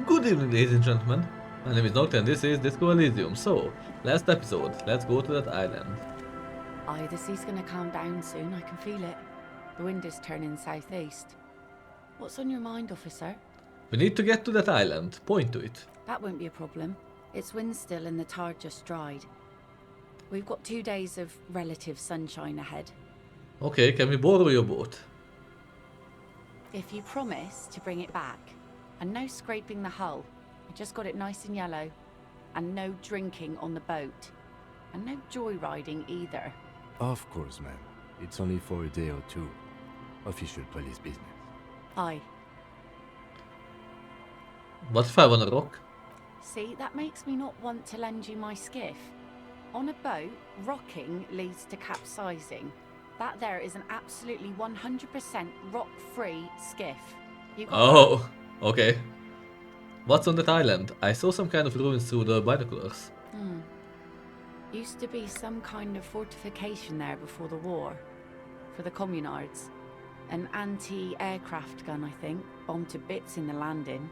Good evening, ladies and gentlemen. My name is Noctastrum and this is Disco Elysium. So, last episode, let's go to that island. Aye, the sea's gonna calm down soon, I can feel it. The wind is turning southeast. What's on your mind, officer? We need to get to that island. Point to it. That won't be a problem. It's wind still and the tar just dried. We've got 2 days of relative sunshine ahead. Okay, can we borrow your boat? If you promise to bring it back, and no scraping the hull, I just got it nice and yellow, and no drinking on the boat, and no joyriding either. Of course, ma'am. It's only for a day or two. Official police business. Aye. What if I wanna rock? See, that makes me not want to lend you my skiff. On a boat, rocking leads to capsizing. That there is an absolutely 100% rock-free skiff. You got Oh, okay. What's on that island? I saw some kind of ruins through the binoculars. Used to be some kind of fortification there before the war. For the Communards. An anti-aircraft gun, I think. Bombed to bits in the landing.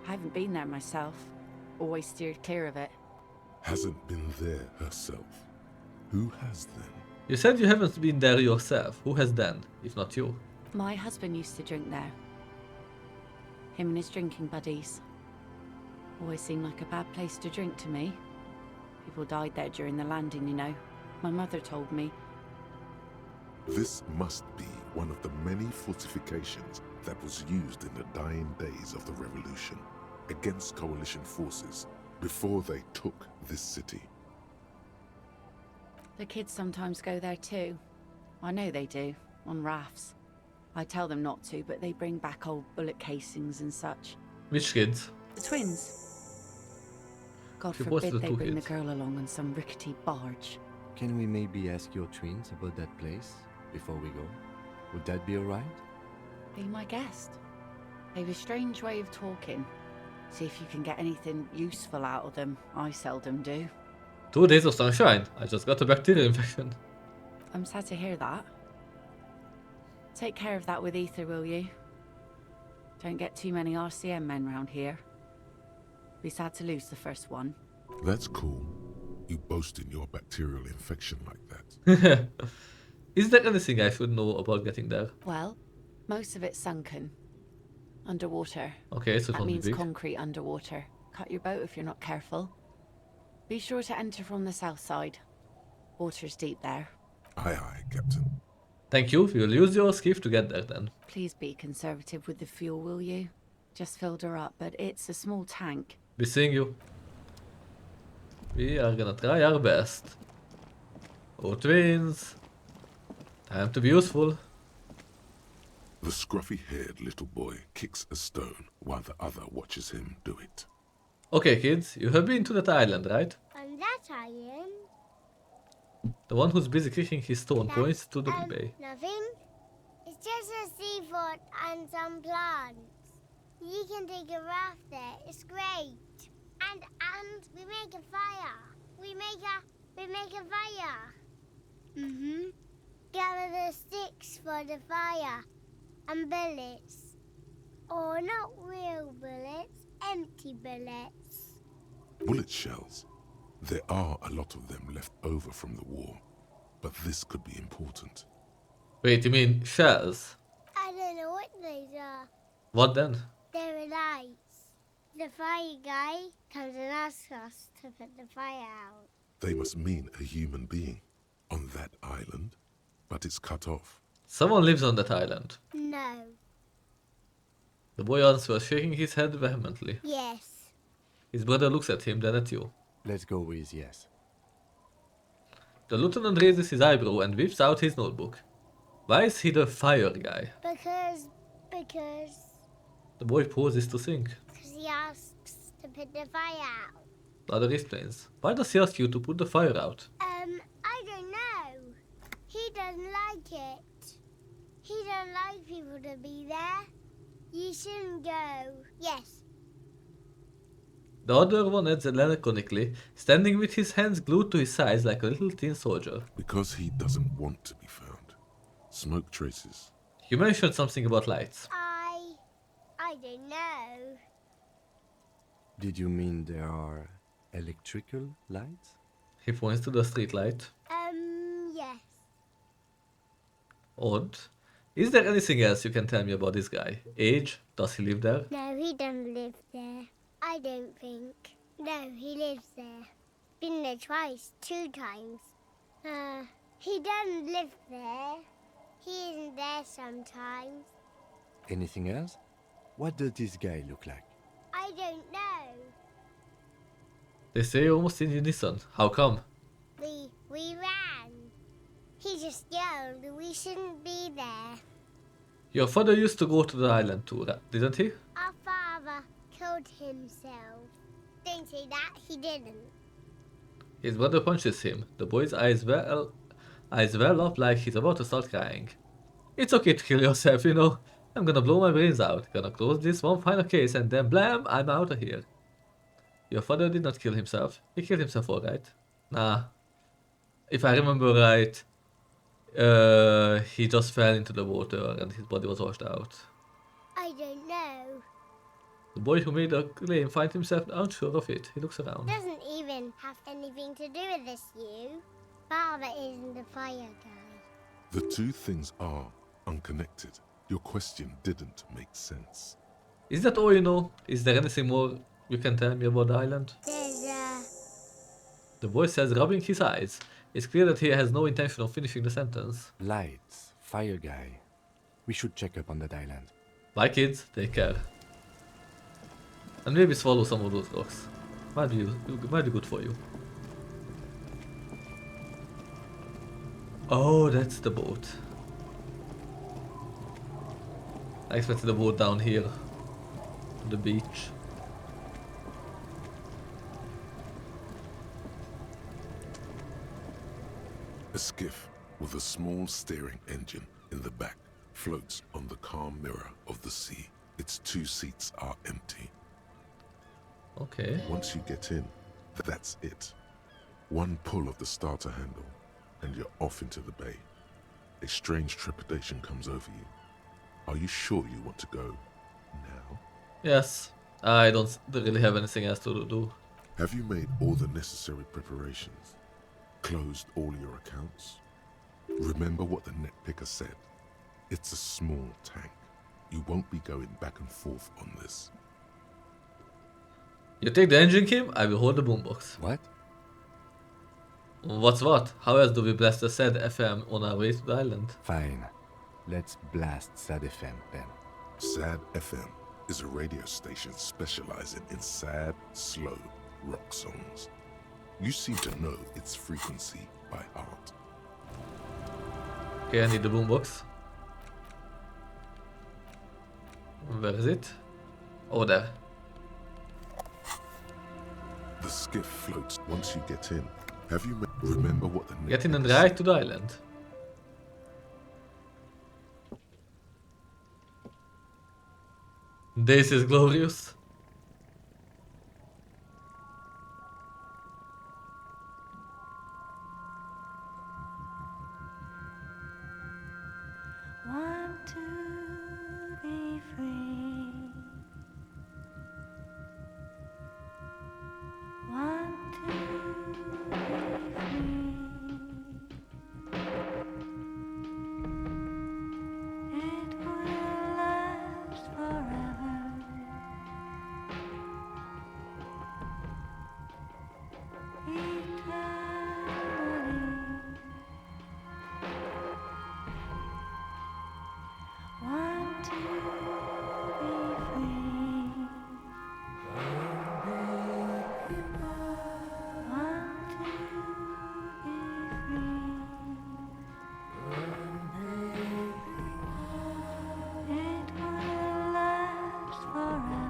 I haven't been there myself. Always steered clear of it. Hasn't been there herself. Who has then? You said you haven't been there yourself. Who has then, if not you? My husband used to drink there. Him and his drinking buddies. Always seemed like a bad place to drink to me. People died there during the landing, you know. My mother told me. This must be one of the many fortifications that was used in the dying days of the revolution against coalition forces before they took this city. The kids sometimes go there too. I know they do, on rafts. I tell them not to, but they bring back old bullet casings and such. Which kids? The twins. God She was forbid the they two bring the kids. girl along on some rickety barge. Can we maybe ask your twins about that place before we go? Would that be alright? Be my guest. They've a strange way of talking. See if you can get anything useful out of them. I seldom do. 2 days of sunshine. I just got a bacterial infection. I'm sad to hear that. Take care of that with Ether, will you? Don't get too many RCM men round here. Be sad to lose the first one. That's cool. You boasting your bacterial infection like that. Is there anything I should know about getting there? Well, most of it's sunken. Underwater. Okay, so it's That only means big. concrete underwater. Cut your boat if you're not careful. Be sure to enter from the south side. Water's deep there. Aye, aye, Captain. Thank you. We'll use your skiff to get there then. Please be conservative with the fuel, will you? Just filled her up, but it's a small tank. Be seeing you. We are gonna try our best. Oh, twins. Time to be useful. The scruffy-haired little boy kicks a stone while the other watches him do it. Okay, kids, you have been to that island, right? On that island, The one who's busy kicking his stone points to the bay. nothing. It's just a seafort and some plants. You can take a raft there. It's great. And we make a fire. We make a fire. Gather the sticks for the fire and bullets. Or not real bullets, empty bullets. Bullet shells. There are a lot of them left over from the war, but this could be important. Wait, you mean shells? I don't know what these are. What then? They're lights. The fire guy comes and asks us to put the fire out. They must mean a human being on that island, but it's cut off. Someone lives on that island. No. The boy answers, shaking his head vehemently. Yes. His brother looks at him, then at you. Let's go with yes. The lieutenant raises his eyebrow and whips out his notebook. Why is he the fire guy? Because The boy pauses to think. he asks to put the fire out. The other explains. Why does he ask you to put the fire out? I don't know. He doesn't like it. He don't like people to be there. You shouldn't go. Yes. The other one adds laconically, standing with his hands glued to his sides like a little tin soldier. Because he doesn't want to be found. Smoke traces. You mentioned something about lights. I don't know. Did you mean there are electrical lights? He points to the street light. Yes. Und? Is there anything else you can tell me about this guy? Age? Does he live there? No, he doesn't live there. I don't think. No, he lives there. Been there twice, 2 times. He doesn't live there. He isn't there sometimes. Anything else? What does this guy look like? I don't know. They say almost in unison. How come? We ran. He just yelled we shouldn't be there. Your father used to go to the island too, didn't he? Our father killed himself. Don't say that, he didn't. His brother punches him. The boy's eyes well up like he's about to start crying. It's okay to kill yourself, you know. I'm gonna blow my brains out. Gonna close this one final case and then blam, I'm out of here. Your father did not kill himself. He killed himself alright. Nah. If I remember right, he just fell into the water and his body was washed out. I don't know. The boy who made the claim finds himself unsure of it. He looks around. Doesn't even have anything to do with this, you. Father isn't the fire guy. The two things are unconnected. Your question didn't make sense. Is that all you know? Is there anything more you can tell me about the island? The boy says, rubbing his eyes. It's clear that he has no intention of finishing the sentence. Lights, fire guy. We should check up on that island. Bye kids, take care. And maybe swallow some of those rocks. Might be good for you. Oh, that's the boat. I expected the boat down here. On the beach. A skiff with a small steering engine in the back floats on the calm mirror of the sea. Its 2 seats are empty. Okay. Once you get in, that's it. One pull of the starter handle, and you're off into the bay. A strange trepidation comes over you. Are you sure you want to go now? Yes. I don't really have anything else to do. Have you made all the necessary preparations? Closed all your accounts? Remember what the net picker said. It's a small tank. You won't be going back and forth on this. You take the engine, Kim, I will hold the boombox. What? What's what? How else do we blast the said FM on our way to the island? Fine. Let's blast SAD FM then. SAD FM is a radio station specializing in sad, slow rock songs. You seem to know its frequency by heart. Okay, I need the boombox. Where is it? Oh, there. The skiff floats once you get in. Have you remember what the Get in and ride to the island. This is glorious. Want to be free. Want to be free. It will last forever. Eternally. Want to be free. Want to be free. It will last forever.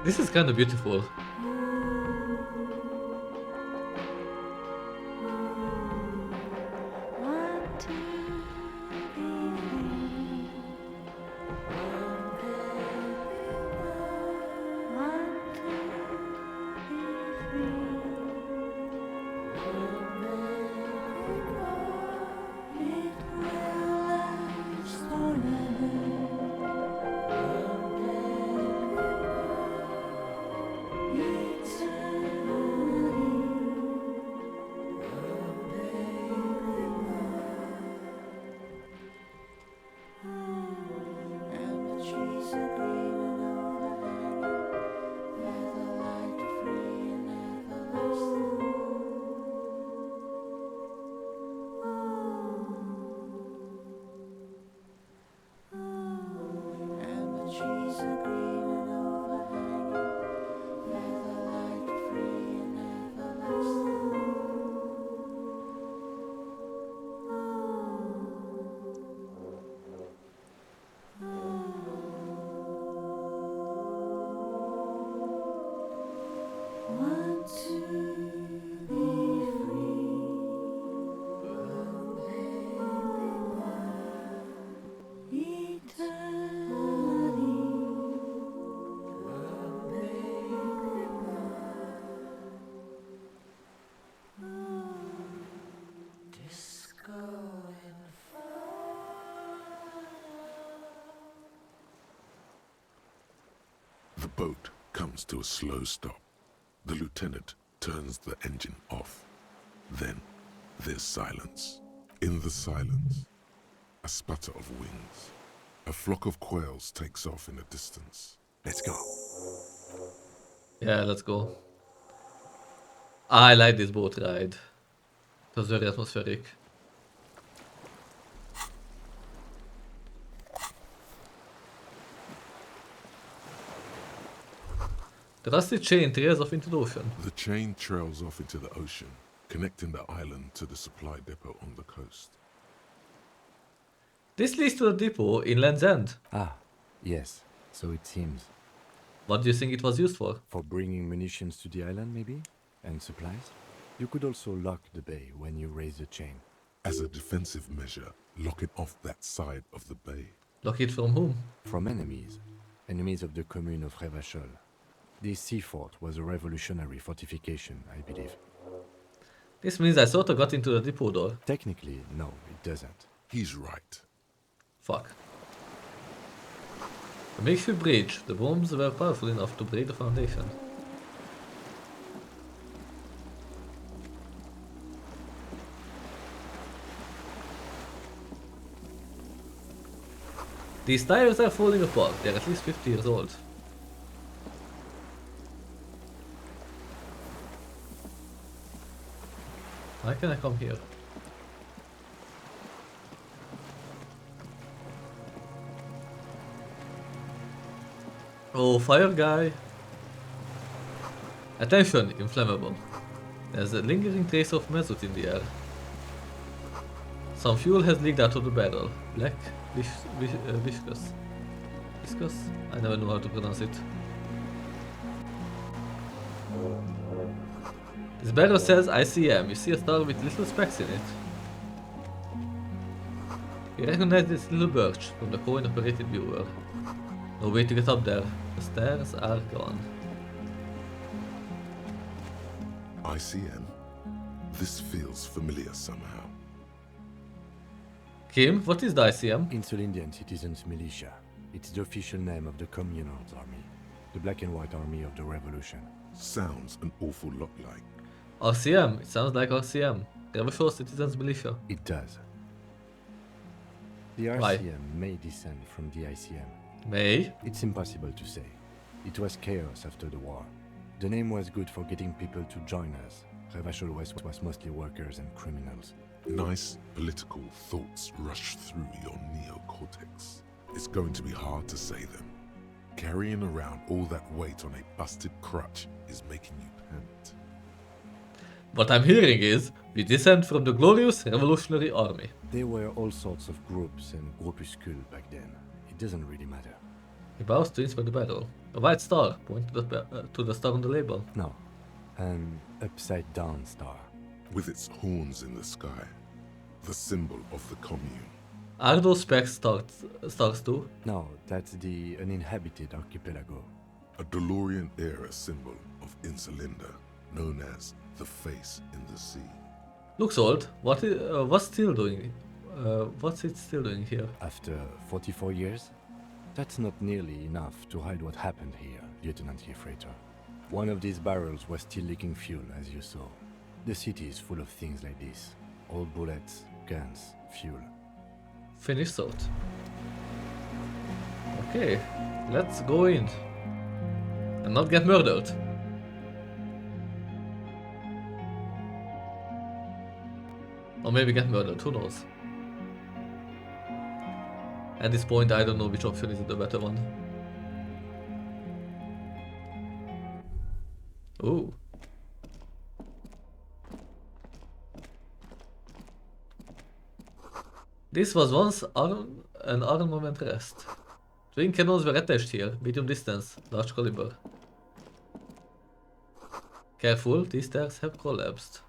This is kind of beautiful. Want to be free. boat comes to a slow stop. The lieutenant turns the engine off. Then there's silence. In the silence, a sputter of wings. A flock of quails takes off in the distance. Let's go. Yeah, let's go. I like this boat ride. It was very atmospheric. The rusty chain trails off into the ocean. The chain trails off into the ocean, connecting the island to the supply depot on the coast. This leads to the depot in Land's End. Ah, yes. So it seems. What do you think it was used for? For bringing munitions to the island, maybe? And supplies? You could also lock the bay when you raise the chain. As a defensive measure, lock it off that side of the bay. Lock it from whom? From enemies. Enemies of the commune of Revachol. This sea fort was a revolutionary fortification, I believe. This means I sort of got into the depot door. Technically, no, it doesn't. He's right. Fuck. The makeshift bridge. The bombs were powerful enough to break the foundation. These tires are falling apart. They're at least 50 years old. Why can I come here? Oh, fire guy! Attention, inflammable. There's a lingering trace of mesut in the air. Some fuel has leaked out of the barrel. Black, viscous. Viscous? I never know how to pronounce it. This barrel says ICM. You see a star with little specks in it. You recognize this little birch from the coin-operated viewer. No way to get up there. The stairs are gone. ICM? This feels familiar somehow. Kim, what is the ICM? Insulindian Citizens Militia. It's the official name of the Communard army. The black and white army of the revolution. Sounds an awful lot like. RCM. It sounds like RCM. Revachol Citizens Militia. It does. The Why? RCM may descend from the ICM. May? It's impossible to say. It was chaos after the war. The name was good for getting people to join us. Revachol West was mostly workers and criminals. Nice political thoughts rush through your neocortex. It's going to be hard to say them. Carrying around all that weight on a busted crutch is making you pant. What I'm hearing is, we descend from the glorious revolutionary army. There were all sorts of groups and groupuscules back then. It doesn't really matter. He bows to inspect the battle. A white star, point to the star on the label. No, an upside-down star. With its horns in the sky, the symbol of the commune. Are those specks stars too? No, that's the uninhabited archipelago. A DeLorean-era symbol of Insulinda, known as the face in the sea. Looks old. What's it still doing here? After 44 years? That's not nearly enough to hide what happened here, Lieutenant Gefreiter. One of these barrels was still leaking fuel, as you saw. The city is full of things like this. Old bullets, guns, fuel. Finished thought. Okay, let's go in. And not get murdered. Or maybe get murdered, who knows? At this point, I don't know which option is the better one. Ooh. This was once an armament rest. Twin cannons were attached here, medium distance, large caliber. Careful, these stairs have collapsed.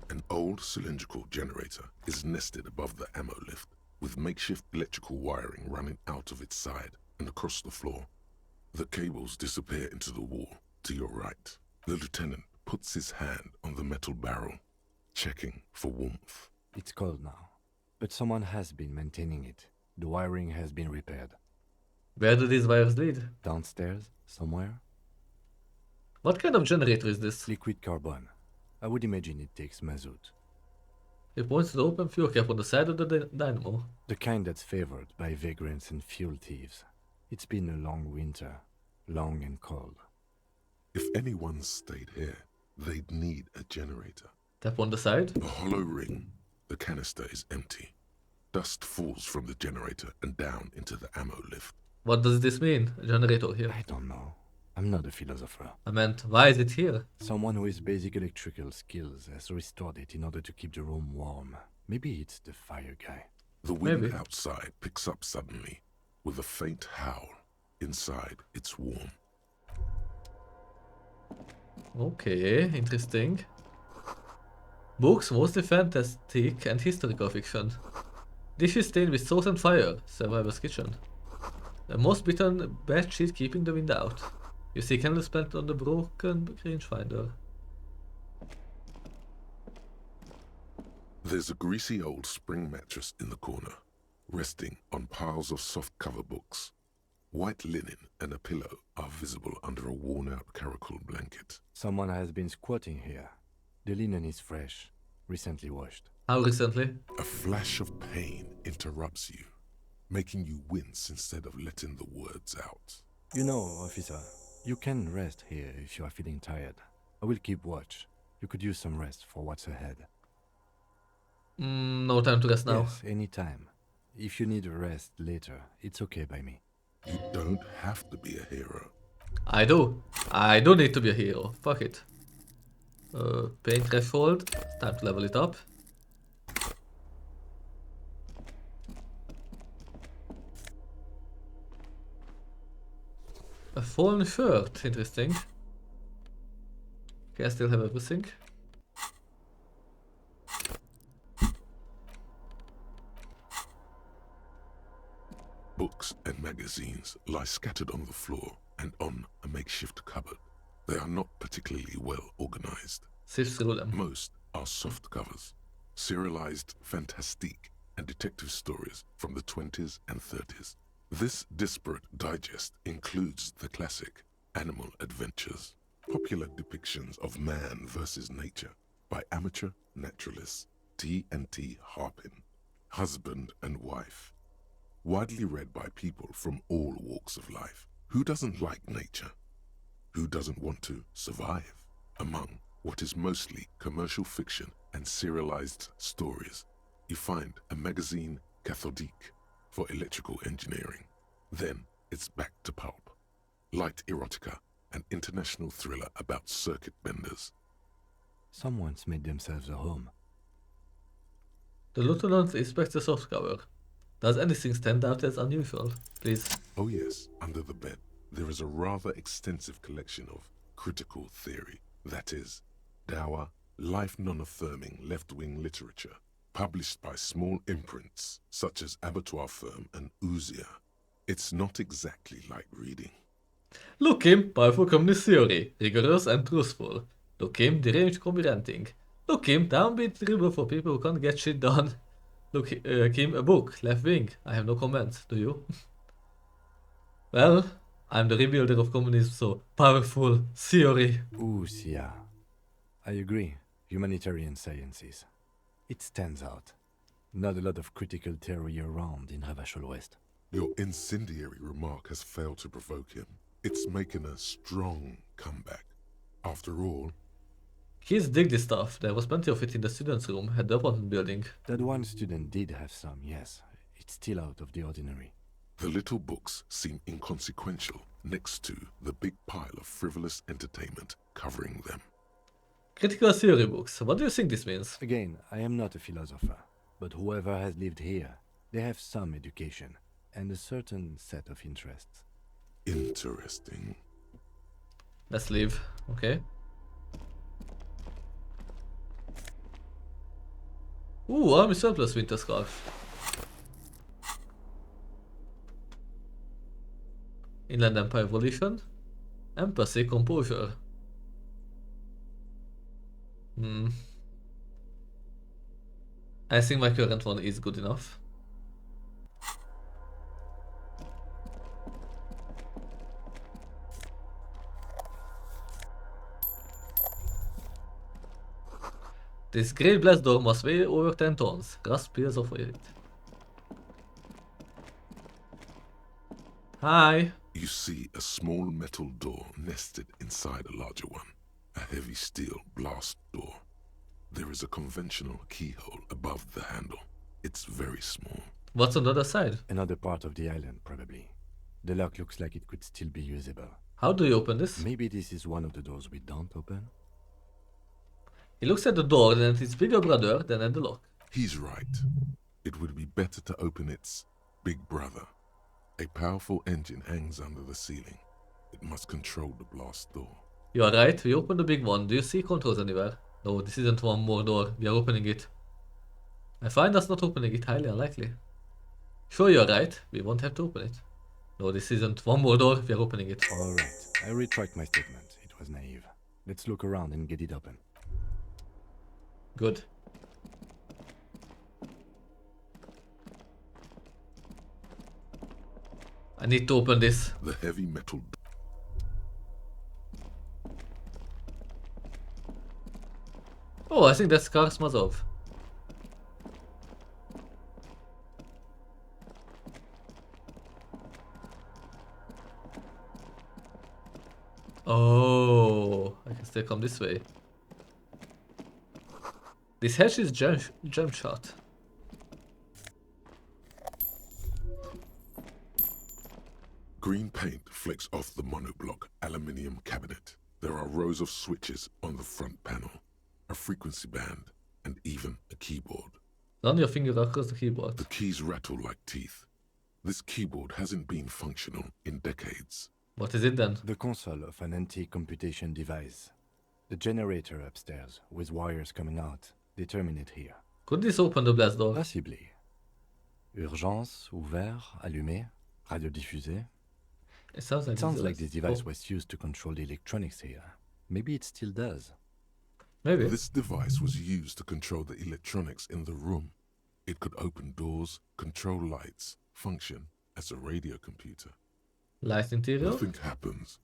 An old cylindrical generator is nested above the ammo lift, with makeshift electrical wiring running out of its side and across the floor. The cables disappear into the wall to your right. The lieutenant puts his hand on the metal barrel, checking for warmth. It's cold now, but someone has been maintaining it. The wiring has been repaired. Where do these wires lead? Downstairs, somewhere? What kind of generator is this? Liquid carbon. I would imagine it takes mazout. It points to the open fuel cap on the side of the dynamo. The kind that's favored by vagrants and fuel thieves. It's been a long winter. Long and cold. If anyone stayed here, they'd need a generator. Tap on the side. A hollow ring. The canister is empty. Dust falls from the generator and down into the ammo lift. What does this mean? A generator here. I don't know. I'm not a philosopher. I meant, why is it here? Someone with basic electrical skills has restored it in order to keep the room warm. Maybe it's the fire guy. The wind Maybe. outside picks up suddenly, with a faint howl. Inside, it's warm. Okay, interesting. Books, mostly fantastic and historical fiction. Dishes stained with sauce and fire. Survivor's kitchen. A moss-bitten bed sheet keeping the wind out. You see candles planted on the broken rangefinder. There's a greasy old spring mattress in the corner, resting on piles of soft-cover books. White linen and a pillow are visible under a worn-out caracal blanket. Someone has been squatting here. The linen is fresh, recently washed. How recently? A flash of pain interrupts you, making you wince instead of letting the words out. You know, officer, you can rest here if you are feeling tired. I will keep watch. You could use some rest for what's ahead. No time to rest now. Yes, anytime. If you need a rest later, it's okay by me. You don't have to be a hero. I do. I do need to be a hero. Fuck it. Pain threshold. Time to level it up. A fallen shirt. Interesting. Okay, I still have everything. Books and magazines lie scattered on the floor and on a makeshift cupboard. They are not particularly well organized. Sift through them. Most are soft covers, serialized fantastique and detective stories from the 20s and 30s. This disparate digest includes the classic Animal Adventures, popular depictions of man versus nature by amateur naturalists T&T Harpin, husband and wife. Widely read by people from all walks of life. Who doesn't like nature? Who doesn't want to survive? Among what is mostly commercial fiction and serialized stories, you find a magazine cathodique for electrical engineering. Then it's back to pulp. Light erotica, an international thriller about circuit benders. Someone's made themselves a home. The lieutenant inspects the softcover. Does anything stand out as unusual? Please. Oh yes, under the bed, there is a rather extensive collection of critical theory, that is, dour, life non-affirming left-wing literature, published by small imprints such as Abattoir Firm and Ouzia. It's not exactly light reading. Look him, powerful communist theory, rigorous and truthful. Look him, deranged commuranting. Look him, downbeat dribble for people who can't get shit done. Look him, a book, left wing. I have no comments, do you? Well, I'm the rebuilder of communism, so powerful theory. Ouzia. I agree. Humanitarian sciences. It stands out. Not a lot of critical theory around in Ravachol West. Your incendiary remark has failed to provoke him. It's making a strong comeback. After all, Kids dig this stuff. There was plenty of it in the students' room at the apartment building. That one student did have some, yes. It's still out of the ordinary. the little books seem inconsequential next to the big pile of frivolous entertainment covering them. Critical theory books. What do you think this means? Again, I am not a philosopher, but whoever has lived here, they have some education and a certain set of interests. Interesting. Let's leave. Okay. Ooh, Army Surplus Winter Scarf. Inland Empire Evolution. Empathy Composure. I think my current one is good enough. This great blast door must weigh over 10 tons. Rust peels off it. Hi. You see a small metal door nested inside a larger one. A heavy steel blast door. There is a conventional keyhole above the handle. It's very small. What's on the other side? Another part of the island, probably. The lock looks like it could still be usable. How do you open this? Maybe this is one of the doors we don't open? He looks at the door and at its bigger brother than at the lock. He's right. It would be better to open its big brother. A powerful engine hangs under the ceiling. It must control the blast door. You are right, we open the big one. Do you see controls anywhere? No, this isn't one more door. We are opening it. I find us not opening it highly unlikely. Sure, you're right. We won't have to open it. No, this isn't one more door. We are opening it. Alright, I retract my statement. It was naive. Let's look around and get it open. Good. I need to open this. The heavy metal Oh, I think that's Karsmazov. Oh, I can still come this way. This hatch is jump shot. green paint flecks off the monoblock aluminium cabinet. There are rows of switches on the front panel, a frequency band, and even a keyboard. Run your finger across the keyboard. The keys rattle like teeth. This keyboard hasn't been functional in decades. What is it then? The console of an anti-computation device. The generator upstairs, with wires coming out. They terminate here. Could this open the blast door? Possibly. Urgence, ouvert, allumé, radio diffusé. It sounds like, It sounds like this device was used to control the electronics here. Maybe it still does. Maybe. This device was used to control the electronics in the room. It could open doors, control lights, function as a radio computer. Light interior. Nothing happens.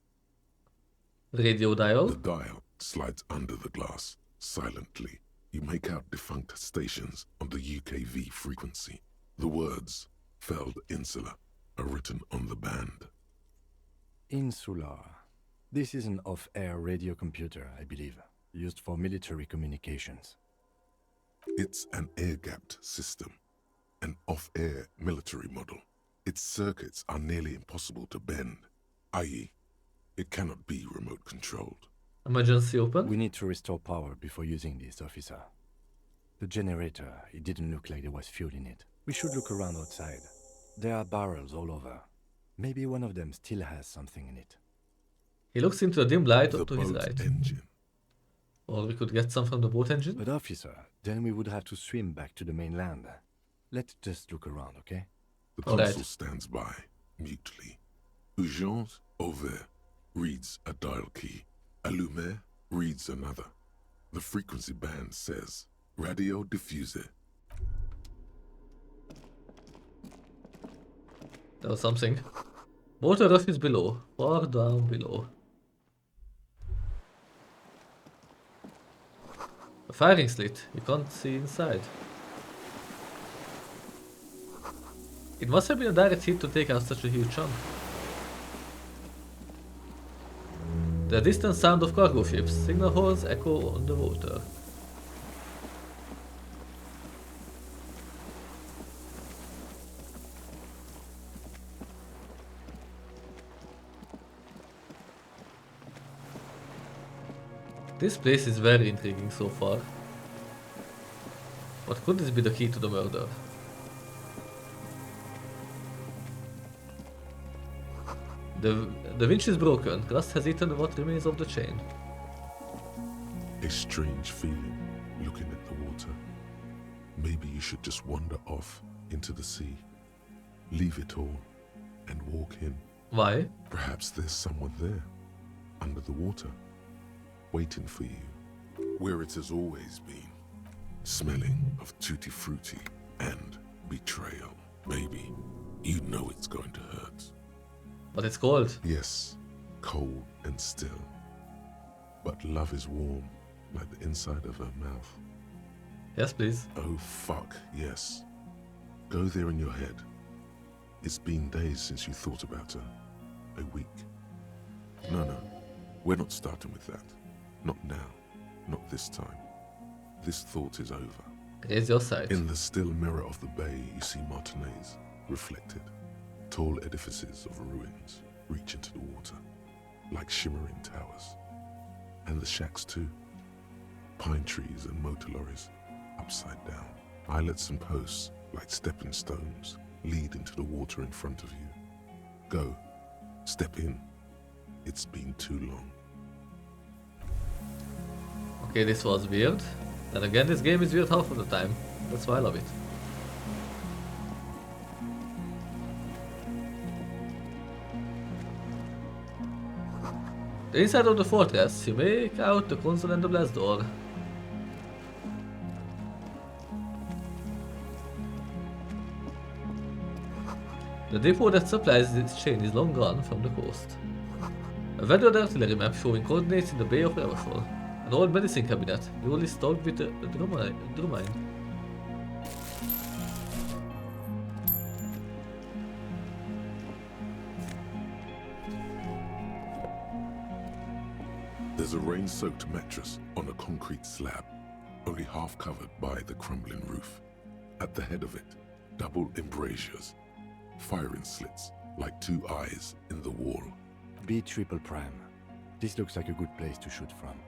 Radio dial. The dial slides under the glass, silently. You make out defunct stations on the UKV frequency. The words, Feld Insula, are written on the band. Insular. This is an off-air radio computer, I believe, used for military communications. It's an air-gapped system, an off-air military model. Its circuits are nearly impossible to bend, i.e., it cannot be remote controlled. Emergency open. We need to restore power before using this, officer. The generator, it didn't look like there was fuel in it. We should look around outside. There are barrels all over. Maybe one of them still has something in it. He looks into a dim light The to his boat right. engine. Or we could get some from the boat engine. But officer, then we would have to swim back to the mainland. Let's just look around, okay? The All right. consul stands by, mutely. Urgence, ouvert, reads a dial key. Allumé reads another. The frequency band says, radio diffuser. There was something. Motor roof is below. Far down below. A firing slit. You can't see inside. It must have been a direct hit to take out such a huge chunk. The distant sound of cargo ships. Signal horns echo on the water. This place is very intriguing so far. But could this be the key to the murder? The winch is broken. Rust has eaten what remains of the chain. A strange feeling, looking at the water. Maybe you should just wander off into the sea. Leave it all and walk in. Why? Perhaps there's someone there, under the water, waiting for you, where it has always been, smelling of tutti frutti and betrayal. Maybe you know it's going to hurt. But it's cold. Yes, cold and still. But love is warm, like the inside of her mouth. Yes, please. Oh fuck, yes. Go there in your head. It's been days since you thought about her. A week. No, we're not starting with that. Not now. Not this time. This thought is over. Raise your sight. In the still mirror of the bay, you see Martinez, reflected. Tall edifices of ruins reach into the water, like shimmering towers. And the shacks too. Pine trees and motor lorries, upside down. Islets and posts, like stepping stones, lead into the water in front of you. Go. Step in. It's been too long. Okay, this was weird. Then again, this game is weird half of the time. That's why I love it. The inside of the fortress, you make out the console and the blast door. The depot that supplies this chain is long gone from the coast. A weathered artillery map showing coordinates in the Bay of Eversol. An old medicine cabinet, newly stocked with a drumine. There's a rain-soaked mattress on a concrete slab, only half covered by the crumbling roof. At the head of it, double embrasures, firing slits like two eyes in the wall. B triple prime. This looks like a good place to shoot from.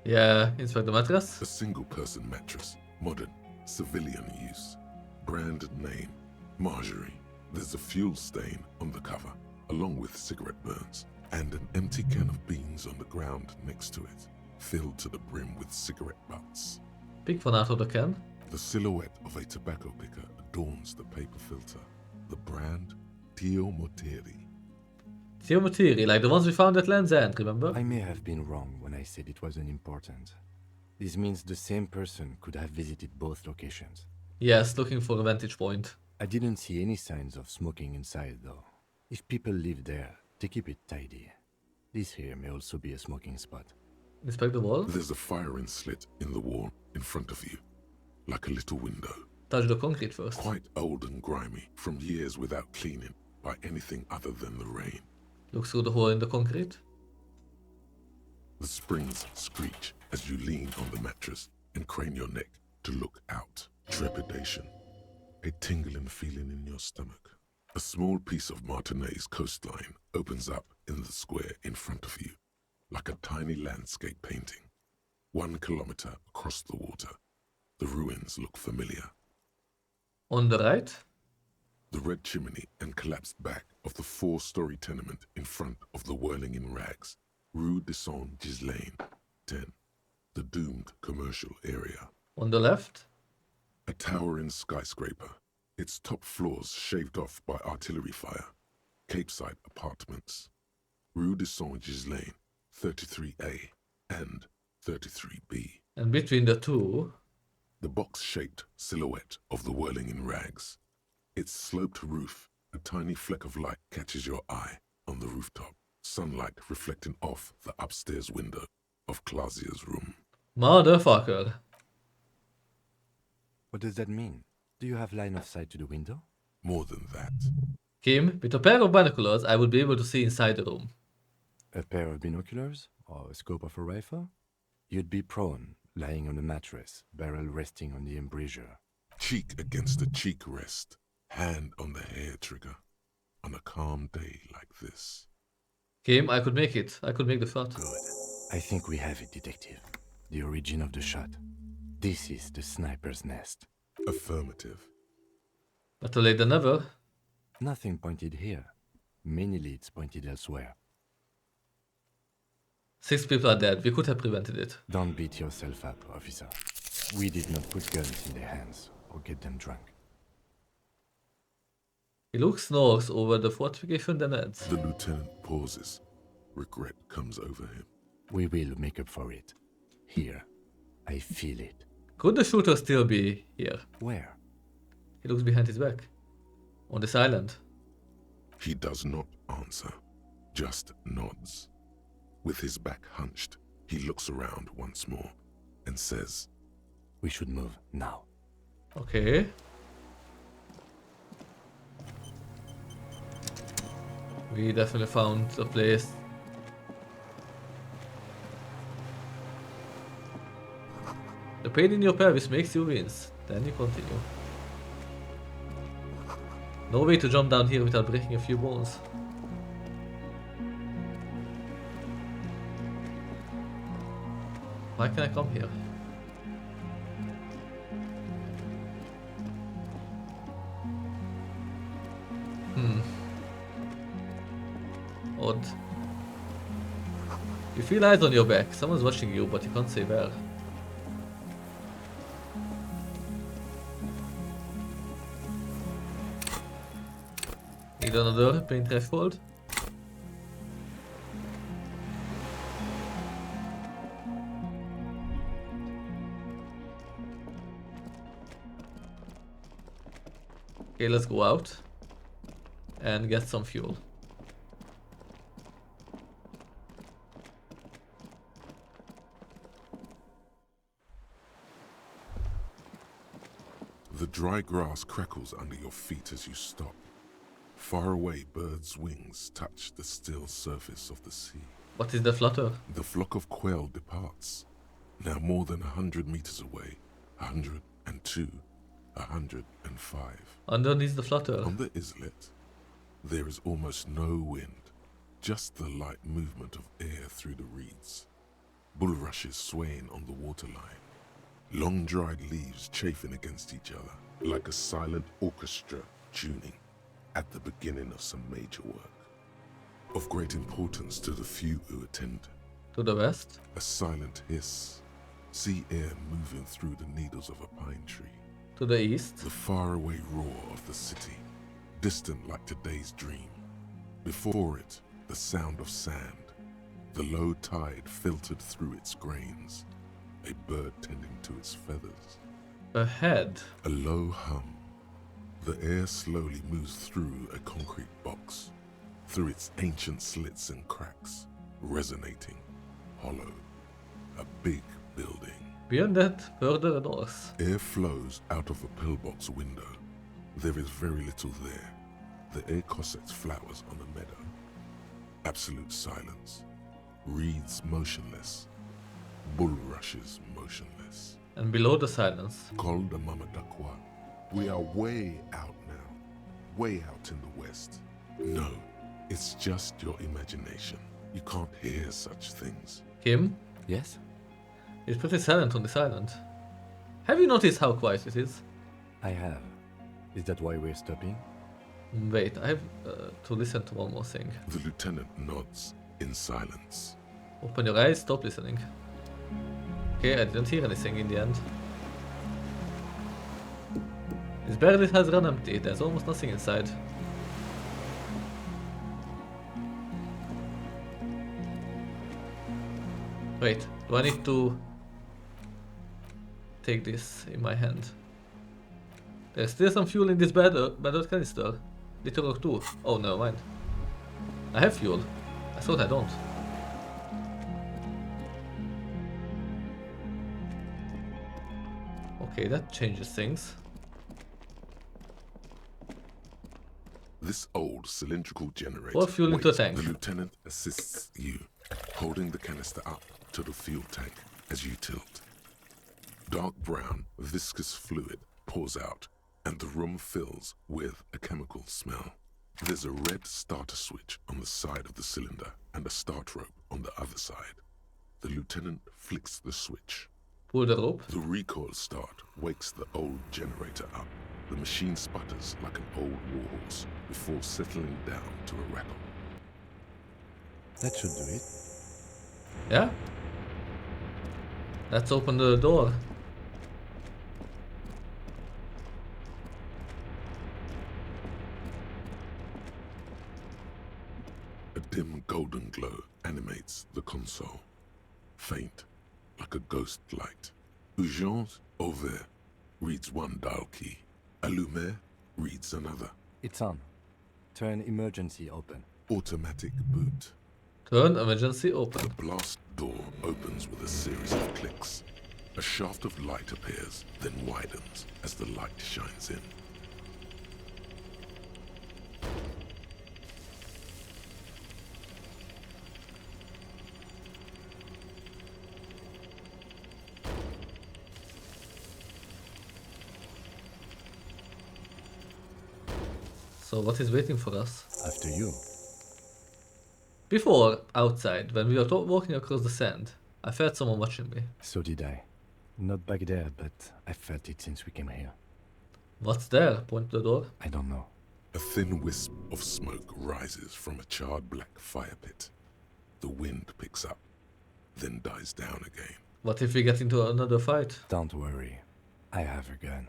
Yeah, inspect the mattress. A single-person mattress, modern, civilian use. Brand name, Marjorie. There's a fuel stain on the cover, along with cigarette burns, and an empty can of beans on the ground next to it, filled to the brim with cigarette butts. Pick one out of the can. The silhouette of a tobacco picker adorns the paper filter. The brand, Tio Moteri. Geometry, like the ones we found at Land's End, remember? I may have been wrong when I said it wasn't important. This means the same person could have visited both locations. Yes, looking for a vantage point. I didn't see any signs of smoking inside, though. If people live there, they keep it tidy. This here may also be a smoking spot. Inspect the wall. There's a firing slit in the wall in front of you, like a little window. Touch the concrete first. Quite old and grimy, from years without cleaning by anything other than the rain. Look through the hole in the concrete. The springs screech as you lean on the mattress and crane your neck to look out. Trepidation. A tingling feeling in your stomach. A small piece of Martinez coastline opens up in the square in front of you, like a tiny landscape painting. 1 kilometer across the water. The ruins look familiar. On the right. The red chimney and collapsed back of the 4-story tenement in front of the Whirling in Rags, Rue de Saint-Ghislain, 10, the doomed commercial area. On the left. A towering skyscraper, its top floors shaved off by artillery fire. Capeside apartments. Rue de Saint-Ghislain, 33A and 33B. And between the two. The box-shaped silhouette of the Whirling in Rags. Its sloped roof, a tiny fleck of light catches your eye on the rooftop. Sunlight reflecting off the upstairs window of Clausia's room. Motherfucker. What does that mean? Do you have line of sight to the window? More than that. Kim, with a pair of binoculars, I would be able to see inside the room. A pair of binoculars? Or a scope of a rifle? You'd be prone, lying on a mattress, barrel resting on the embrasure. Cheek against a cheek rest, hand on the hair trigger, on a calm day like this. Kim, I could make it. I could make the shot. Good. I think we have it, Detective. The origin of the shot. This is the sniper's nest. Affirmative. Better late than never. Nothing pointed here. Many leads pointed elsewhere. 6 people are dead. We could have prevented it. Don't beat yourself up, officer. We did not put guns in their hands or get them drunk. He looks north over the fortification, then adds. The lieutenant pauses. Regret comes over him. We will make up for it. Here. I feel it. Could the shooter still be here? Where? He looks behind his back. On this island. He does not answer, just nods. With his back hunched, he looks around once more and says, We should move now. Okay. We definitely found a place. The pain in your pelvis makes you wince. Then you continue. No way to jump down here without breaking a few bones. Why can I come here? Odd. You feel eyes on your back. Someone's watching you, but you can't say where. Need another pain threshold? Okay, let's go out and get some fuel. The dry grass crackles under your feet as you stop. Far away, birds' wings touch the still surface of the sea. What is the flutter? The flock of quail departs, now more than 100 meters away, 102, 105. Underneath the flutter. On the islet, there is almost no wind, just the light movement of air through the reeds. Bulrushes swaying on the waterline. Long dried leaves chafing against each other, like a silent orchestra tuning at the beginning of some major work. Of great importance to the few who attend. To the west. A silent hiss, sea air moving through the needles of a pine tree. To the east. The faraway roar of the city, distant like today's dream. Before it, the sound of sand, the low tide filtered through its grains, a bird tending to its feathers. Ahead. A low hum. The air slowly moves through a concrete box, through its ancient slits and cracks, resonating, hollow. A big building. Beyond that, further north. Air flows out of a pillbox window. There is very little there. The air cossets flowers on the meadow. Absolute silence. Reeds motionless. Bulrushes motionless. And below the silence. Col de Mamadakwa. We are way out now. Way out in the west. No, it's just your imagination. You can't hear such things. Kim? Yes? It's pretty silent on this island. Have you noticed how quiet it is? I have. Is that why we're stopping? Wait, I have to listen to one more thing. The lieutenant nods in silence. Open your eyes, stop listening. Okay, I didn't hear anything in the end. This barrel has run empty, there's almost nothing inside. Wait, do I need to take this in my hand? There's still some fuel in this battered canister. Liter or two. Oh, never mind. I have fuel. I thought I don't. Okay, that changes things. This old cylindrical generator. Pour fuel into a tank. The lieutenant assists you, holding the canister up to the fuel tank as you tilt. Dark brown, viscous fluid pours out, and the room fills with a chemical smell. There's a red starter switch on the side of the cylinder and a start rope on the other side. The lieutenant flicks the switch. Pull the rope. The recoil start wakes the old generator up. The machine sputters like an old warhorse before settling down to a rattle. That should do it. Yeah? Let's open the door. A dim golden glow animates the console. Faint, like a ghost light. Urgence ouvert reads one dial key. Allumer reads another. It's on. Turn emergency open. Automatic boot. Turn emergency open. The blast door opens with a series of clicks. A shaft of light appears, then widens as the light shines in. So what is waiting for us? After you. Before, outside, when we were walking across the sand, I felt someone watching me. So did I. Not back there, but I felt it since we came here. What's there? Point to the door. I don't know. A thin wisp of smoke rises from a charred black fire pit. The wind picks up, then dies down again. What if we get into another fight? Don't worry. I have a gun.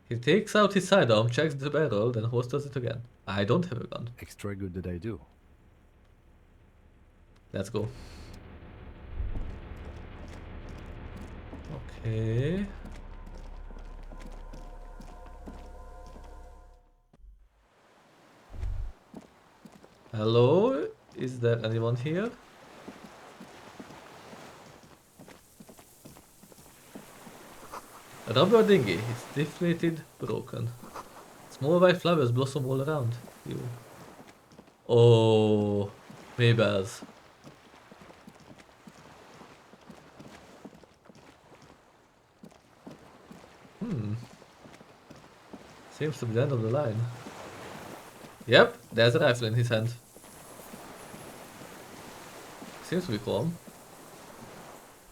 He takes out his sidearm, checks the barrel, then holsters it again. I don't have a gun. Extra good that I do. Let's go. Okay. Hello? Is there anyone here? A rubber dinghy. It's deflated, broken. Small white flowers blossom all around you. Oh, Maybells. Seems to be the end of the line. Yep, there's a rifle in his hand. Seems to be calm.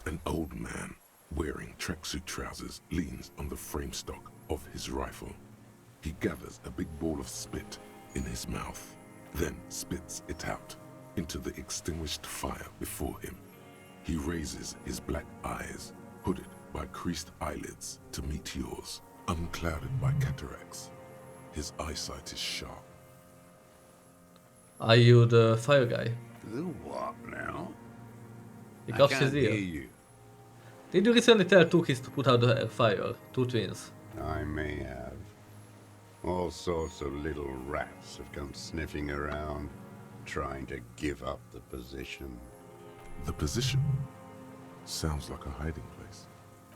An old man wearing tracksuit trousers leans on the frame stock of his rifle. He gathers a big ball of spit in his mouth, then spits it out into the extinguished fire before him. He raises his black eyes, hooded by creased eyelids, to meet yours, unclouded by cataracts. His eyesight is sharp. Are you the fire guy? The what now? He I cuffs can't his ear. hear you. Did you recently tell two kids to put out the fire? Two twins. I may have. All sorts of little rats have come sniffing around, trying to give up the position. The position sounds like a hiding place.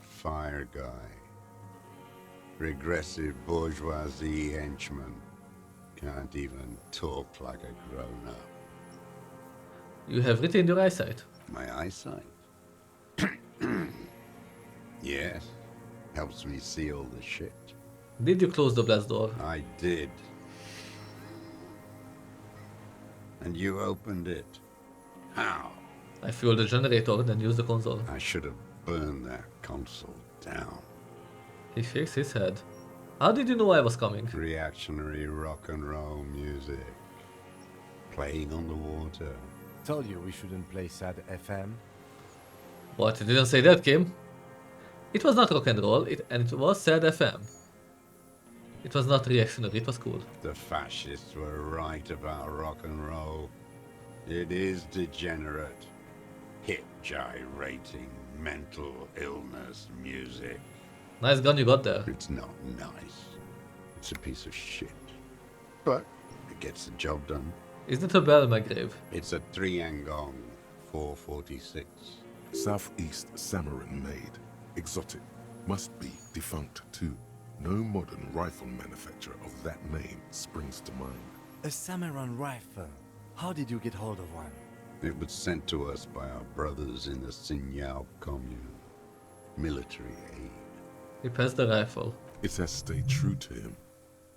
Fire guy. Regressive bourgeoisie henchman. Can't even talk like a grown-up. You have retained your eyesight. My eyesight? Yes. Helps me see all the shit. Did you close the blast door? I did. And you opened it. How? I fueled the generator, then used the console. I should have burned that console down. He shakes his head. How did you know I was coming? Reactionary rock and roll music. Playing on the water. Told you we shouldn't play sad FM. What? You didn't say that, Kim? It was not rock and roll, and it was sad FM. It was not reactionary, it was cool. The fascists were right about rock and roll. It is degenerate. Hip gyrating, mental illness music. Nice gun you got there. It's not nice. It's a piece of shit. But it gets the job done. Isn't it a bell, my grave? It's a 3-angong 446. Southeast Samarin made. Exotic. Must be defunct too. No modern rifle manufacturer of that name springs to mind. A Samaran rifle. How did you get hold of one? It was sent to us by our brothers in the Sinyao commune. Military aid. He passed the rifle. It has stayed true to him.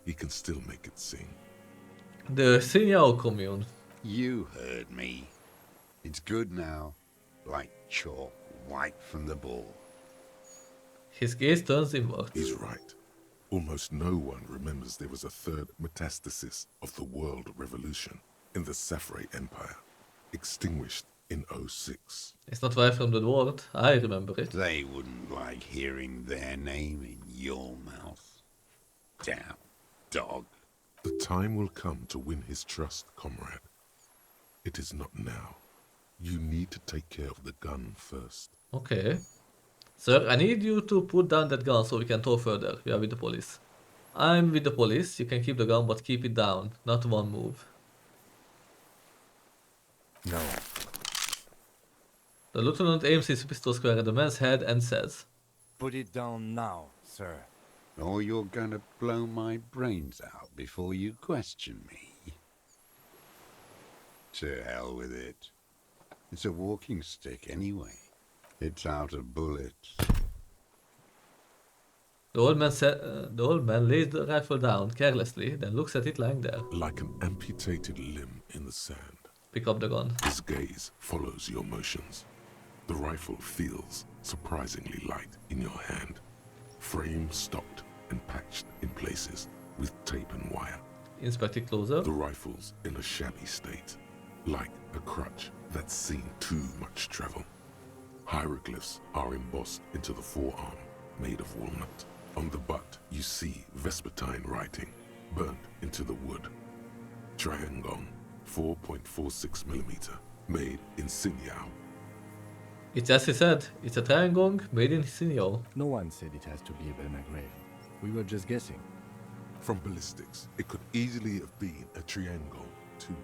He can still make it sing. The Sinyao commune. You heard me. It's good now. Like chalk, white from the ball. His gaze turns inward. He's right. Almost no one remembers there was a third metastasis of the world revolution in the Safre Empire, extinguished in 06. It's not far from the word. I remember it. They wouldn't like hearing their name in your mouth. Damn dog. The time will come to win his trust, comrade. It is not now. You need to take care of the gun first. Okay. Sir, I need you to put down that gun so we can talk further. We are with the police. I'm with the police. You can keep the gun, but keep it down. Not one move. No. The lieutenant aims his pistol square at the man's head and says, Put it down now, sir. Or you're gonna blow my brains out before you question me. To hell with it. It's a walking stick anyway. It's out of bullets. The old man lays the rifle down carelessly, then looks at it lying there. Like an amputated limb in the sand, Pick up the gun. his gaze follows your motions. The rifle feels surprisingly light in your hand. Frame stopped and patched in places with tape and wire. Inspect it closer. The rifle's in a shabby state, like a crutch that's seen too much travel. Hieroglyphs are embossed into the forearm, made of walnut. On the butt, you see Vespertine writing, burnt into the wood. Triangong, 4.46mm, made in Sinyao. It's as he said, it's a triangong made in Sinio. No one said it has to be a Belmagrave. We were just guessing. From ballistics, it could easily have been a triangle, too.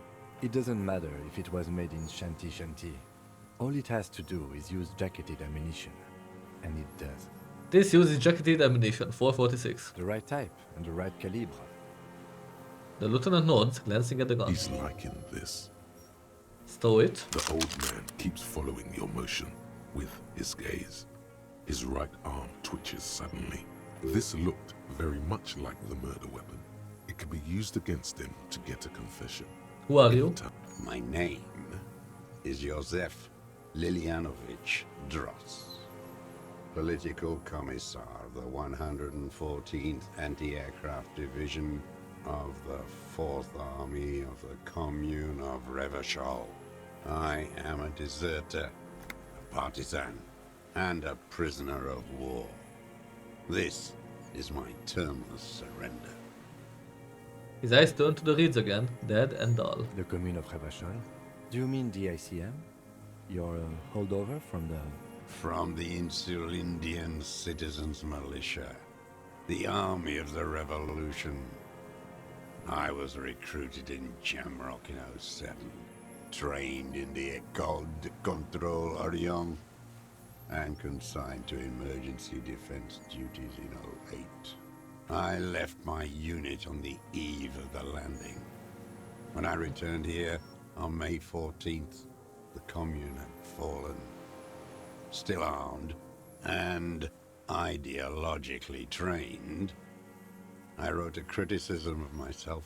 It doesn't matter if it was made in Shanti Shanti. All it has to do is use jacketed ammunition. And it does. This uses jacketed ammunition, 446. The right type and the right calibre. The lieutenant nods, glancing at the gun. He's liking this. Stow it. The old man keeps following your motion with his gaze. His right arm twitches suddenly. This looked very much like the murder weapon. It could be used against him to get a confession. Who are you? My name is Josef Lilianovich Dross. Political Commissar of the 114th Anti-Aircraft Division of the 4th Army of the Commune of Revachol. I am a deserter, a partisan, and a prisoner of war. This is my termless surrender. His eyes turn to the reeds again, dead and dull. The Commune of Revachol? Do you mean the ICM? Your holdover from the... From the Insular Indian Citizens Militia, the Army of the Revolution. I was recruited in Jamrock in 07, trained in the École de Contrôle Orient, and consigned to emergency defense duties in 08. I left my unit on the eve of the landing. When I returned here on May 14th, the Commune had fallen. Still armed and ideologically trained, I wrote a criticism of myself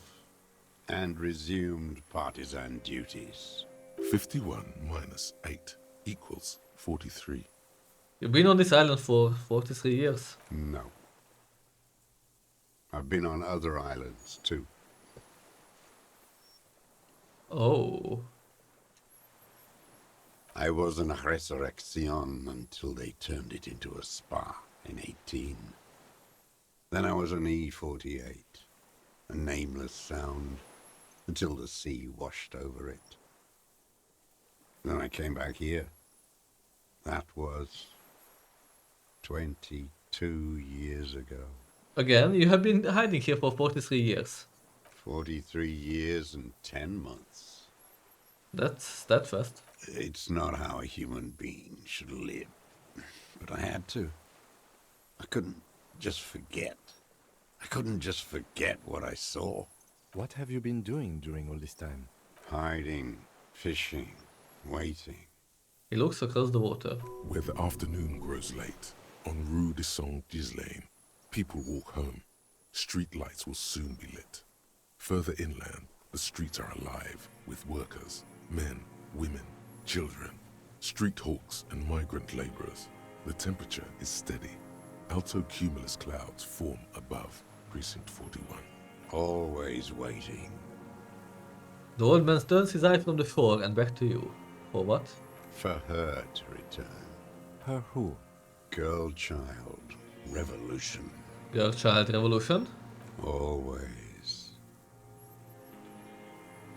and resumed partisan duties. 51 minus 8 equals 43. You've been on this island for 43 years. No. I've been on other islands too. Oh. I was in Resurrection until they turned it into a spa in 18. Then I was an E-48, a nameless sound, until the sea washed over it. Then I came back here. That was 22 years ago. Again, you have been hiding here for 43 years. 43 years and 10 months. That's steadfast. It's not how a human being should live. But I had to. I couldn't just forget. I couldn't just forget what I saw. What have you been doing during all this time? Hiding, fishing, waiting. He looks across the water. Where the afternoon grows late, on Rue de Saint-Ghislain, people walk home. Street lights will soon be lit. Further inland, the streets are alive with workers, men, women, children, street hawks and migrant laborers. The temperature is steady. Alto cumulus clouds form above Precinct 41. Always waiting. The old man turns his eye from the shore and back to you. For what? For her to return. Her who? Girl, child, revolution. Girl child revolution? Always.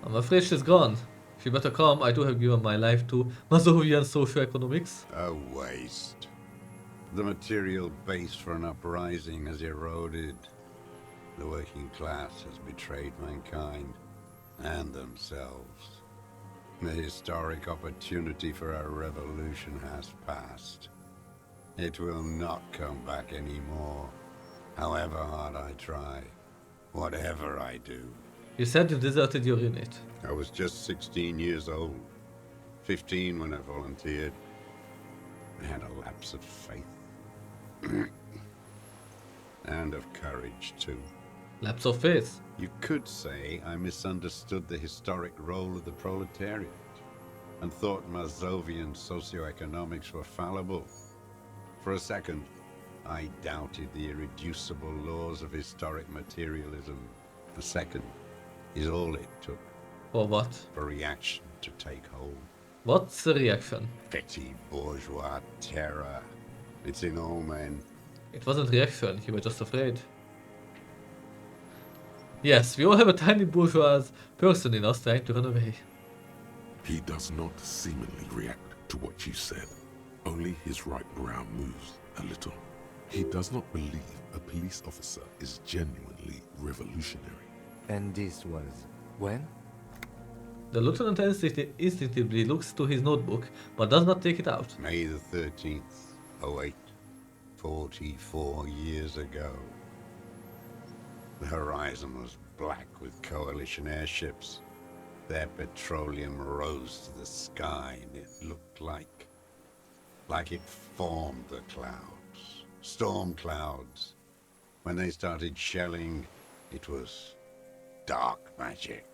I'm afraid she's gone. She better come. I too have given my life to Mazovian socioeconomics. A waste. The material base for an uprising has eroded. The working class has betrayed mankind and themselves. The historic opportunity for a revolution has passed. It will not come back anymore, however hard I try, whatever I do. You said you deserted your unit. I was just 16 years old, 15 when I volunteered. I had a lapse of faith. And of courage, too. Lapse of faith. You could say I misunderstood the historic role of the proletariat and thought Mazovian socioeconomics were fallible. For a second, I doubted the irreducible laws of historic materialism. A second is all it took For what? for reaction to take hold. What's the reaction? Petty bourgeois terror. It's in all men. It wasn't reaction, you were just afraid. Yes, we all have a tiny bourgeois person in us trying to run away. He does not seemingly react to what you said. Only his right brow moves a little. He does not believe a police officer is genuinely revolutionary. And this was when? The lieutenant instinctively looks to his notebook, but does not take it out. May the 13th, 08, 44 years ago. The horizon was black with coalition airships. Their petroleum rose to the sky, and it looked like it formed the clouds. Storm clouds. When they started shelling, it was dark magic.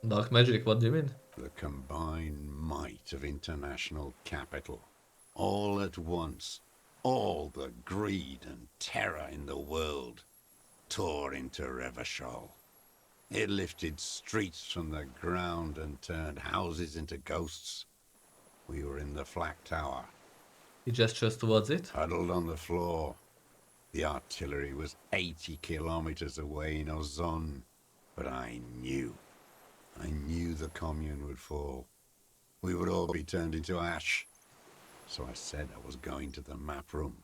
Dark magic, what do you mean? The combined might of international capital. All at once, all the greed and terror in the world tore into Revachol. It lifted streets from the ground and turned houses into ghosts. We were in the flak tower, He gestures towards it. huddled on the floor. The artillery was 80 kilometers away in Ozon, but I knew the commune would fall. We would all be turned into ash. So I said I was going to the map room.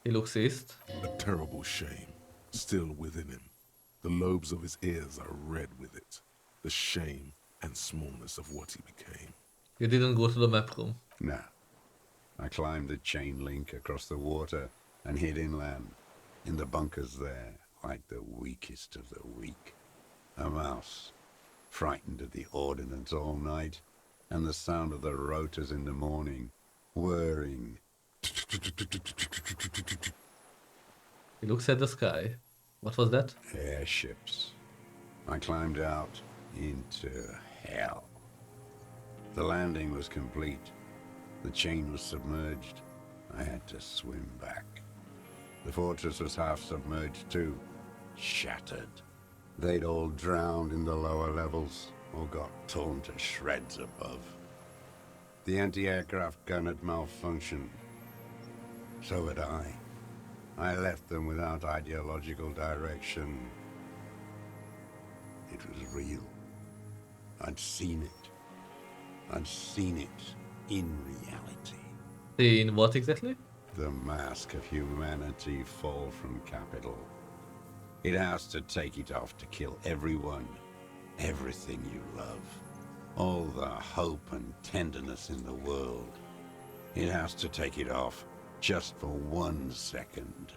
He looks east. A terrible shame still within him. The lobes of his ears are red with it. The shame and smallness of what he became. You didn't go to the map room. No. I climbed the chain link across the water and hid inland, in the bunkers there, like the weakest of the weak. A mouse, frightened of the ordnance all night, and the sound of the rotors in the morning, whirring. He looks at the sky. What was that? Airships. I climbed out into hell. The landing was complete. The chain was submerged. I had to swim back. The fortress was half submerged too, shattered. They'd all drowned in the lower levels, or got torn to shreds above. The anti-aircraft gun had malfunctioned. So had I. I left them without ideological direction. It was real. I'd seen it. I'd seen it in reality. In what exactly? The mask of humanity fall from capital. It has to take it off to kill everyone, everything you love. All the hope and tenderness in the world. It has to take it off just for 1 second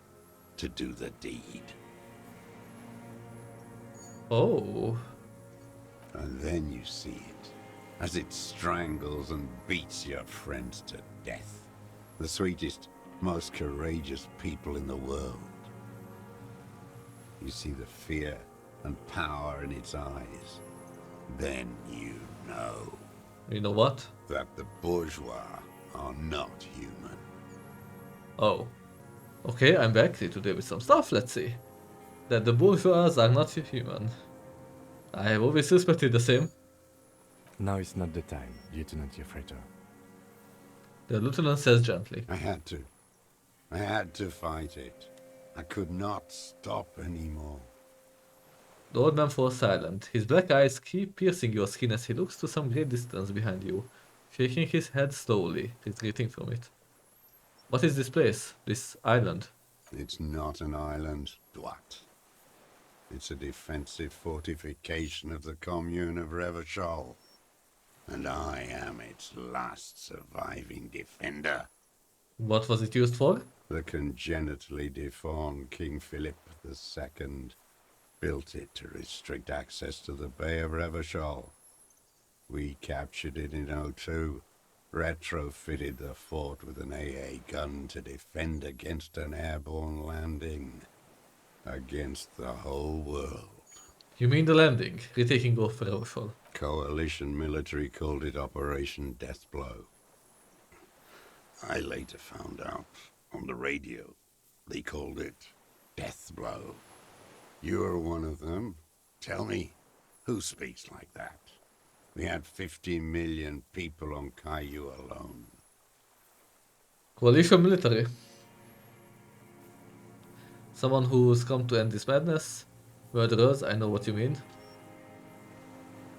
to do the deed. Oh. And then you see it, as it strangles and beats your friends to death. The sweetest, most courageous people in the world. You see the fear and power in its eyes. Then you know You know what? that the bourgeois are not human. Oh. Okay, I'm back here to deal with some stuff, let's see. That the bourgeois are not human. I have always suspected the same. Now is not the time, Lieutenant Jeffreter. The lieutenant says gently. I had to. I had to fight it. I could not stop anymore. The old man falls silent. His black eyes keep piercing your skin as he looks to some great distance behind you, shaking his head slowly, retreating from it. What is this place? This island? It's not an island, Dwat. It's a defensive fortification of the commune of Revachol. and I am its last surviving defender. What was it used for? The congenitally deformed King Philip II built it to restrict access to the Bay of Revachol. We captured it in '02, retrofitted the fort with an AA gun to defend against an airborne landing. Against the whole world. You mean the landing, retaking of Revachol. Coalition military called it Operation Deathblow. I later found out on the radio they called it Deathblow. You're one of them. Tell me, who speaks like that? We had 50 million people on Caillou alone. Coalition military. Someone who's come to end this madness. Murderers, I know what you mean.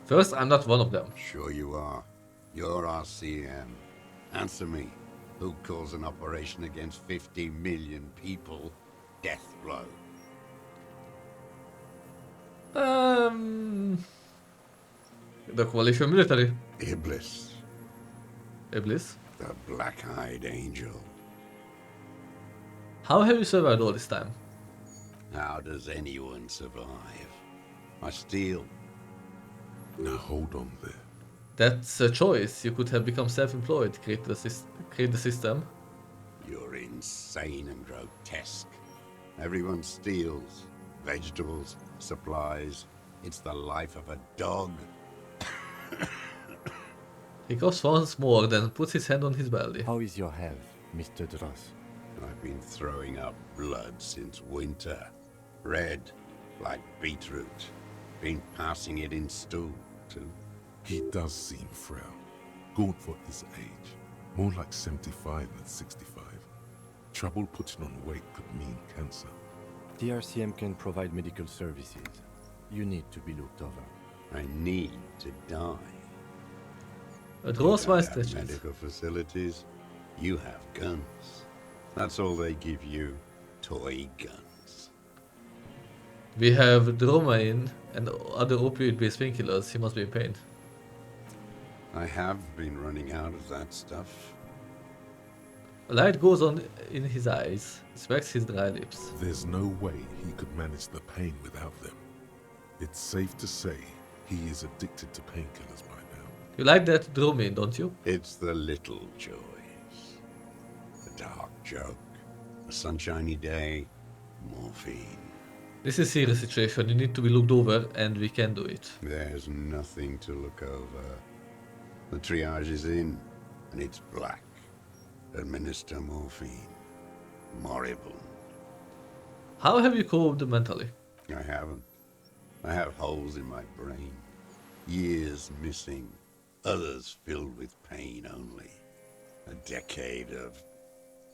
First, I'm not one of them. Sure you are. You're RCM. Answer me. Who calls an operation against 50 million people Deathblow? The coalition military. Iblis, Iblis. the black-eyed angel. How have you survived all this time? How does anyone survive? I steal. Now hold on there. That's a choice. You could have become self-employed, create the system. You're insane and grotesque. Everyone steals. Vegetables, supplies. It's the life of a dog. He coughs once more, then puts his hand on his belly. How is your health, Mr. Dross? I've been throwing up blood since winter. Red, like beetroot. Been passing it in stool, too. He does seem frail. Gaunt for his age. More like 75 than 65. Trouble putting on weight could mean cancer. The RCM can provide medical services. You need to be looked over. I need to die. A You Dross don't my have stretches. medical facilities. You have guns. That's all they give you. Toy guns. We have Dromain and other opioid-based painkillers. He must be in pain. I have been running out of that stuff. A light goes on in his eyes, smacks his dry lips. There's no way he could manage the pain without them. It's safe to say he is addicted to painkillers by now. You like that Dromain, don't you? It's the little joys. A dark joke. A sunshiny day. Morphine. This is a serious situation. You need to be looked over, and we can do it. There's nothing to look over. The triage is in, and it's black. Administer morphine. Moribund. How have you coped mentally? I haven't. I have holes in my brain. Years missing. Others filled with pain only. A decade of...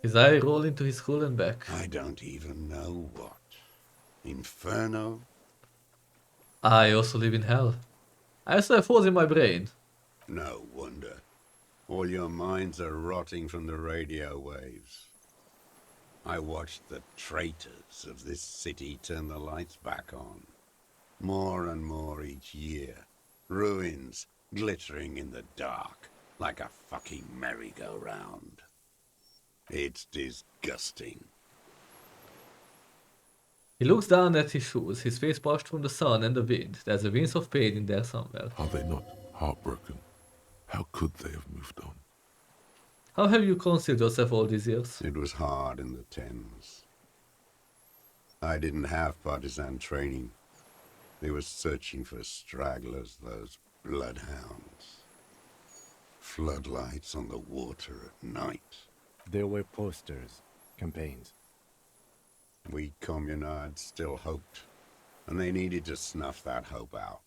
His eye rolled into his skull and back. I don't even know what. Inferno? I also live in hell. I also have holes in my brain. No wonder. All your minds are rotting from the radio waves. I watched the traitors of this city turn the lights back on. More and more each year. Ruins glittering in the dark like a fucking merry-go-round. It's disgusting. He looks down at his shoes, his face parched from the sun and the wind. There's a wince of pain in there somewhere. Are they not heartbroken? How could they have moved on? How have you concealed yourself all these years? It was hard in the Thames. I didn't have partisan training. They were searching for stragglers, those bloodhounds. Floodlights on the water at night. There were posters, campaigns. We Communards still hoped, and they needed to snuff that hope out.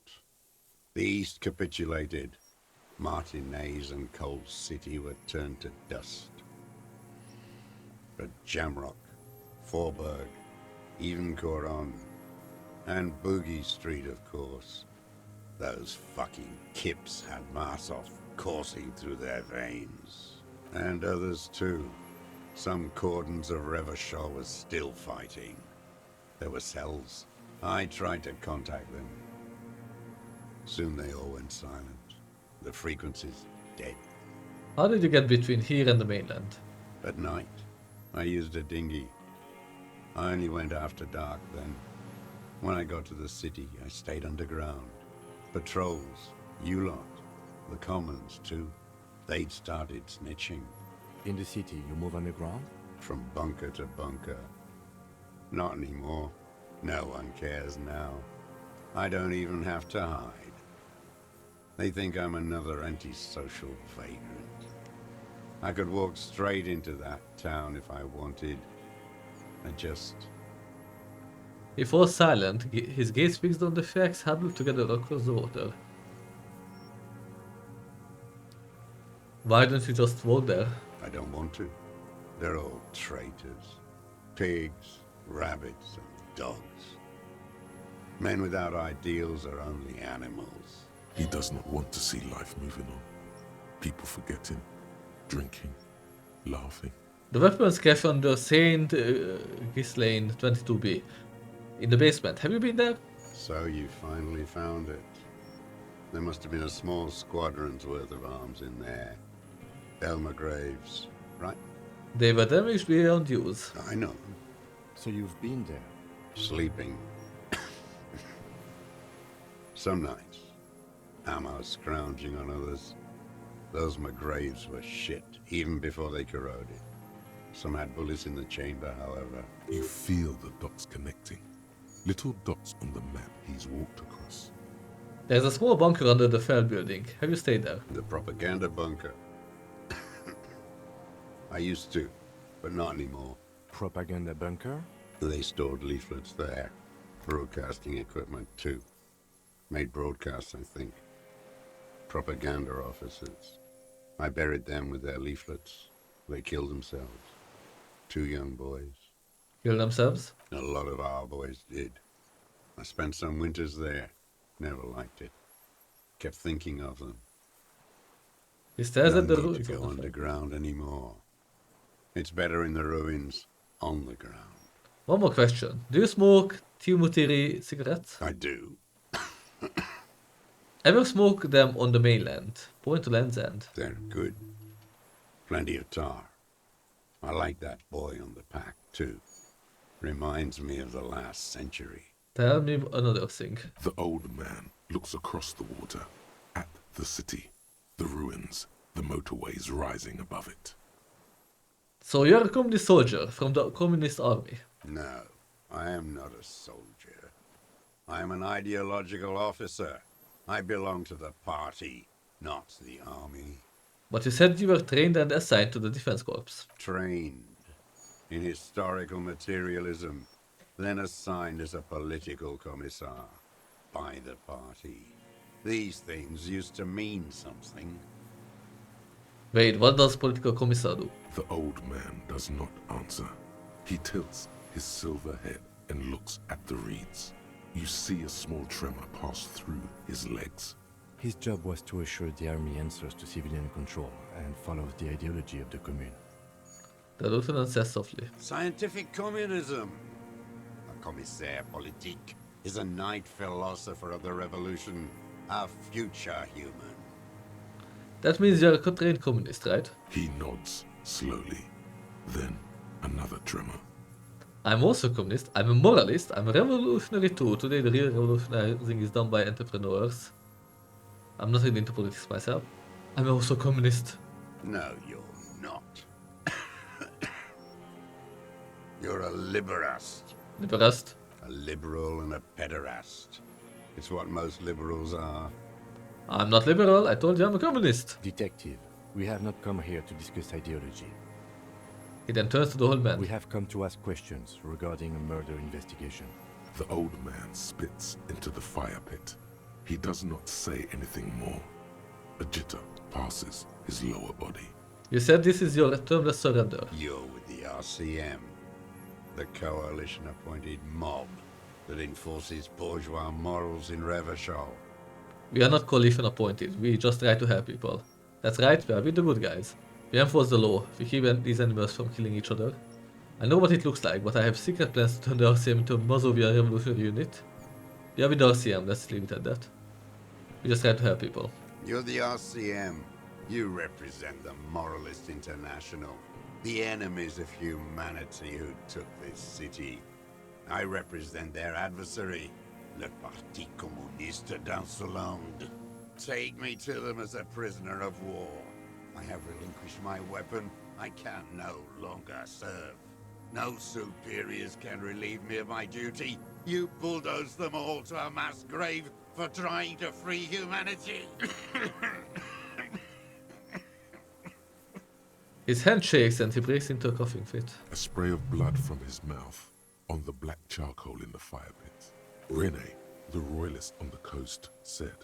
The East capitulated. Martinez and Cold City were turned to dust. But Jamrock, Forburg, even Coron, and Boogie Street, of course. Those fucking kips had Marsov coursing through their veins. And others too. Some cordons of Revachol was still fighting. There were cells. I tried to contact them. Soon they all went silent. The frequency's dead. How did you get between here and the mainland? At night, I used a dinghy. I only went after dark then. When I got to the city, I stayed underground. Patrols, you lot, the commons too. They'd started snitching. In the city, you move underground? From bunker to bunker. Not anymore. No one cares now. I don't even have to hide. They think I'm another antisocial vagrant. I could walk straight into that town if I wanted. I just... He falls silent, his gaze fixed on the facts huddled together across the water. Why don't you just walk there? I don't want to. They're all traitors. Pigs, rabbits, and dogs. Men without ideals are only animals. He does not want to see life moving on. People forgetting, drinking, laughing. The weapons cache on the Saint Ghislaine 22B. In the basement. Have you been there? So you finally found it. There must have been a small squadron's worth of arms in there. Elmer Graves, right? They were damaged beyond use. I know. So you've been there? Sleeping. Some nights. Ammo scrounging on others. Those McGraves were shit, even before they corroded. Some had bullets in the chamber, however. You feel the dots connecting. Little dots on the map he's walked across. There's a small bunker under the Fell building. Have you stayed there? The propaganda bunker. I used to, but not anymore. Propaganda bunker? They stored leaflets there. Broadcasting equipment, too. Made broadcasts, I think. Propaganda officers. I buried them with their leaflets. They killed themselves. 2 young boys. Kill themselves? A lot of our boys did. I spent some winters there. Never liked it. Kept thinking of them. He stares at the No need ruins to of go the Fell. underground anymore. It's better in the ruins, on the ground. One more question. Do you smoke Timothy cigarettes? I do. Ever smoke them on the mainland? Point to Land's End. They're good. Plenty of tar. I like that boy on the pack, too. Reminds me of the last century. Tell me another thing. The old man looks across the water, at the city, the ruins, the motorways rising above it. So you're a communist soldier from the communist army. No, I am not a soldier. I am an ideological officer. I belong to the party, not the army. But you said you were trained and assigned to the defense corps. Trained in historical materialism, then assigned as a political commissar by the party. These things used to mean something. Wait, what does political commissar do? The old man does not answer. He tilts his silver head and looks at the reeds. You see a small tremor pass through his legs. His job was to assure the army answers to civilian control and follows the ideology of the Commune. The lieutenant says softly. Scientific communism. A commissaire politique is a night philosopher of the revolution, a future human. That means you're a trained communist, right? He nods slowly. Then another tremor. I'm also a communist, I'm a moralist, I'm a revolutionary too. Today the real revolutionizing is done by entrepreneurs. I'm not really into politics myself. I'm also a communist. No, you're not. You're a liberast. Liberast. A liberal and a pederast. It's what most liberals are. I'm not liberal, I told you I'm a communist. Detective, we have not come here to discuss ideology. He then turns to the old man. We have come to ask questions regarding a murder investigation. The old man spits into the fire pit. He does not say anything more. A jitter passes his lower body. You said this is your termless surrender. You're with the RCM, the coalition-appointed mob that enforces bourgeois morals in Revachol. We are not coalition appointed, we just try to help people. That's right, we are with the good guys. We enforce the law, we keep these animals from killing each other. I know what it looks like, but I have secret plans to turn the RCM into a Mazovian revolutionary unit. We are with the RCM, let's leave it at that. We just try to help people. You're the RCM. You represent the Moralist International, the enemies of humanity who took this city. I represent their adversary, le Parti Communiste d'Insolande. Take me to them as a prisoner of war. I have relinquished my weapon. I can no longer serve. No superiors can relieve me of my duty. You bulldoze them all to a mass grave for trying to free humanity. His hand shakes and he breaks into a coughing fit. A spray of blood from his mouth on the black charcoal in the fire pit. Rene, the royalist on the coast, said,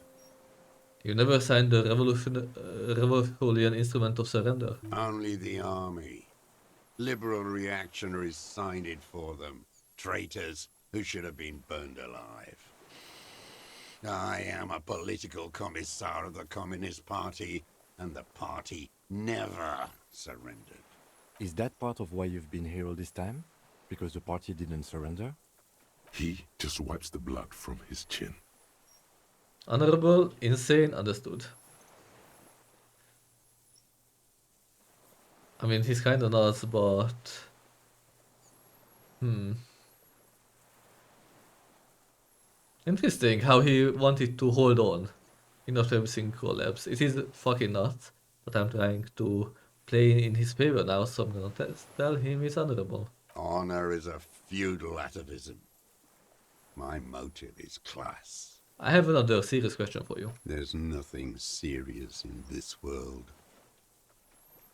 You never signed the Revolution Instrument of Surrender. Only the army. Liberal reactionaries signed it for them. Traitors who should have been burned alive. I am a political commissar of the Communist Party, and the party never surrendered. Is that part of why you've been here all this time? Because the party didn't surrender? He just wipes the blood from his chin. Honorable, insane, understood. I mean, he's kinda nuts, but... Interesting how he wanted to hold on. Enough to everything collapse. It is fucking nuts, but I'm trying to play in his favor now, so I'm gonna tell him he's honorable. Honor is a feudal atavism. My motive is class. I have another serious question for you. There's nothing serious in this world.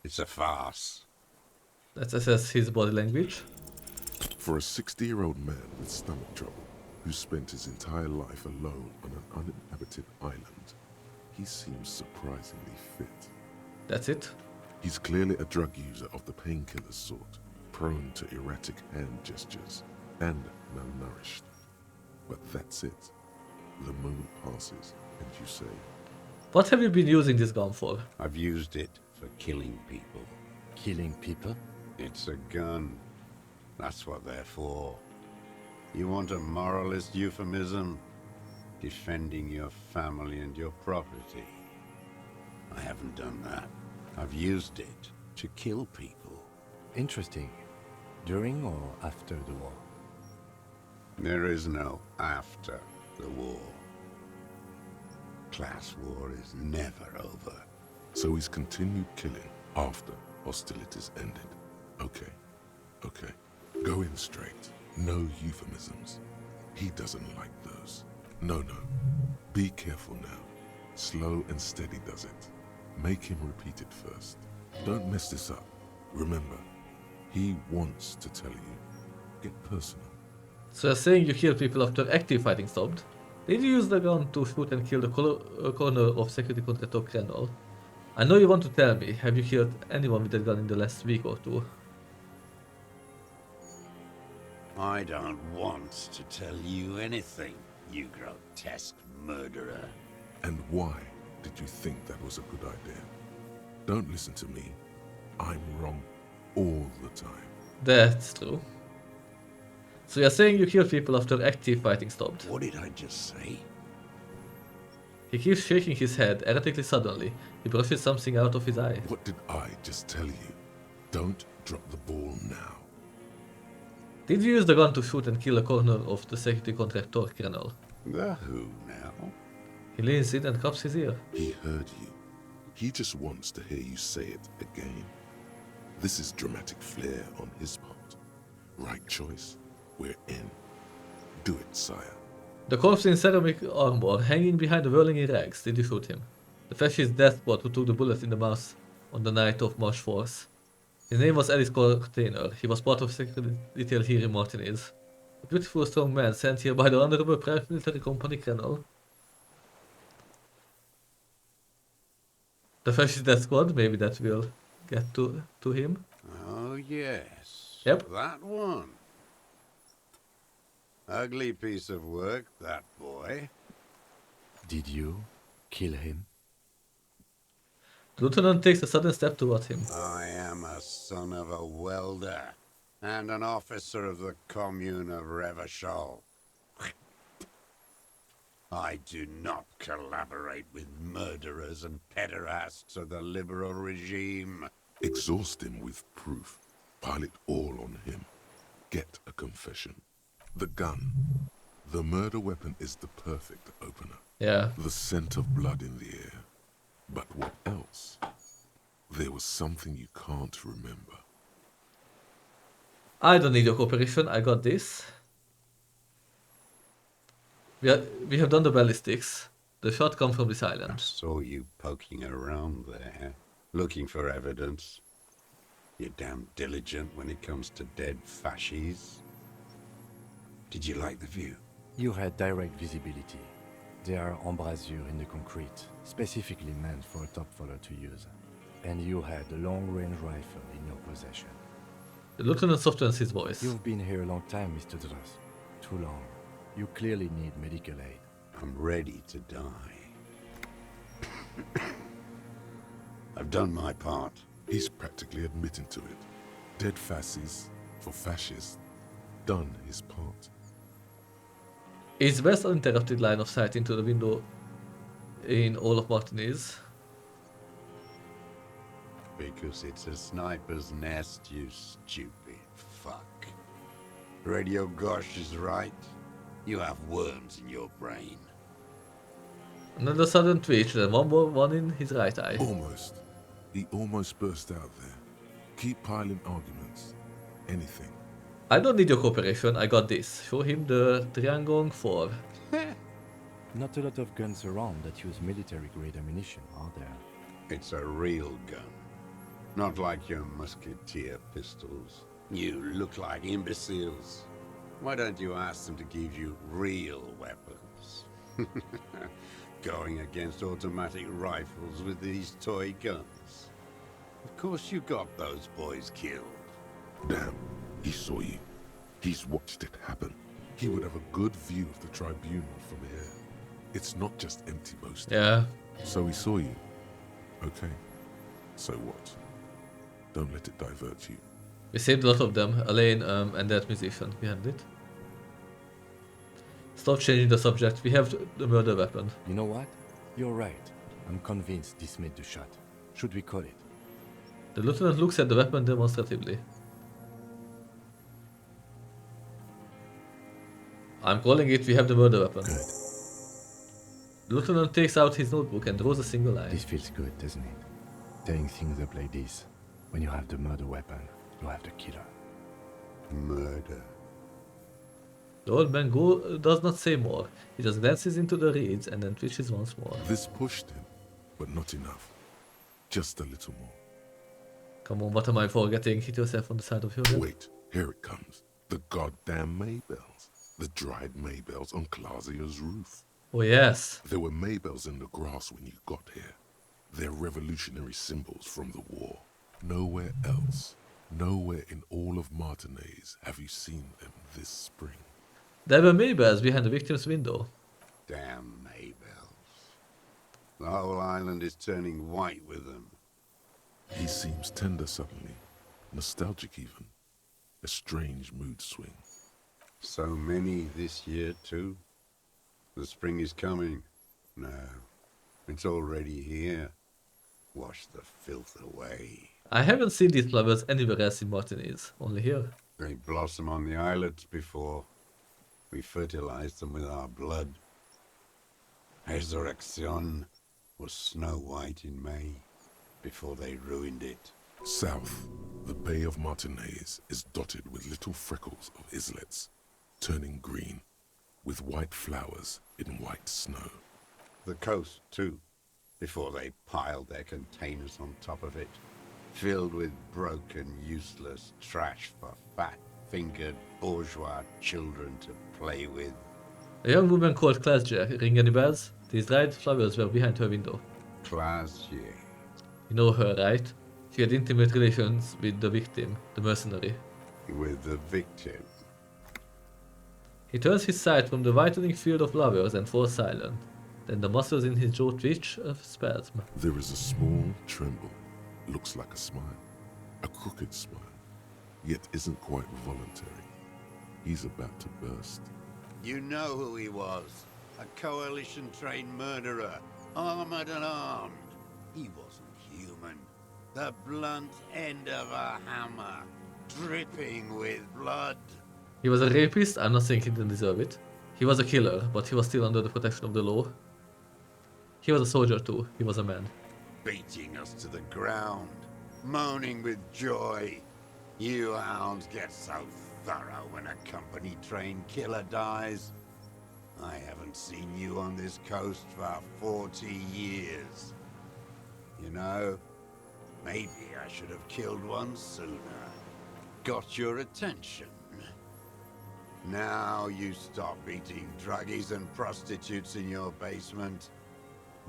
It's a farce. Let's assess his body language. For a 60-year-old man with stomach trouble, who spent his entire life alone on an uninhabited island, he seems surprisingly fit. That's it. He's clearly a drug user of the painkiller sort, prone to erratic hand gestures, and malnourished. But that's it. The moment passes, and you say, What have you been using this gun for? I've used it for killing people. Killing people? It's a gun. That's what they're for. You want a moralist euphemism? Defending your family and your property. I haven't done that. I've used it to kill people. Interesting. During or after the war? There is no after the war. Class war is never over. so he's continued killing after hostilities ended. Okay. Go in straight. No euphemisms. He doesn't like those. No. Be careful now. Slow and steady does it. Make him repeat it first. Don't mess this up. Remember, he wants to tell you. Get personal. So you're saying you kill people after active fighting stopped? Did you use the gun to shoot and kill the corner of security contractor Krenol? I know you want to tell me, have you killed anyone with that gun in the last week or two? I don't want to tell you anything, you grotesque murderer. And why did you think that was a good idea? Don't listen to me. I'm wrong all the time. That's true. So you're saying you killed people after active fighting stopped? What did I just say? He keeps shaking his head erratically suddenly. He brushes something out of his eye. What did I just tell you? Don't drop the ball now. Did you use the gun to shoot and kill a corner of the security contractor Krenol? The who now? He leans in and cups his ear. He heard you. He just wants to hear you say it again. This is dramatic flair on his part. Right choice. We're in. Do it, sire. The corpse in ceramic armor, hanging behind the whirling in rags. Did you shoot him? The fascist deathbot who took the bullet in the mouth on the night of March 4th. His name was Alice Cortainer. He was part of secret detail here in Martinez. A beautiful, strong man sent here by the Honorable Private Military Company Krenol. The fascist death squad, maybe that will get to him. Oh, yes. Yep. That one. Ugly piece of work, that boy. Did you kill him? The lieutenant takes a sudden step towards him. I am a son of a welder and an officer of the Commune of Revachol. I I do not collaborate with murderers and pederasts of the liberal regime. Exhaust him with proof. Pile it all on him. Get a confession. The gun. The murder weapon is the perfect opener. Yeah. The scent of blood in the air. But what else? There was something you can't remember. I don't need your cooperation, I got this. We have done the ballistics. The shot comes from this I island. saw you poking around there, looking for evidence. You're damn diligent when it comes to dead fascies. Did you like the view? You had direct visibility. There are embrasures in the concrete, specifically meant for a top follower to use. And you had a long-range rifle in your possession. The lieutenant softens his voice. You've been here a long time, Mr. Dros. Too long. You clearly need medical aid. I'm ready to die. I've done my part. He's practically admitting to it. Dead fascists for fascists. Done his part. Is best uninterrupted line of sight into the window in all of Martinez. Because it's a sniper's nest, you stupid fuck. Radio Gosh is right. You have worms in your brain. Another sudden twitch, then one more one in his right eye. Almost. He almost burst out there. Keep piling arguments. Anything. I don't need your cooperation, I got this. Show him the Triangong 4. Not a lot of guns around that use military-grade ammunition, are there? It's a real gun. Not like your musketeer pistols. You look like imbeciles. Why don't you ask them to give you real weapons? Going against automatic rifles with these toy guns. Of course you got those boys killed. Damn, he saw you. He's watched it happen. He would have a good view of the tribunal from here. It's not just empty boasting. Yeah. So he saw you. Okay. So what? Don't let it divert you. We saved a lot of them, Elaine and that musician behind it. Stop changing the subject, we have the murder weapon. You know what? You're right. I'm convinced this made the shot. Should we call it? The lieutenant looks at the weapon demonstratively. I'm calling it, we have the murder weapon. Good. The lieutenant takes out his notebook and draws a single line. This feels good, doesn't it? Tearing things up like this. When you have the murder weapon, you have the killer. Murder. The old man does not say more. He just glances into the reeds and then twitches once more. This pushed him, but not enough. Just a little more. Come on, what am I forgetting? Hit yourself on the side of your head. Wait, here it comes. The goddamn Maybells. The dried Maybells on Clausia's roof. Oh yes. There were Maybells in the grass when you got here. They're revolutionary symbols from the war. Nowhere else, nowhere in all of Martinez have you seen them this spring. There were Maybells behind the victim's window. Damn Maybells. The whole island is turning white with them. He seems tender suddenly, nostalgic even. A strange mood swing. So many this year too. The spring is coming. No, it's already here. Wash the filth away. I haven't seen these flowers anywhere else in Martinez, only here. They blossom on the islets before. We fertilize them with our blood. Resurrection was snow white in May, before they ruined it. South, the Bay of Martinez is dotted with little freckles of islets, turning green, with white flowers in white snow. The coast, too, before they piled their containers on top of it, filled with broken, useless trash for fat-fingered bourgeois children to play with. A young woman called Klasje, ring any bells? These dried flowers were behind her window. Classier. You know her, right? She had intimate relations with the victim, the mercenary. With the victim. He turns his sight from the whitening field of flowers and falls silent. Then the muscles in his jaw twitch a spasm. There is a small tremble, looks like a smile, a crooked smile, yet isn't quite voluntary. He's about to burst. You know who he was. A coalition-trained murderer, armored and armed. He wasn't human. The blunt end of a hammer, dripping with blood. He was a rapist. I'm not saying he didn't deserve it. He was a killer, but he was still under the protection of the law. He was a soldier too. He was a man. Beating us to the ground, moaning with joy. You hounds get so thorough when a company-trained killer dies. I haven't seen you on this coast for 40 years. You know, maybe I should have killed one sooner. Got your attention. Now you stop eating druggies and prostitutes in your basement.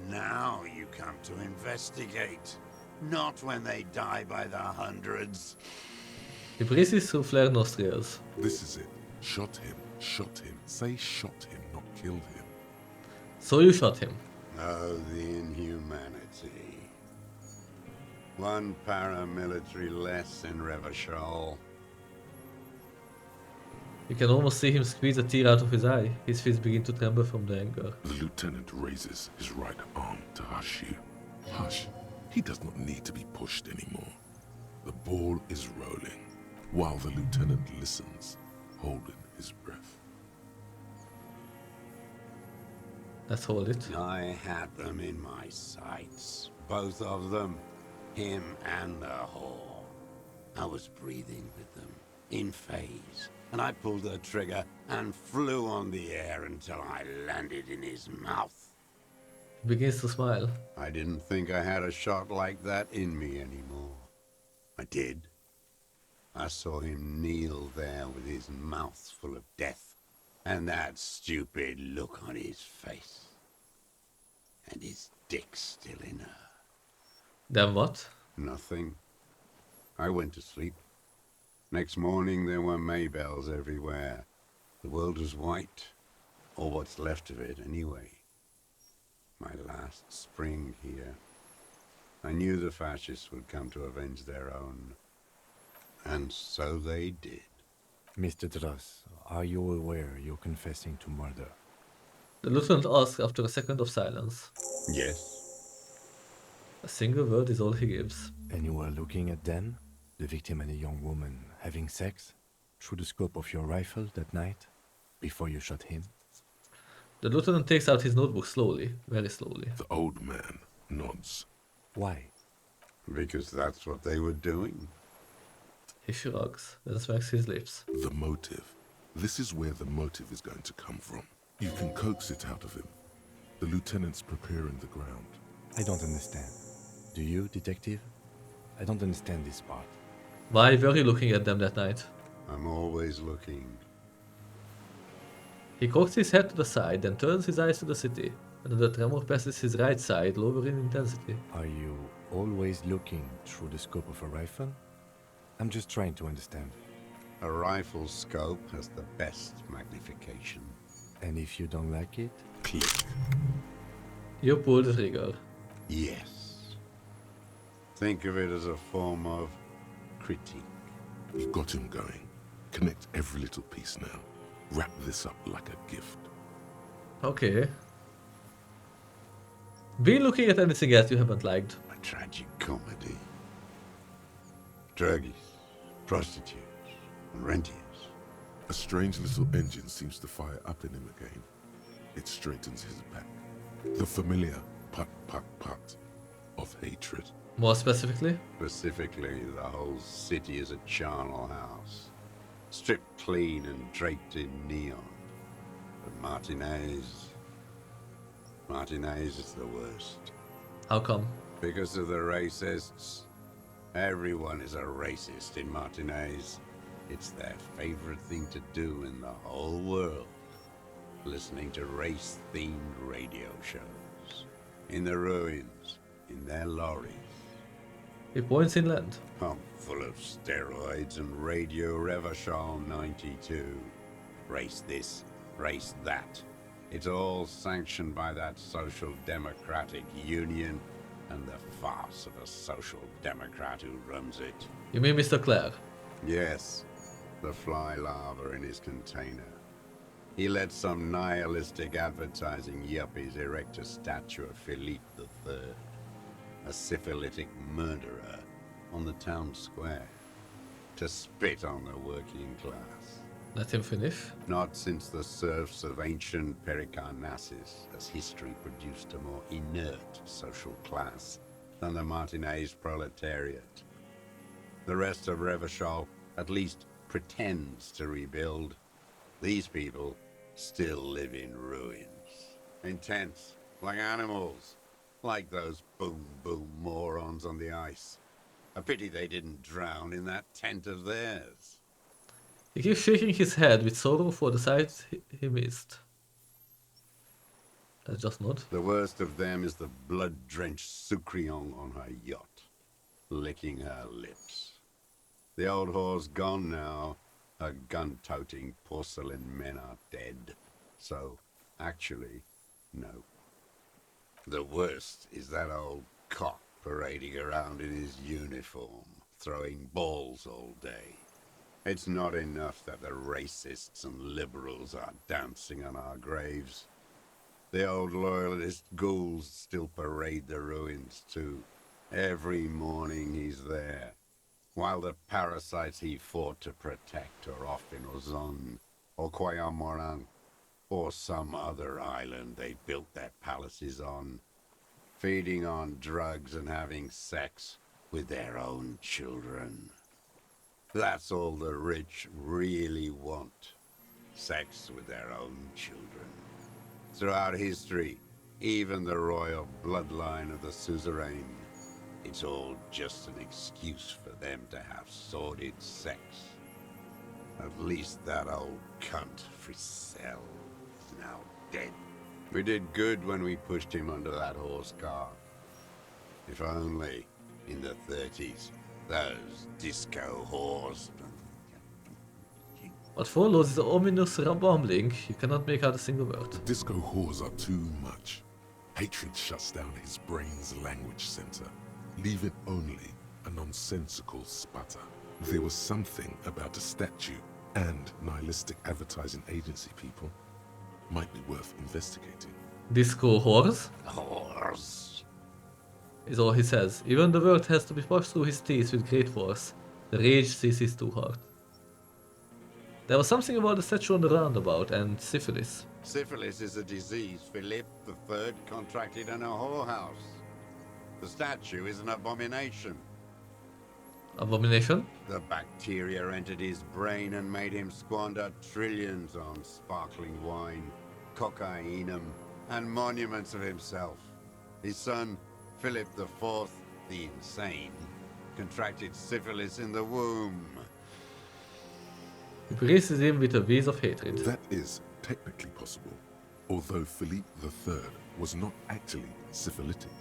Now you come to investigate. Not when they die by the hundreds. He breathes through flared nostrils. This is it. Shot him. Shot him. Say shot him, not killed him. So you shot him. Oh, the inhumanity. One paramilitary less in Revachol. You can almost see him squeeze a tear out of his eye. His fists begin to tremble from the anger. The lieutenant raises his right arm to hush you. Hush. He does not need to be pushed anymore. The ball is rolling, while the lieutenant listens, holding his breath. Let's hold it. I had them in my sights. Both of them. Him and the whore. I was breathing with them, in phase. And I pulled the trigger and flew on the air until I landed in his mouth. He begins to smile. I didn't think I had a shot like that in me anymore. I did. I saw him kneel there with his mouth full of death, and that stupid look on his face. And his dick still in her. Then what? Nothing. I went to sleep. Next morning there were Maybells everywhere. The world was white, or what's left of it anyway. My last spring here. I knew the fascists would come to avenge their own. And so they did. Mr. Dross, are you aware you're confessing to murder? The lieutenant asks after a second of silence. Yes. A single word is all he gives. And you were looking at them, the victim and a young woman, having sex, through the scope of your rifle that night, before you shot him? The lieutenant takes out his notebook slowly, very slowly. The old man nods. Why? Because that's what they were doing. He shrugs, then smacks his lips. The motive. This is where the motive is going to come from. You can coax it out of him. The lieutenant's preparing the ground. I don't understand. Do you, detective? I don't understand this part. Why were you looking at them that night? I'm always looking. He cocks his head to the side, then turns his eyes to the city. Another tremor passes his right side, lower in intensity. Are you always looking through the scope of a rifle? I'm just trying to understand. A rifle scope has the best magnification. And if you don't like it? Click. You pull the trigger. Yes. Think of it as a form of critique. You got him going. Connect every little piece now. Wrap this up like a gift. Okay. Been looking at anything else you haven't liked? A tragic comedy. Druggies, prostitutes, and rentiers. A strange little engine seems to fire up in him again. It straightens his back. The familiar put, put, put of hatred. More specifically? Specifically, the whole city is a charnel house. Stripped clean and draped in neon. But Martinez is the worst. How come? Because of the racists. Everyone is a racist in Martinez. It's their favorite thing to do in the whole world. Listening to race-themed radio shows. In the ruins, in their lorries. He points inland. Pumped full of steroids and Radio Revachol 92. Race this, race that. It's all sanctioned by that Social Democratic Union and the farce of a Social Democrat who runs it. You mean Mr. Clare? Yes, the fly larva in his container. He let some nihilistic advertising yuppies erect a statue of Philippe III, a syphilitic murderer, on the town square, to spit on the working class. Let him finish. Not since the serfs of ancient Pericarnassus has history produced a more inert social class than the Martinez proletariat. The rest of Revachol at least pretends to rebuild. These people still live in ruins. In tents, like animals. Like those boom-boom morons on the ice. A pity they didn't drown in that tent of theirs. He keeps shaking his head with sorrow for the sight he missed. That's just nod. The worst of them is the blood-drenched Sucrion on her yacht, licking her lips. The old whore's gone now. Her gun-toting porcelain men are dead. So, actually, no. The worst is that old cock parading around in his uniform, throwing balls all day. It's not enough that the racists and liberals are dancing on our graves. The old loyalist ghouls still parade the ruins too. Every morning he's there, while the parasites he fought to protect are off in Ozon, or Quayamorang, or some other island they built their palaces on, feeding on drugs and having sex with their own children. That's all the rich really want. Sex with their own children. Throughout history, even the royal bloodline of the suzerain, it's all just an excuse for them to have sordid sex. At least that old cunt Frisell is now dead. We did good when we pushed him under that horse car. If only, in the 30s, those disco whores. What follows is ominous rumbling. You cannot make out a single word. The disco whores are too much. Hatred shuts down his brain's language center, leaving only a nonsensical sputter. There was something about the statue and nihilistic advertising agency people. Might be worth investigating. Disco horse Whores. is all he says. Even the word has to be pushed through his teeth with great force. The rage seizes too hard. There was something about the statue on the roundabout and syphilis. Syphilis is a disease Philippe III contracted in a whorehouse. The statue is an abomination. Abomination? The bacteria entered his brain and made him squander trillions on sparkling wine, cocainum, and monuments of himself. His son, Philip IV, the insane, contracted syphilis in the womb. He praises him with a wheeze of hatred. That is technically possible, although Philippe III was not actually syphilitic.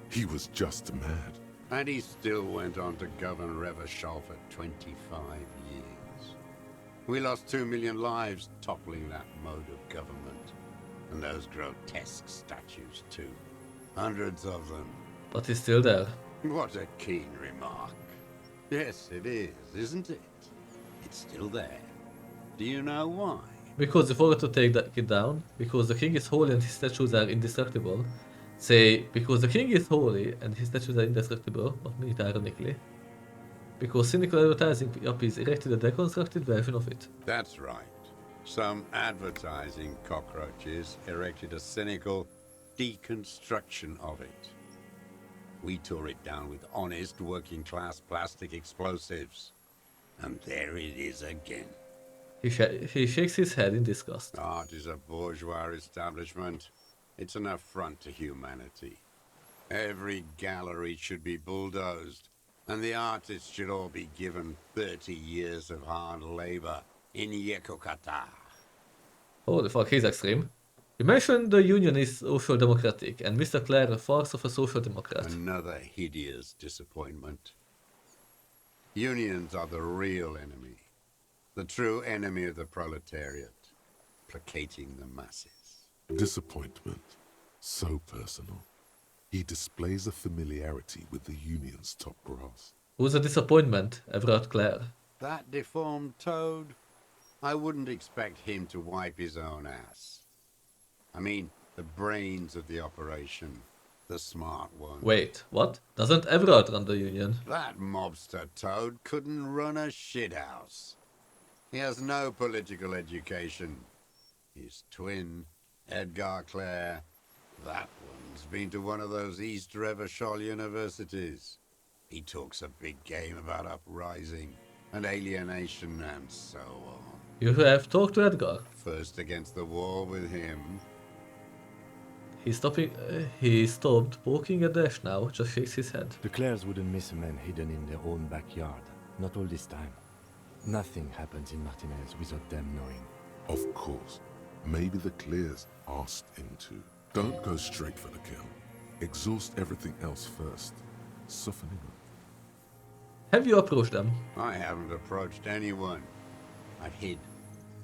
He was just mad. And he still went on to govern Revachol for 25 years. We lost 2 million lives toppling that mode of government. And those grotesque statues too. Hundreds of them. But he's still there. What a keen remark. Yes, it is, isn't it? It's still there. Do you know why? Because they forgot to take it down. Because the king is holy and his statues are indestructible. Say, because the king is holy and his statues are indestructible, but not ironically. Because cynical advertising yuppies erected a deconstructed version of it. That's right. Some advertising cockroaches erected a cynical deconstruction of it. We tore it down with honest working-class plastic explosives. And there it is again. He shakes his head in disgust. Art is a bourgeois establishment. It's an affront to humanity. Every gallery should be bulldozed, and the artists should all be given 30 years of hard labor in Yekokata. Holy fuck, he's extreme. You mentioned the Union is social democratic, and Mr. Clare a farce of a social democrat. Another hideous disappointment. Unions are the real enemy. The true enemy of the proletariat, placating the masses. Disappointment. So personal. He displays a familiarity with the Union's top brass. Who's a disappointment, Everard Clare? That deformed toad? I wouldn't expect him to wipe his own ass. I mean, the brains of the operation. The smart one. Wait, what? Doesn't Everard run the Union? That mobster toad couldn't run a shithouse. He has no political education. His twin, Edgar Clare, that one's been to one of those East Revachol universities. He talks a big game about uprising and alienation and so on. You have talked to Edgar. First against the wall with him. He stopped poking at Dash now, just shakes his head. The Clares wouldn't miss a man hidden in their own backyard. Not all this time. Nothing happens in Martinez without them knowing. Of course. Maybe the Clears asked him to. Don't go straight for the kill. Exhaust everything else first. Soften him up. Have you approached them? I haven't approached anyone. I've hid.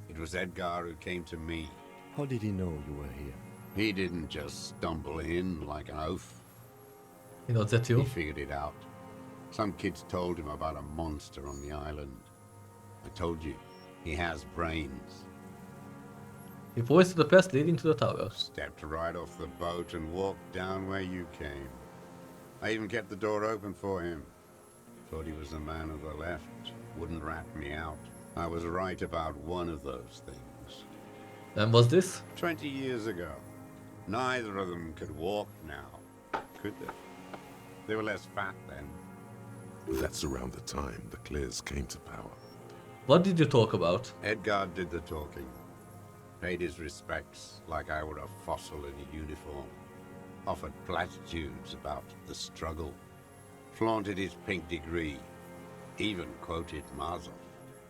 It was Edgar who came to me. How did he know you were here? He didn't just stumble in like an oaf. He nods at He you. figured it out. Some kids told him about a monster on the island. I told you, he has brains. He points to the path leading to the tower. Stepped right off the boat and walked down where you came. I even kept the door open for him. Thought he was a man of the left. Wouldn't rat me out. I was right about one of those things. When was this? 20 years ago. Neither of them could walk now, could they? They were less fat then. That's around the time the Clears came to power. What did you talk about? Edgar did the talking. Paid his respects like I were a fossil in a uniform. Offered platitudes about the struggle. Flaunted his pink degree. Even quoted Marzov.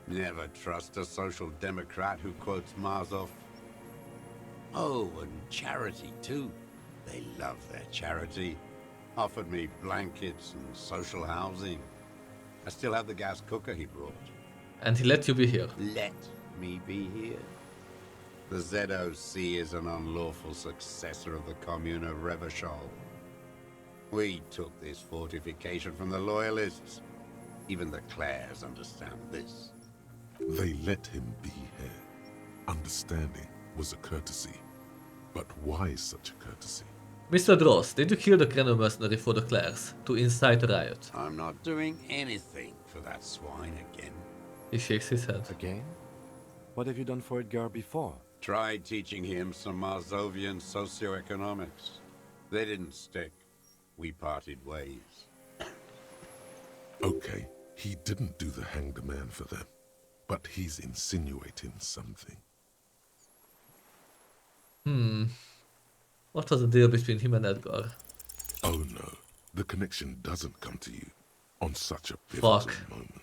Never trust a social democrat who quotes Marzov. Oh, and charity too. They love their charity. Offered me blankets and social housing. I still have the gas cooker he brought. And he let you be here. Let me be here. The ZOC is an unlawful successor of the Commune of Revachol. We took this fortification from the Loyalists. Even the Clares understand this. They let him be here. Understanding was a courtesy. But why such a courtesy? Mr. Dross, did you kill the Krenner mercenary for the Clares to incite a riot? I'm not doing anything for that swine again. He shakes his head. Again? What have you done for Edgar before? Tried teaching him some Marzovian socioeconomics. They didn't stick. We parted ways. Okay, he didn't do the hang the man for them. But he's insinuating something. What was the deal between him and Edgar? Oh no, the connection doesn't come to you on such a pivotal Fuck. moment.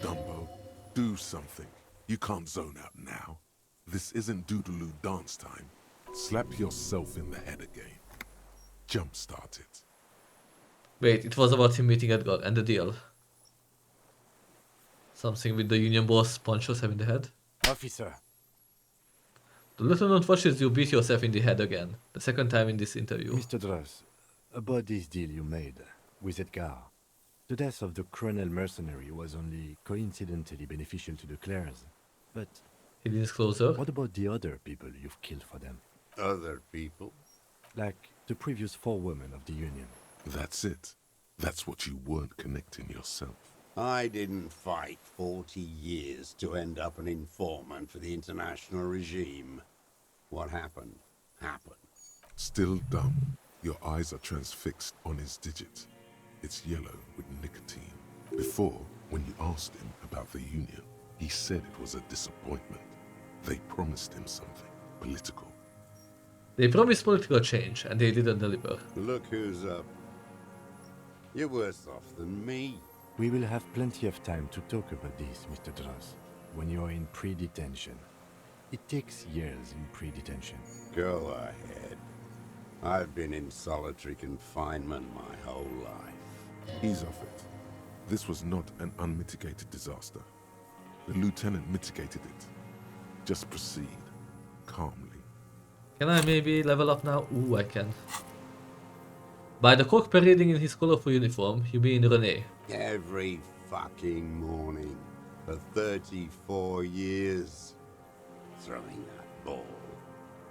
Dumbo, do something. You can't zone out now. This isn't Doodaloo dance time. Slap yourself in the head again. Jumpstart it. Wait, it was about him meeting Edgar and the deal. Something with the Union boss punch yourself in the head? Officer! The lieutenant watches you beat yourself in the head again, the second time in this interview. Mr. Dross, about this deal you made with Edgar. The death of the Colonel mercenary was only coincidentally beneficial to the Clares. But He leans closer. what about the other people you've killed for them? Other people? Like the previous 4 women of the Union. That's it. That's what you weren't connecting yourself. I didn't fight 40 years to end up an informant for the international regime. What happened, happened. Still dumb. Your eyes are transfixed on his digit. It's yellow with nicotine. Before, when you asked him about the Union, he said it was a disappointment. They promised him something political. They promised political change, and they didn't deliver. Look who's up. You're worse off than me. We will have plenty of time to talk about this, Mr. Dross, when you're in pre-detention. It takes years in pre-detention. Go ahead. I've been in solitary confinement my whole life. Ease off it. This was not an unmitigated disaster. The lieutenant mitigated it. Just proceed, calmly. Can I maybe level up now? Ooh, I can. By the cock parading in his colorful uniform, you mean René. Every fucking morning for 34 years. throwing that ball.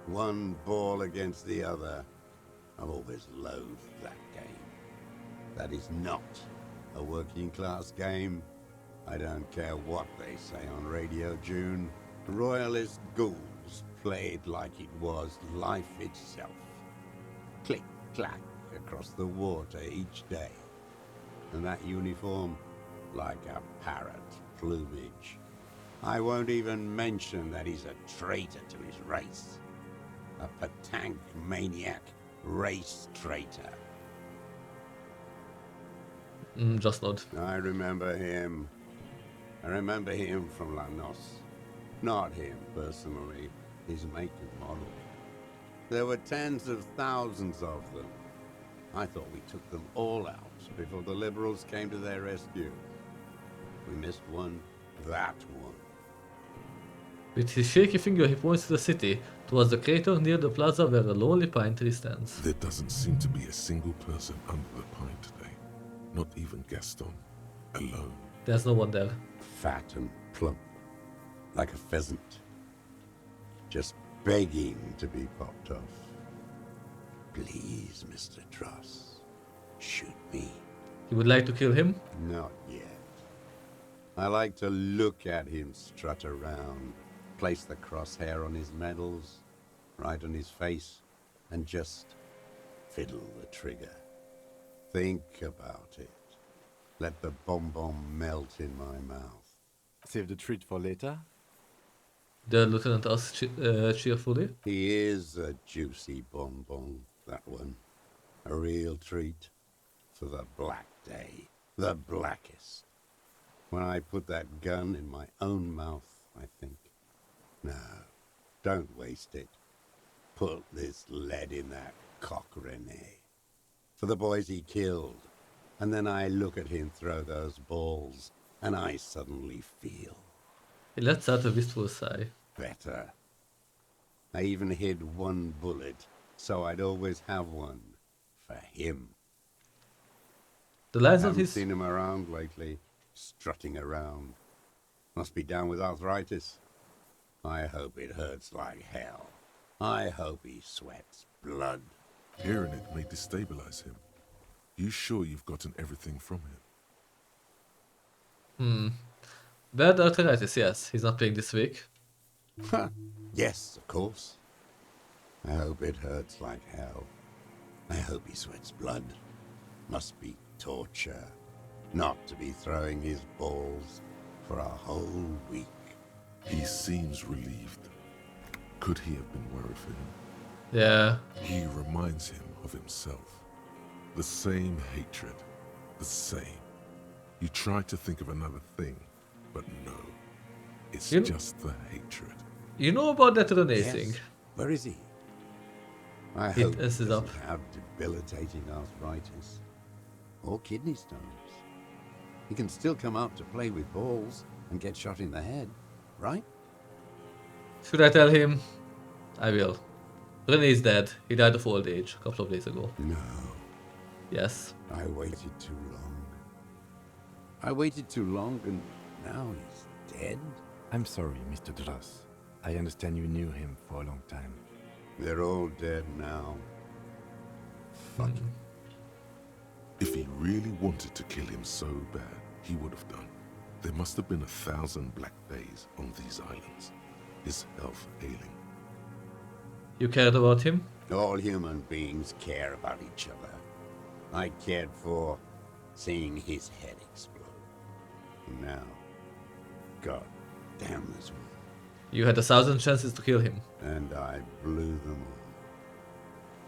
One ball against the other. I've always loathed that game. That is not a working class game. I don't care what they say on Radio June. Royalist ghouls played like it was life itself. Click, clack across the water each day. And that uniform, like a parrot plumage. I won't even mention that he's a traitor to his race. A Patank maniac race traitor. Just nod. I remember him. I remember him from Lanos. Not him personally, his make and model. There were tens of thousands of them. I thought we took them all out before the Liberals came to their rescue. We missed one, that one. With his shaky finger, he points to the city, towards the crater near the plaza where a lonely pine tree stands. There doesn't seem to be a single person under the pine today. Not even Gaston. Alone. There's no one there. Fat and plump, like a pheasant. Just begging to be popped off. Please, Mr. Dross, shoot me. You would like to kill him? Not yet. I like to look at him strut around, place the crosshair on his medals, right on his face, and just fiddle the trigger. Think about it. Let the bomb melt in my mouth. Save the treat for later? The lieutenant asks cheerfully. He is a juicy bonbon, that one. A real treat for the black day. The blackest. When I put that gun in my own mouth, I think, no, don't waste it. Put this lead in that cock Rene. For the boys he killed. And then I look at him throw those balls, and I suddenly feel He lets out a wistful sigh. better. I even hid one bullet, so I'd always have one for him. The lines on Haven't his... seen him around lately, strutting around. Must be down with arthritis. I hope it hurts like hell. I hope he sweats blood. Hearing it may destabilize him. You sure you've gotten everything from him? Bad arthritis, yes. He's not playing this week. Yes, of course. I hope it hurts like hell. I hope he sweats blood. Must be torture. Not to be throwing his balls for a whole week. He seems relieved. Could he have been worried for him? Yeah. He reminds him of himself. The same hatred. The same. You try to think of another thing, but no. It's You- just the hatred. You know about that Rene Yes. thing? Where is he? I He hope he messes doesn't up. have debilitating arthritis. Or kidney stones. He can still come out to play with balls and get shot in the head, right? Should I tell him? I will. Rene is dead. He died of old age a couple of days ago. No. Yes. I waited too long. I waited too long and now he's dead? I'm sorry, Mr. Dross. I understand you knew him for a long time. They're all dead now. Fuck it. If he really wanted to kill him so bad, he would have done. There must have been 1,000 black days on these islands. His health ailing. You cared about him? All human beings care about each other. I cared for seeing his head explode. And now, God damn this one. You had 1,000 chances to kill him. And I blew them all.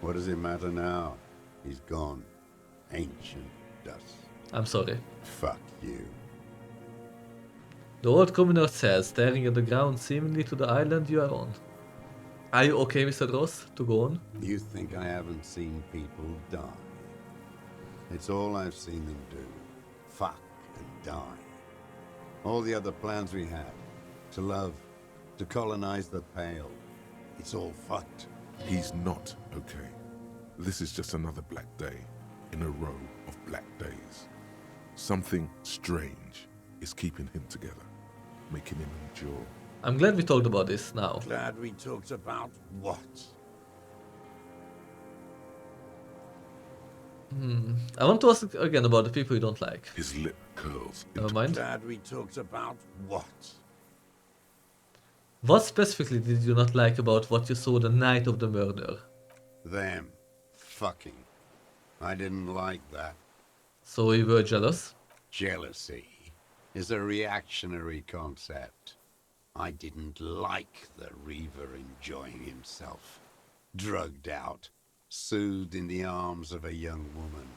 What does it matter now? He's gone. Ancient dust. I'm sorry. Fuck you. The old Communard says, staring at the ground seemingly to the island you are on. Are you okay, Mr. Ross, to go on? You think I haven't seen people die? It's all I've seen them do. Fuck and die. All the other plans we had. To love. To colonize the Pale. It's all fucked. He's not okay. This is just another black day in a row of black days. Something strange is keeping him together, making him endure. I'm glad we talked about this now. Glad we talked about what? I want to ask again about the people you don't like. His lip curls Never into mind. Glad we talked about what? What specifically did you not like about what you saw the night of the murder? Them. Fucking. I didn't like that. So you were jealous? Jealousy is a reactionary concept. I didn't like the Reaver enjoying himself. Drugged out, soothed in the arms of a young woman.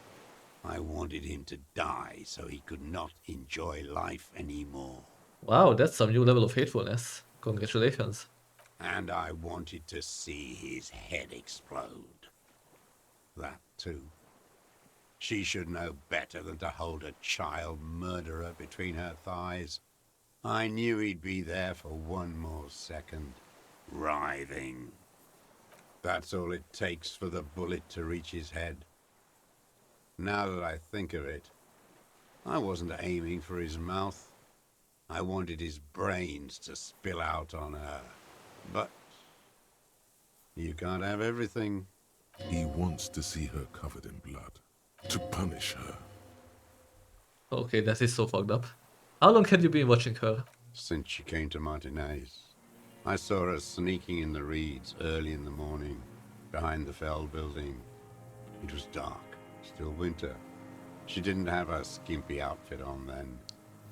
I wanted him to die so he could not enjoy life anymore. Wow, that's some new level of hatefulness. Congratulations. And I wanted to see his head explode. That too. She should know better than to hold a child murderer between her thighs. I knew he'd be there for one more second, writhing. That's all it takes for the bullet to reach his head. Now that I think of it, I wasn't aiming for his mouth. I wanted his brains to spill out on her. But you can't have everything. He wants to see her covered in blood. To punish her. Okay, that is so fucked up. How long had you been watching her? Since she came to Martinez. I saw her sneaking in the reeds early in the morning, behind the Fell building. It was dark, still winter. She didn't have her skimpy outfit on then,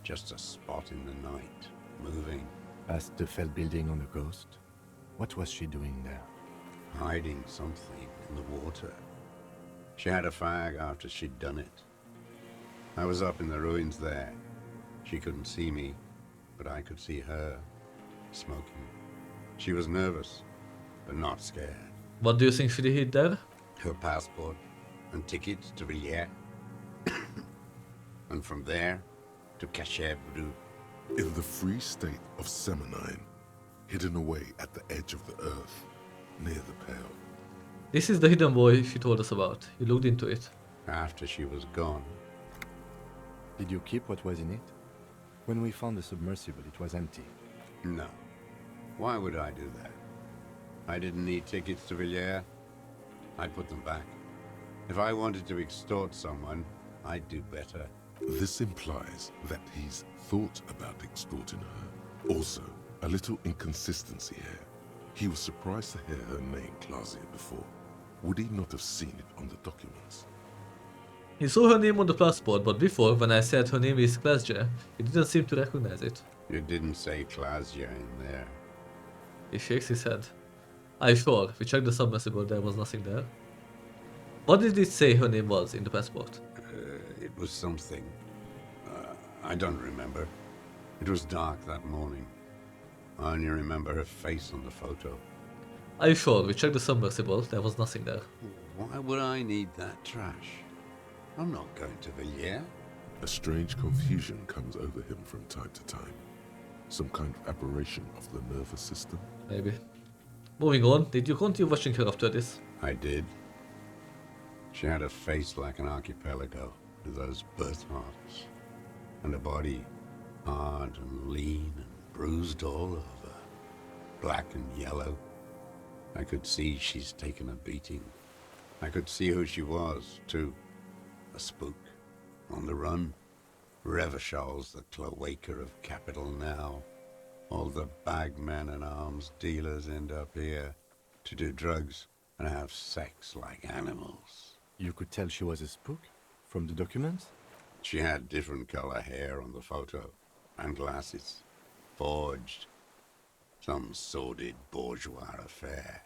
just a spot in the night, moving, Past the Fell building on the coast? What was she doing there? hiding something in the water. She had a fag after she'd done it. I was up in the ruins there. She couldn't see me, but I could see her, smoking. She was nervous, but not scared. What do you think she did there? Her passport and tickets to Villiers. And from there to Cachet Bru. In the free state of Seminine, hidden away at the edge of the earth, near the Pale. This is the hidden boy she told us about. You looked into it. After she was gone, Did you keep what was in it? When we found the submersible, it was empty. no. Why would I do that? I didn't need tickets to Villiers. I'd put them back. If I wanted to extort someone, I'd do better. This implies that he's thought about extorting her. Also, a little inconsistency here. He was surprised to hear her name Clausia before. Would he not have seen it on the documents? He saw her name on the passport, but before, when I said her name is Klasje, he didn't seem to recognize it. You didn't say Clausia in there. He shakes his head. Are you sure? We checked the submersible, there was nothing there. What did it say her name was in the passport? It was something. I don't remember. It was dark that morning. I only remember her face on the photo. Are you sure? We checked the submersible, there was nothing there. Why would I need that trash? I'm not going to Villiers. A strange confusion comes over him from time to time. Some kind of aberration of the nervous system. Maybe. Moving on, did you continue watching her after this? I did. She had a face like an archipelago with those birthmarks, and a body hard and lean and bruised all over, black and yellow. I could see she's taken a beating. I could see who she was, too. A spook, on the run. Revershal's the cloaca of capital now. All the bagmen and arms dealers end up here to do drugs and have sex like animals. You could tell she was a spook? From the documents? She had different color hair on the photo, and glasses. Forged. Some sordid bourgeois affair.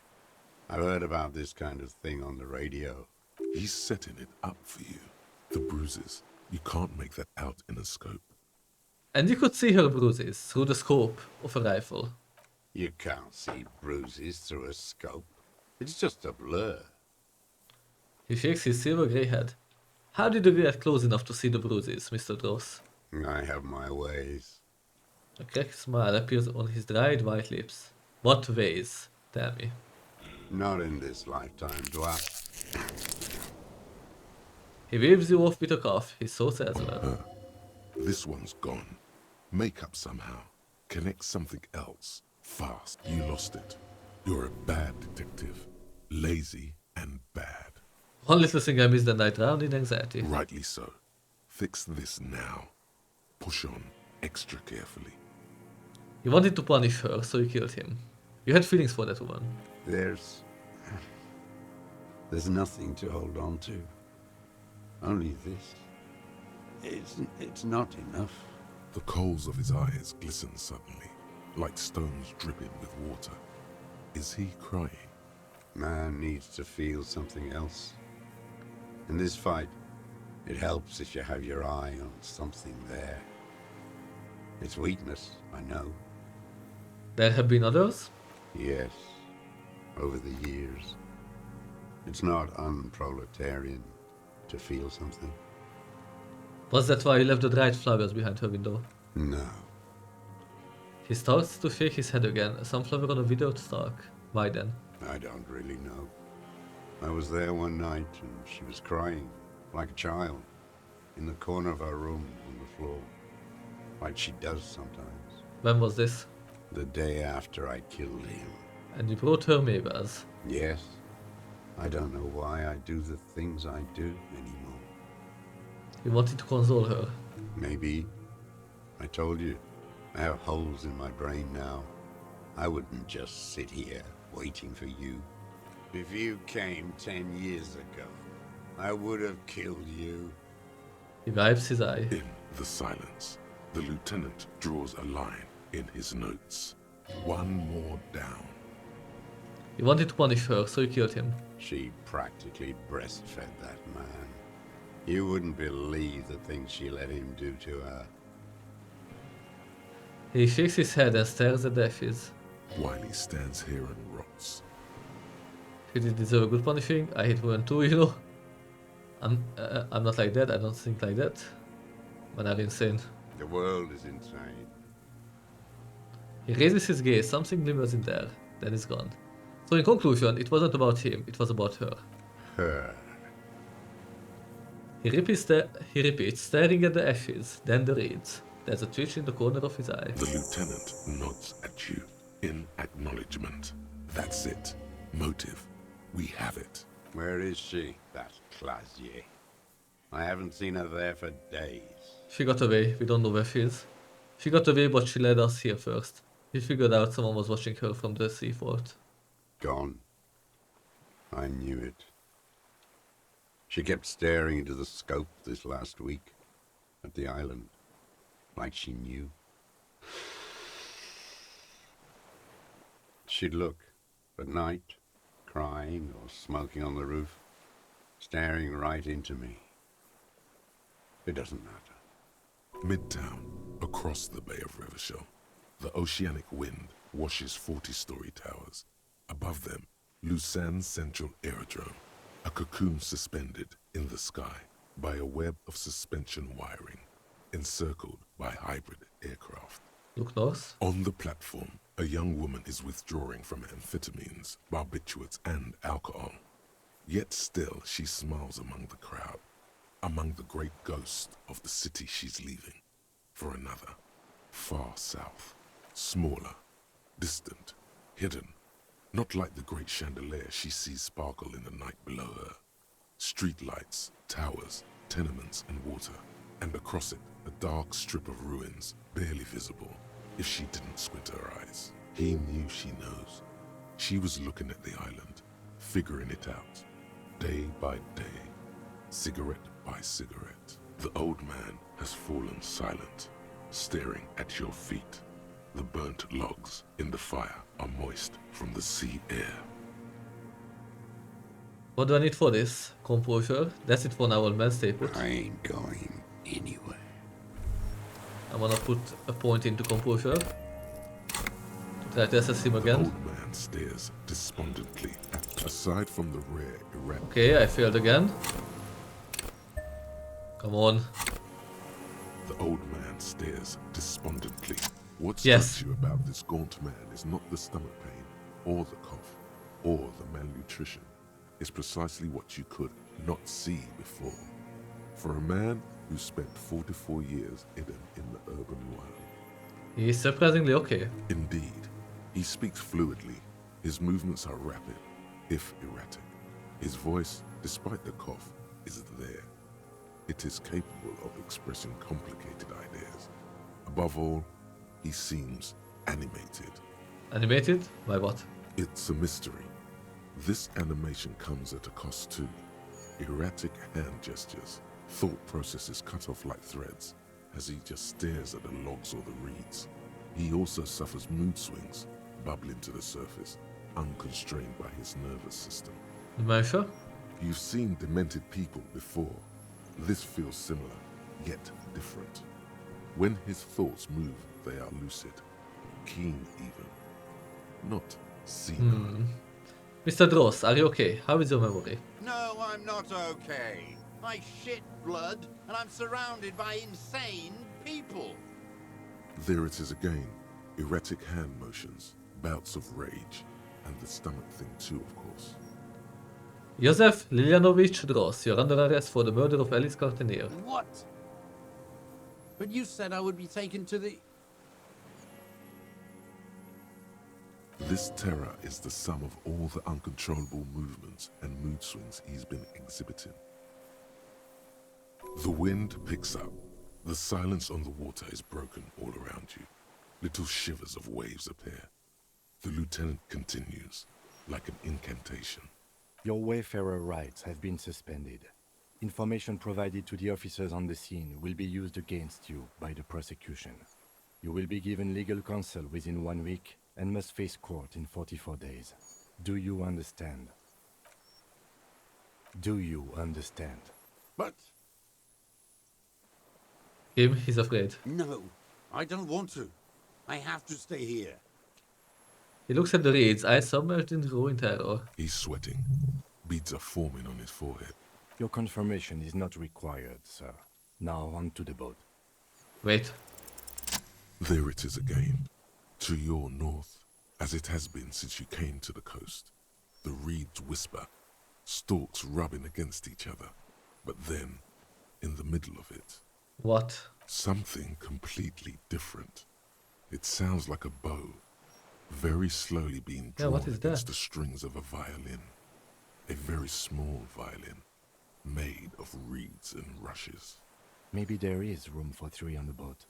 I've heard about this kind of thing on the radio. He's setting it up for you. The bruises. You can't make that out in a scope. And you could see her bruises through the scope of a rifle. You can't see bruises through a scope. It's just a blur. He shakes his silver grey head. How did you get close enough to see the bruises, Mr. Dross? I have my ways. A cracked smile appears on his dried white lips. What ways? Tell me. Not in this lifetime, do I? He waves you off with a cough, his soul says well. This one's gone. Make up somehow. connect something else. Fast. You lost it. You're a bad detective. Lazy and bad. One little thing I missed and I drowned in anxiety. Rightly so. Fix this now. Push on extra carefully. He wanted to punish her, so he killed him. You had feelings for that woman. There's nothing to hold on to. Only this. It's not enough. The coals of his eyes glisten suddenly, like stones dripping with water. Is he crying? Man needs to feel something else. In this fight, it helps if you have your eye on something there. It's weakness, I know. There have been others? Yes, over the years. It's not unproletarian to feel something. Was that why you left the dried flowers behind her window? No. He starts to shake his head again, a sunflower on a withered stalk. Why then? I don't really know. I was there one night and she was crying, like a child, in the corner of our room on the floor, like she does sometimes. When was this? The day after I killed him. And you brought her Maybells. Yes. I don't know why I do the things I do anymore. You wanted to console her. Maybe. I told you, I have holes in my brain now. I wouldn't just sit here waiting for you. If you came 10 years ago, I would have killed you. He wipes his eye. In the silence, the lieutenant draws a line in his notes. One more down. He wanted to punish her, so he killed him. She practically breastfed that man. You wouldn't believe the things she let him do to her. He shakes his head and stares at the ashes. While he stands here and rots. He did deserve a good punishing. I hate women too, you know. I'm not like that, I don't think like that. But I'm insane. The world is insane. He raises his gaze, something glimmers in there, then is gone. So in conclusion, it wasn't about him, it was about her. Her. He repeats, staring at the ashes, then the reeds. There's a twitch in the corner of his eye. The lieutenant nods at you in acknowledgement. That's it. Motive. We have it. Where is she, that Clasier? I haven't seen her there for days. She got away, we don't know where she is. She got away, but she led us here first. We figured out someone was watching her from the seafort. Gone. I knew it. She kept staring into the scope this last week at the island, like she knew. She'd look at night, crying or smoking on the roof, staring right into me. It doesn't matter. Midtown, across the Bay of Revachol, the oceanic wind washes 40-story towers. Above them, Lausanne's Central Aerodrome, a cocoon suspended in the sky by a web of suspension wiring, encircled by hybrid aircraft. Look north. On the platform, a young woman is withdrawing from amphetamines, barbiturates, and alcohol. Yet still she smiles among the crowd, among the great ghost of the city she's leaving, for another, far south, smaller, distant, hidden, not like the great chandelier she sees sparkle in the night below her. Streetlights, towers, tenements, and water, and across it a dark strip of ruins, barely visible if she didn't squint her eyes. He knew she knows. She was looking at the island, figuring it out, day by day, cigarette by cigarette. The old man has fallen silent, staring at your feet. The burnt logs in the fire are moist from the sea air. What do I need for this? Composure? That's it for now, old man, stay put. I ain't going anywhere. I'm gonna put a point into composure. To try to assess him The again. old man stares despondently. Aside from the rare erect, Okay, I failed again. Come on. the old man stares despondently. What strikes Yes. you about this gaunt man is not the stomach pain, or the cough, or the malnutrition. It's precisely what you could not see before. For a man who spent 44 years hidden in the urban wild, He is surprisingly okay. Indeed, he speaks fluidly. His movements are rapid, if erratic. His voice, despite the cough, is there. It is capable of expressing complicated ideas. Above all, he seems animated. Animated? By what? It's a mystery. This animation comes at a cost too. Erratic hand gestures, thought processes cut off like threads, as he just stares at the logs or the reeds. He also suffers mood swings, bubbling to the surface, unconstrained by his nervous system. Dementia? You've seen demented people before. This feels similar, yet different. When his thoughts move, they are lucid, keen even, not senile. Mr. Dross, are you okay? How is your memory? No, I'm not okay. I shit blood, and I'm surrounded by insane people. There it is again, erratic hand motions, bouts of rage, and the stomach thing too, of course. Josef Lilianovich Dross, you're under arrest for the murder of Alice Cartenier. What? But you said I would be taken to the... This terror is the sum of all the uncontrollable movements and mood swings he's been exhibiting. The wind picks up. The silence on the water is broken all around you. Little shivers of waves appear. The lieutenant continues, like an incantation. Your wayfarer rights have been suspended. Information provided to the officers on the scene will be used against you by the prosecution. You will be given legal counsel within 1 week and must face court in 44 days. Do you understand? Do you understand? But... Him, he's afraid. No, I don't want to. I have to stay here. He looks at the reeds, eyes submerged in growing terror. He's sweating. Beads are forming on his forehead. Your confirmation is not required, sir. Now on to the boat. Wait. There it is again. To your north, as it has been since you came to the coast. The reeds whisper, stalks rubbing against each other. But then, in the middle of it, What? something completely different. It sounds like a bow, very slowly being Yeah, drawn what is against that? the strings of a violin. A very small violin, made of reeds and rushes. Maybe there is room for 3 on the boat.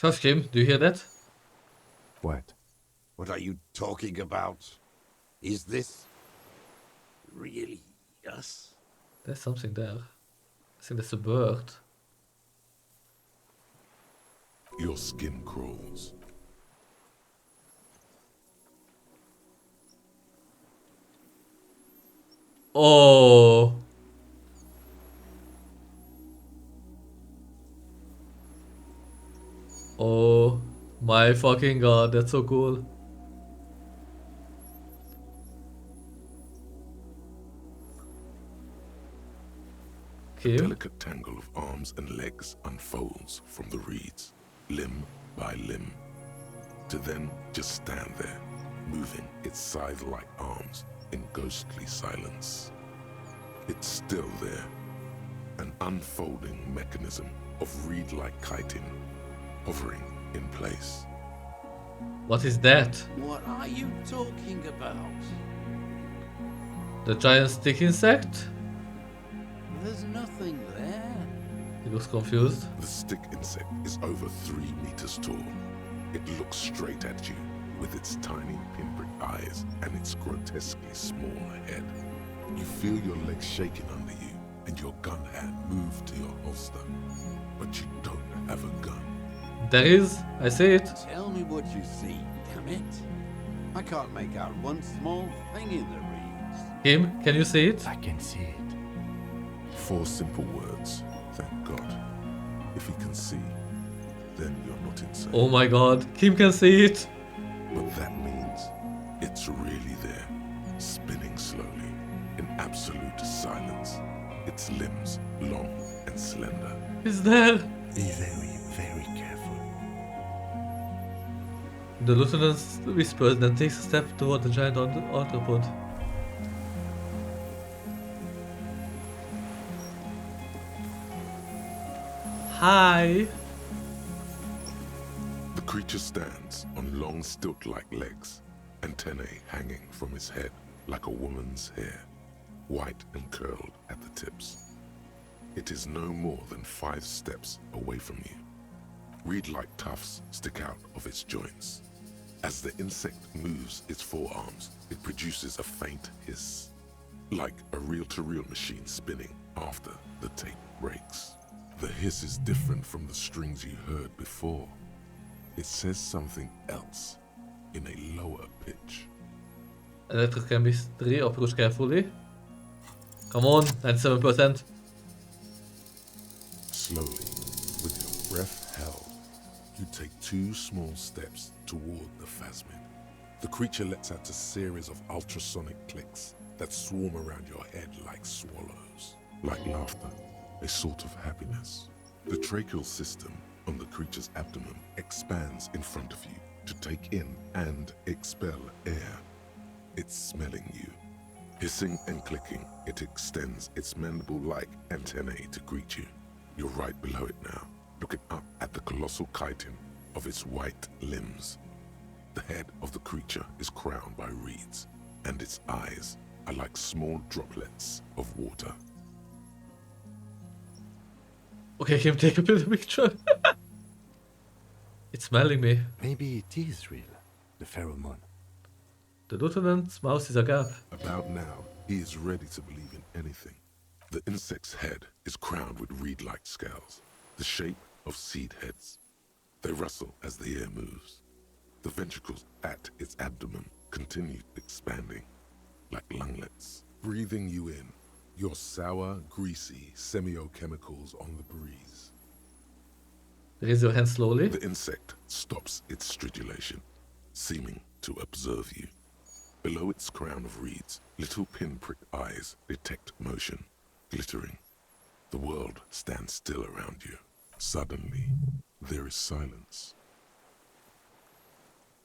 Shush, Kim, do you hear that? What? What are you talking about? Is this... really us? There's something there. I think that's a bird. Your skin crawls. Oh! Oh my fucking god, that's so cool. A Kim? delicate tangle of arms and legs unfolds from the reeds, limb by limb, to then just stand there, moving its scythe-like arms in ghostly silence. It's still there, an unfolding mechanism of reed-like chitin, hovering in place. What is that? What are you talking about? The giant stick insect? There's nothing there. He looks confused. The stick insect is over 3 meters tall. It looks straight at you with its tiny pinprick eyes and its grotesquely small head. You feel your legs shaking under you and your gun hand move to your holster, but you don't have a gun. There is, I see it. Tell me what you see, damn it. I can't make out one small thing in the reeds. Kim, can you see it? I can see it. 4 simple words, thank God. If he can see, then you're not insane. Oh my god, Kim can see it. But that means it's really there, spinning slowly, in absolute silence. Its limbs long and slender. It's there. Be very, very careful. The lieutenant whispers, then takes a step toward the giant arthropod. Hi. creature stands on long stilt-like legs, antennae hanging from his head like a woman's hair, white and curled at the tips. It is no more than 5 steps away from you. Reed-like tufts stick out of its joints. As the insect moves its forearms, it produces a faint hiss, like a reel-to-reel machine spinning after the tape breaks. The hiss is different from the strings you heard before. It says something else in a lower pitch. Electrochemistry, approach carefully. Come on, 97%. Slowly, with your breath held, you take 2 small steps toward the phasmid. The creature lets out a series of ultrasonic clicks that swarm around your head like swallows, like laughter, a sort of happiness. The tracheal system on the creature's abdomen expands in front of you to take in and expel air. It's smelling you. Hissing and clicking, it extends its mandible-like antennae to greet you. You're right below it now, looking up at the colossal chitin of its white limbs. The head of the creature is crowned by reeds, and its eyes are like small droplets of water. Okay, Kim, take a picture. It's smelling me. Maybe it is real, the pheromone. The lieutenant's mouth is agape. About now, he is ready to believe in anything. The insect's head is crowned with reed-like scales, the shape of seed heads. They rustle as the air moves. The ventricles at its abdomen continue expanding, like lunglets, breathing you in, your sour, greasy semiochemicals on the breeze. Raise your hand slowly. The insect stops its stridulation, seeming to observe you. Below its crown of reeds, little pinprick eyes detect motion, glittering. The world stands still around you. Suddenly, there is silence.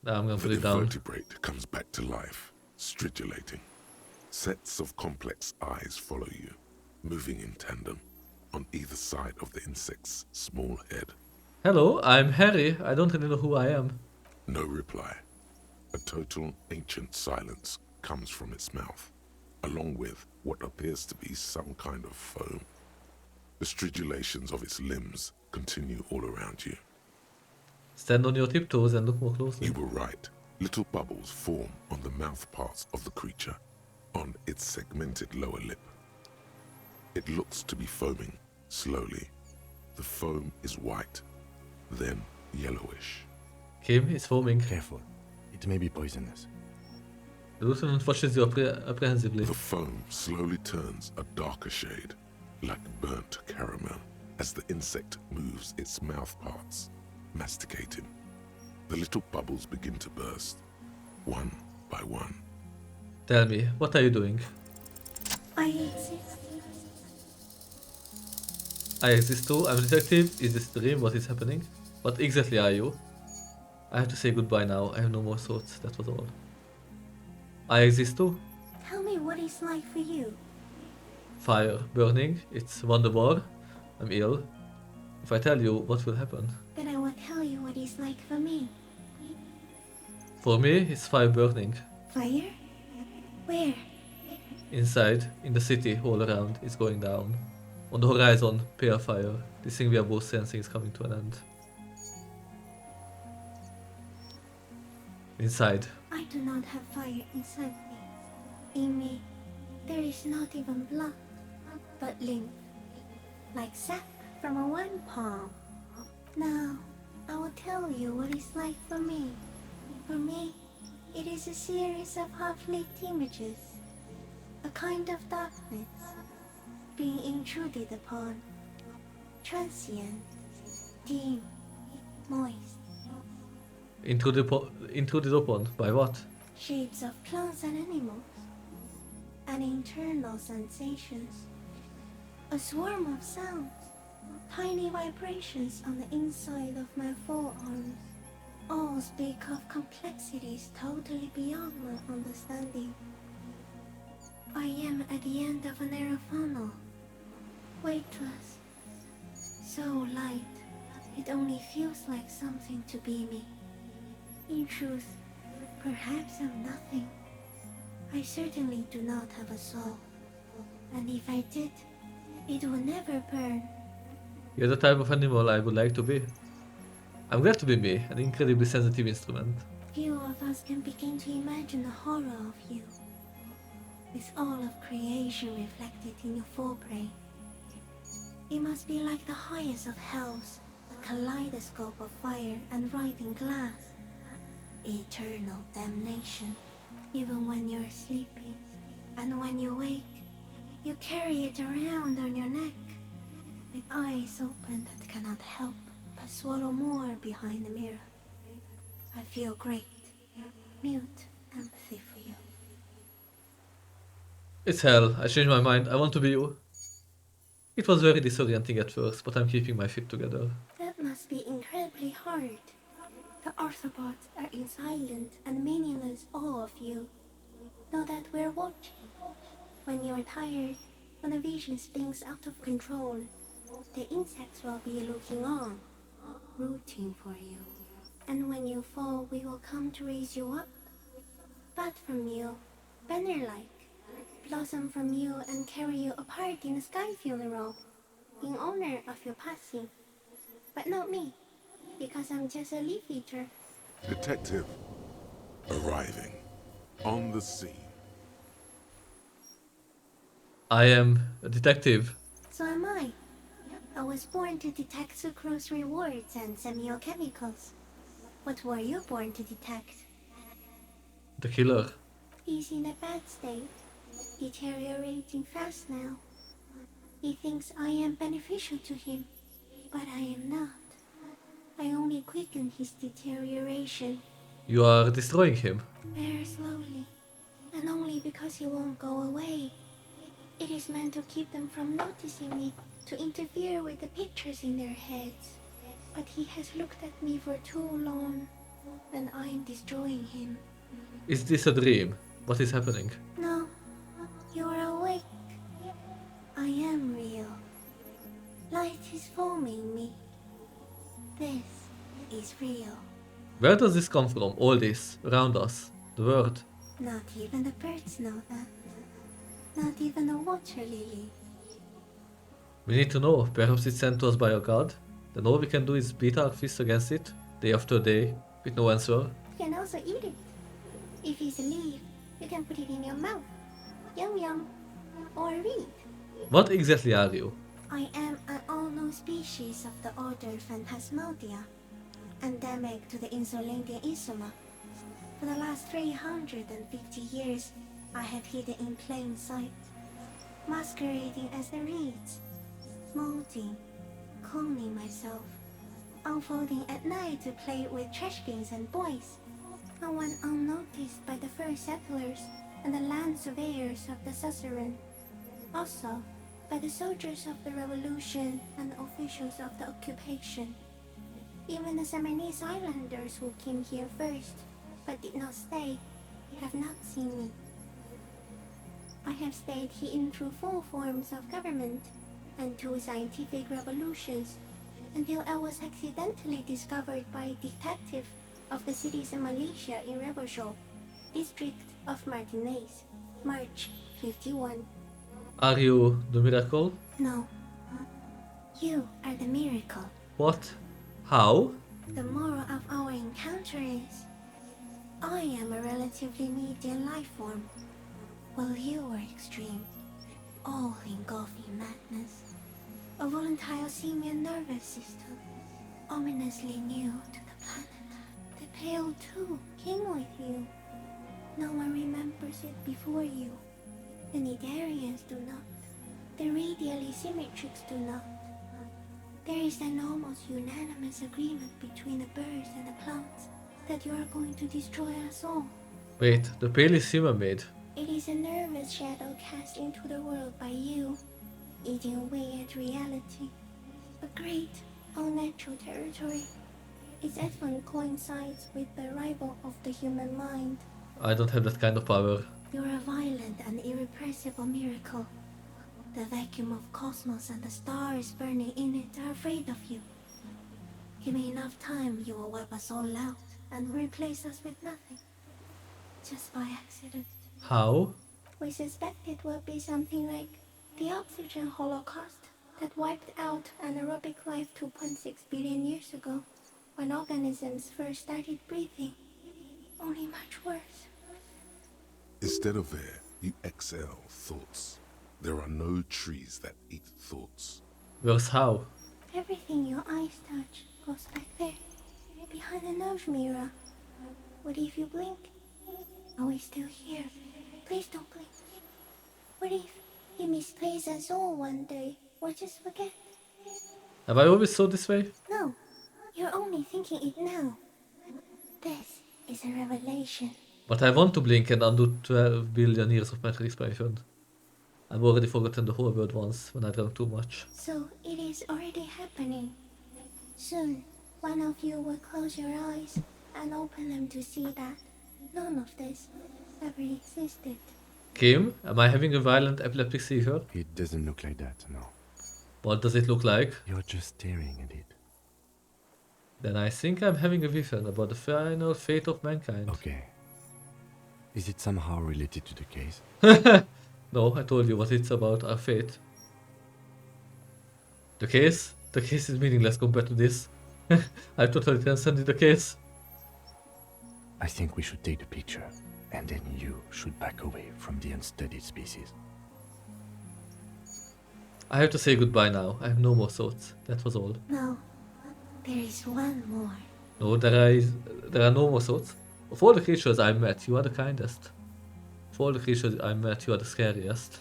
Now I'm gonna The put it down. invertebrate comes back to life, stridulating. Sets of complex eyes follow you, moving in tandem, on either side of the insect's small head. Hello, I'm Harry. I don't really know who I am. No reply. A total ancient silence comes from its mouth, along with what appears to be some kind of foam. The stridulations of its limbs continue all around you. Stand on your tiptoes and look more closely. You were right. Little bubbles form on the mouth parts of the creature, on its segmented lower lip. It looks to be foaming, slowly. The foam is white, then yellowish. Kim is foaming. Careful, it may be poisonous. The lieutenant watches you apprehensively. The foam slowly turns a darker shade, like burnt caramel, as the insect moves its mouth parts, masticating. The little bubbles begin to burst, one by one. Tell me, what are you doing? I exist. I exist too. I'm a detective. Is this a dream? What is happening? What exactly are you? I have to say goodbye now. I have no more thoughts. That was all. I exist too. Tell me what it's like for you. Fire, burning. It's Wonderbar. I'm ill. If I tell you, what will happen? Then I will tell you what it's like for me. For me, it's fire burning. Fire? Where? Inside, in the city, all around, it's going down. On the horizon, pale fire. This thing we are both sensing is coming to an end. Inside. I do not have fire inside me. In me, there is not even blood, but lymph, like sap from a one palm. Now, I will tell you what it's like for me. For me, it is a series of half-lit images, a kind of darkness, being intruded upon, transient, dim, moist. Intruded upon by what? Shapes of plants and animals, and internal sensations. A swarm of sounds, tiny vibrations on the inside of my forearms. All speak of complexities totally beyond my understanding. I am at the end of a narrow funnel, weightless, so light, it only feels like something to be me. In truth, perhaps I'm nothing. I certainly do not have a soul. And if I did, it would never burn. You're the type of animal I would like to be. I'm glad to be me, an incredibly sensitive instrument. Few of us can begin to imagine the horror of you, with all of creation reflected in your forebrain. It must be like the highest of hells, a kaleidoscope of fire and writhing glass. Eternal damnation, even when you're sleeping. And when you wake, you carry it around on your neck, with eyes open that cannot help but swallow more behind the mirror. I feel great, mute empathy for you. It's hell, I changed my mind, I want to be you. It was very disorienting at first, but I'm keeping my shit together. That must be incredibly hard. The Arthropods are in silent and meaningless awe of you. Know that we're watching. When you're tired, when the vision spins out of control, the insects will be looking on, rooting for you. And when you fall, we will come to raise you up. Bud from you, banner-like, blossom from you and carry you apart in a sky funeral, in honor of your passing. But not me, because I'm just a leaf eater. Detective, arriving on the scene. I am a detective. So am I. I was born to detect sucrose rewards and semiochemicals. What were you born to detect? The killer. He's in a bad state, deteriorating fast now. He thinks I am beneficial to him, but I am not. I only quicken his deterioration. You are destroying him. Very slowly, and only because he won't go away. It is meant to keep them from noticing me, to interfere with the pictures in their heads. But he has looked at me for too long, and I am destroying him. Is this a dream? What is happening? No, you are awake. I am real. Light is forming me. This is real. Where does this come from? All this, around us, the world. Not even the birds know that. Not even the water lily. We need to know. Perhaps it's sent to us by a god. Then all we can do is beat our fists against it, day after day, with no answer. You can also eat it. If it's a leaf, you can put it in your mouth. Yum yum. Or read. What exactly are you? I am an all-known species of the order Phantasmadia, endemic to the Insulindian Isoma. For the last 350 years, I have hidden in plain sight, masquerading as the reeds, molding, cloning myself, unfolding at night to play with trash bins and boys. I went unnoticed by the first settlers and the land surveyors of the suzerain. Also, by the soldiers of the revolution and the officials of the occupation. Even the Seminese islanders who came here first, but did not stay, have not seen me. I have stayed hidden through 4 forms of government and 2 scientific revolutions, until I was accidentally discovered by a detective of the citizen militia in Rebelshaw, district of Martinez, March 51. Are you the miracle? No. You are the miracle. What? How? The moral of our encounter is, I am a relatively medium life form, while you are extreme, all engulfing madness. A volatile simian nervous system, ominously new to the planet. The Pale too came with you. No one remembers it before you. The Nidarians do not. The radially symmetrics do not. There is an almost unanimous agreement between the birds and the plants that you are going to destroy us all. Wait, the pale is human made. It is a nervous shadow cast into the world by you, eating away at reality. A great, unnatural territory. Its advent coincides with the arrival of the human mind. I don't have that kind of power. You're a violent and irrepressible miracle. The vacuum of cosmos and the stars burning in it are afraid of you. Give me enough time, you will wipe us all out and replace us with nothing. Just by accident. How? We suspect it will be something like the oxygen holocaust that wiped out anaerobic life 2.6 billion years ago, when organisms first started breathing. Only much worse. Instead of air, you exhale thoughts. There are no trees that eat thoughts. Worse how? Everything your eyes touch goes back there, behind the nose mirror. What if you blink? Are we still here? Please don't blink. What if you misplace us all one day, or just forget? Have I always thought this way? No, you're only thinking it now. This is a revelation. But I want to blink and undo 12 billion years of mental expression. I've already forgotten the whole word once when I drank too much. So it is already happening. Soon, one of you will close your eyes and open them to see that none of this ever existed. Kim, am I having a violent epileptic seizure? It doesn't look like that, no. What does it look like? You're just staring at it. Then I think I'm having a vision about the final fate of mankind. Okay. Is it somehow related to the case? No, I told you what it's about, our fate. The case? The case is meaningless compared to this. I totally transcended the case. I think we should take the picture, and then you should back away from the unstudied species. I have to say goodbye now. I have no more thoughts. That was all. No, there is one more. No, there are no more thoughts. Of all the creatures I met, you are the kindest. Of all the creatures I met, you are the scariest.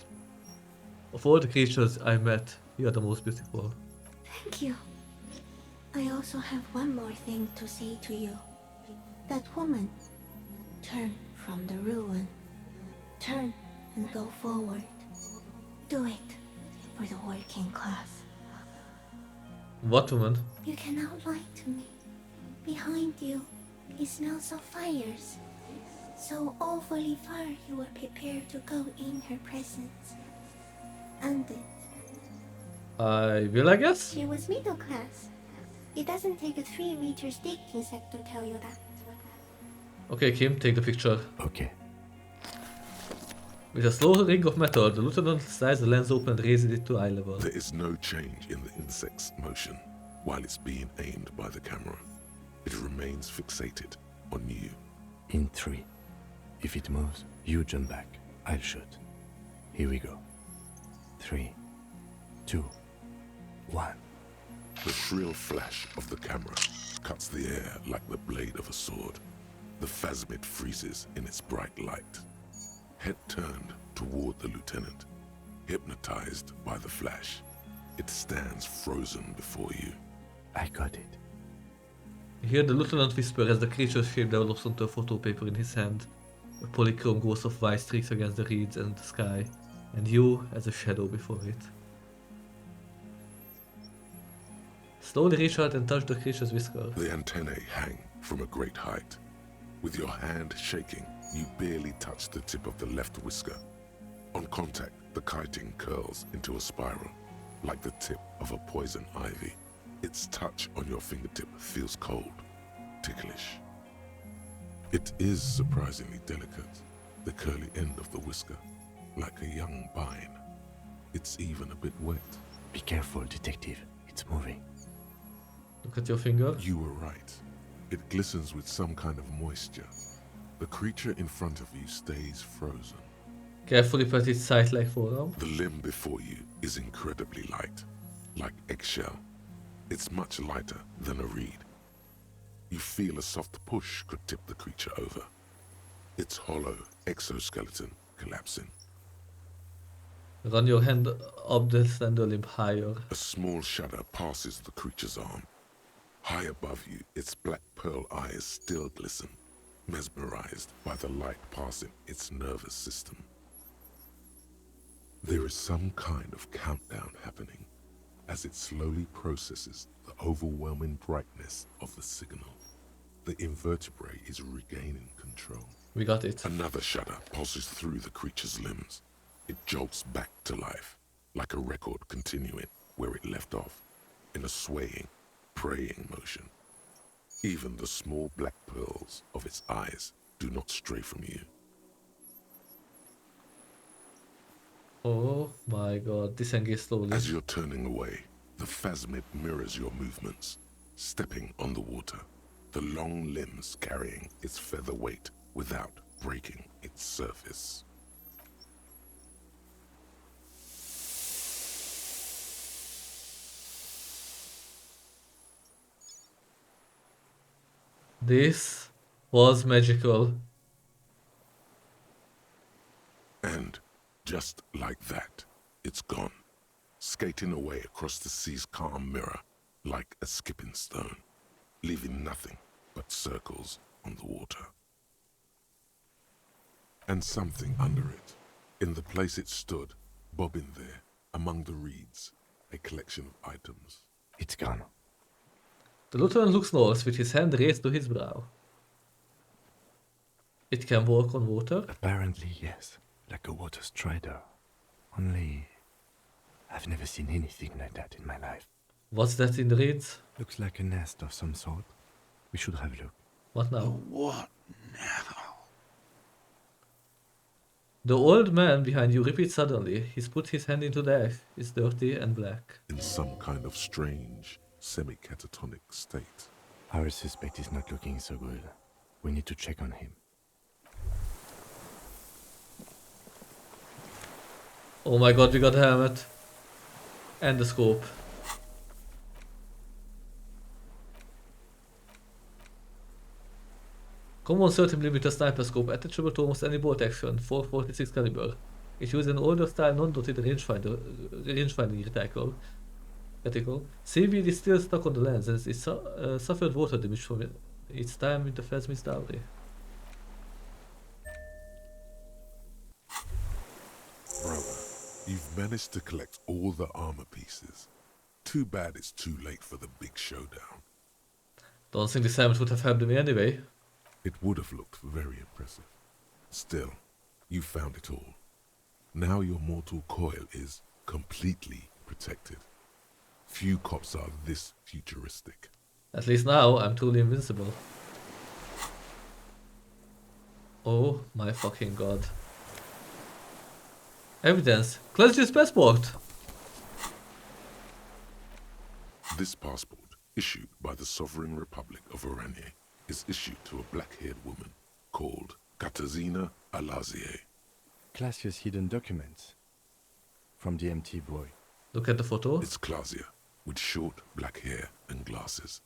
Of all the creatures I met, you are the most beautiful. Thank you. I also have one more thing to say to you. That woman, turn from the ruin. Turn and go forward. Do it for the working class. What woman? You cannot lie to me. Behind you, it smells of fires. So awfully far you were prepared to go in her presence. And it. I will, I guess? She was middle class. It doesn't take a 3-meter stick insect to tell you that. Okay, Kim, take the picture. Okay. With a slow ring of metal, the lieutenant slides the lens open and raises it to eye level. There is no change in the insect's motion while it's being aimed by the camera. It remains fixated on you. In 3. If it moves, you jump back. I'll shoot. Here we go. 3, 2, 1. The shrill flash of the camera cuts the air like the blade of a sword. The phasmid freezes in its bright light. Head turned toward the lieutenant, hypnotized by the flash. It stands frozen before you. I got it. You hear the lieutenant whisper as the creature's shape develops onto a photo paper in his hand. A polychrome ghost of white streaks against the reeds and the sky, and you as a shadow before it. Slowly reach out and touch the creature's whisker. The antennae hang from a great height. With your hand shaking, you barely touch the tip of the left whisker. On contact, the chitin curls into a spiral, like the tip of a poison ivy. Its touch on your fingertip feels cold, ticklish. It is surprisingly delicate, the curly end of the whisker, like a young vine. It's even a bit wet. Be careful, detective. It's moving. Look at your finger. You were right. It glistens with some kind of moisture. The creature in front of you stays frozen. Carefully pat its sight-like forearm. The limb before you is incredibly light, like eggshell. It's much lighter than a reed. You feel a soft push could tip the creature over. Its hollow exoskeleton collapsing. Run your hand up the slender limb higher. A small shudder passes the creature's arm. High above you, its black pearl eyes still glisten, mesmerized by the light passing its nervous system. There is some kind of countdown happening as it slowly processes the overwhelming brightness of the signal. The invertebrate is regaining control. We got it. Another shudder pulses through the creature's limbs. It jolts back to life, like a record continuing where it left off, in a swaying, praying motion. Even the small black pearls of its eyes do not stray from you. Oh my god, disengage slowly. As you're turning away, the phasmid mirrors your movements, stepping on the water, the long limbs carrying its feather weight without breaking its surface. This was magical. And just like that, it's gone, skating away across the sea's calm mirror like a skipping stone, leaving nothing but circles on the water. And something under it, in the place it stood, bobbing there, among the reeds, a collection of items. It's gone. The lieutenant looks north with his hand raised to his brow. It can walk on water? Apparently, yes. Like a water strider. Only, I've never seen anything like that in my life. What's that in the reeds? Looks like a nest of some sort. We should have a look. What now? What now? The old man behind you repeats suddenly. He's put his hand into the ash. It's dirty and black. In some kind of strange, semi-catatonic state. Our suspect is not looking so good. We need to check on him. Oh my god, we got a helmet. And the scope. Common 30mm sniper scope attachable to almost any bolt action, 4.46 caliber. It uses an older style non-dotted rangefinding reticle. CVD is still stuck on the lens as it suffered water damage from its time with the phasmid's dowry. Brother, you've managed to collect all the armor pieces. Too bad it's too late for the big showdown. Don't think this helmet would have helped me anyway. It would have looked very impressive. Still, you found it all. Now your mortal coil is completely protected. Few cops are this futuristic. At least now I'm truly invincible. Oh my fucking god. Evidence. Clergy's passport! This passport, issued by the Sovereign Republic of Oranje, is issued to a black-haired woman called Katarzyna Alazie. Classia's hidden documents. From the empty boy. Look at the photo. It's Clausia, with short black hair and glasses.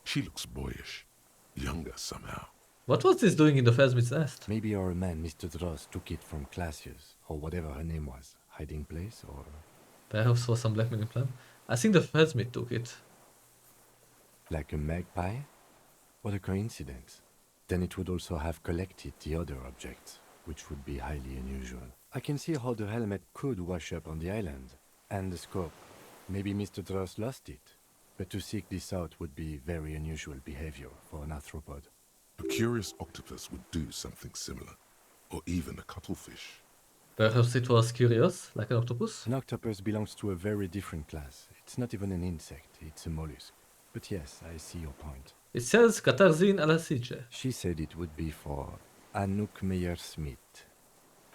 She looks boyish, younger somehow. What was this doing in the phasmid's nest? Maybe our man, Mr. Dross, took it from Classia's, or whatever her name was. Hiding place, or... Perhaps for some blackmailing plan. I think the phasmid took it. Like a magpie? What a coincidence. Then it would also have collected the other objects, which would be highly unusual. I can see how the helmet could wash up on the island. And the scope. Maybe Mr. Dross lost it. But to seek this out would be very unusual behavior for an arthropod. A curious octopus would do something similar, or even a cuttlefish. Perhaps it was curious, like an octopus? An octopus belongs to a very different class. It's not even an insect, it's a mollusk. But yes, I see your point. It says Katarzyna Alazie. She said it would be for Anouk Meyer-Smith.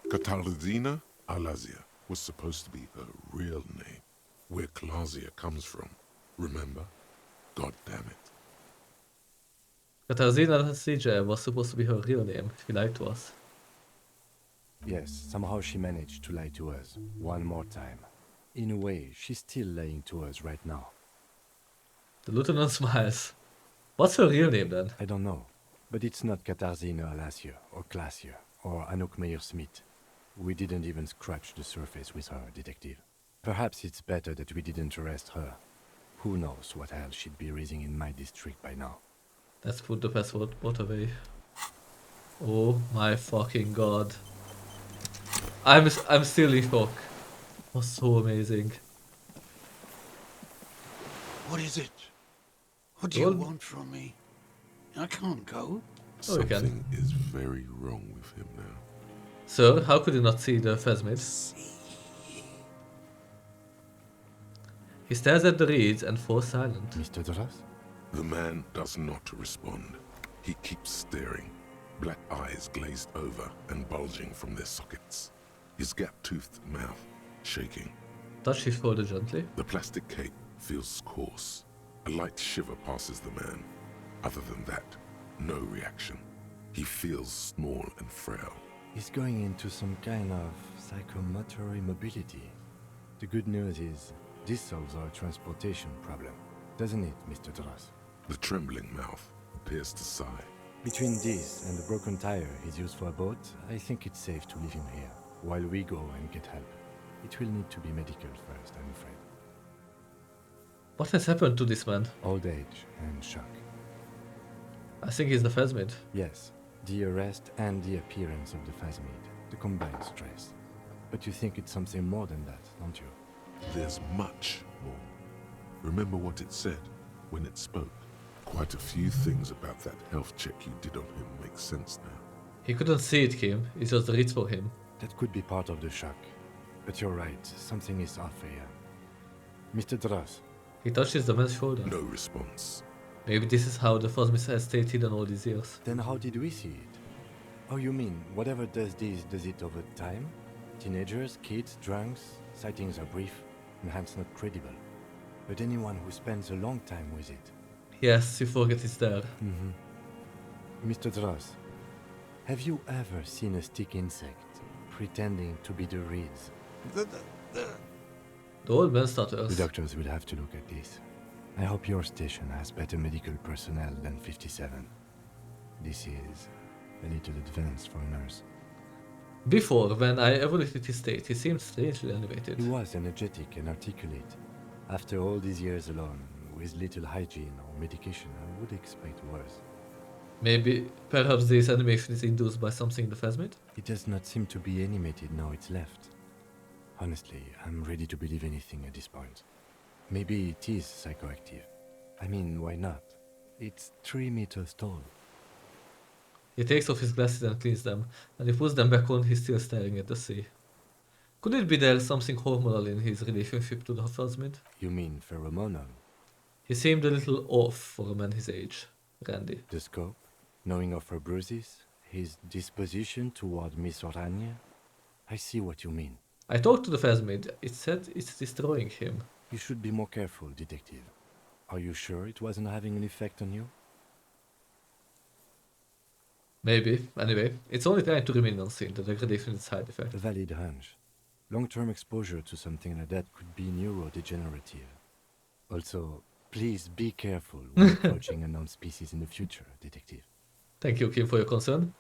Katarzyna Alazie was supposed to be her real name, where Clausia comes from. Remember? God damn it. Katarzyna Alazie was supposed to be her real name. She lied to us. Yes, somehow she managed to lie to us one more time. In a way, she's still lying to us right now. The lieutenant smiles. What's her real name then? I don't know, but it's not Katarzyna Alazie or Clausia or Anouk Meyer-Smith. We didn't even scratch the surface with her, detective. Perhaps it's better that we didn't arrest her. Who knows what hell she'd be raising in my district by now. Let's put the passport away. Oh my fucking god. I'm still in shock. It was so amazing. What is it? What do you want from me? I can't go. Oh, we can. Something is very wrong with him now. Sir, how could you not see the phasmid? He stares at the reeds and falls silent. Mr. Dross? The man does not respond. He keeps staring, black eyes glazed over and bulging from their sockets. His gap-toothed mouth shaking. Touch his shoulder gently. The plastic cape feels coarse. A light shiver passes the man. Other than that, no reaction. He feels small and frail. He's going into some kind of psychomotor immobility. The good news is, this solves our transportation problem, doesn't it, Mr. Dross? The trembling mouth appears to sigh. Between this and the broken tire he's used for a boat, I think it's safe to leave him here, while we go and get help. It will need to be medical first, I'm afraid. What has happened to this man? Old age and shock. I think he's the phasmid. Yes, the arrest and the appearance of the phasmid, the combined stress. But you think it's something more than that, don't you? There's much more. Remember what it said when it spoke? Quite a few things about that health check you did on him make sense now. He couldn't see it, Kim. It just reads for him. That could be part of the shock. But you're right, something is off here. Mr. Dross. He touches the man's shoulder. No response. Maybe this is how the phasmid has stayed hidden all these years. Then how did we see it? Oh, you mean, whatever does this, does it over time? Teenagers, kids, drunks, sightings are brief, and hence not credible. But anyone who spends a long time with it. Yes, you forget it's there. Mr. Dross, have you ever seen a stick insect pretending to be the reeds? The old man stutters. The doctors will have to look at this. I hope your station has better medical personnel than 57. This is a little advanced for a nurse. Before, when I evaluated his state, he seemed strangely animated. He was energetic and articulate. After all these years alone, with little hygiene or medication, I would expect worse. Maybe, perhaps this animation is induced by something in the phasmid? It does not seem to be animated now it's left. Honestly, I'm ready to believe anything at this point. Maybe it is psychoactive. I mean, why not? It's 3 meters tall. He takes off his glasses and cleans them, and he puts them back on, he's still staring at the sea. Could it be there's something hormonal in his relationship to the phasmid? You mean pheromonal? He seemed a little off for a man his age. Randy. The scope? Knowing of her bruises? His disposition toward Miss Orania? I see what you mean. I talked to the phasmid. It said it's destroying him. You should be more careful, detective. Are you sure it wasn't having an effect on you? Maybe. Anyway, it's only trying to remain unseen. The degradation is side effect. A valid hunch. Long-term exposure to something like that could be neurodegenerative. Also, please be careful when approaching unknown species in the future, detective. Thank you, Kim, for your concern.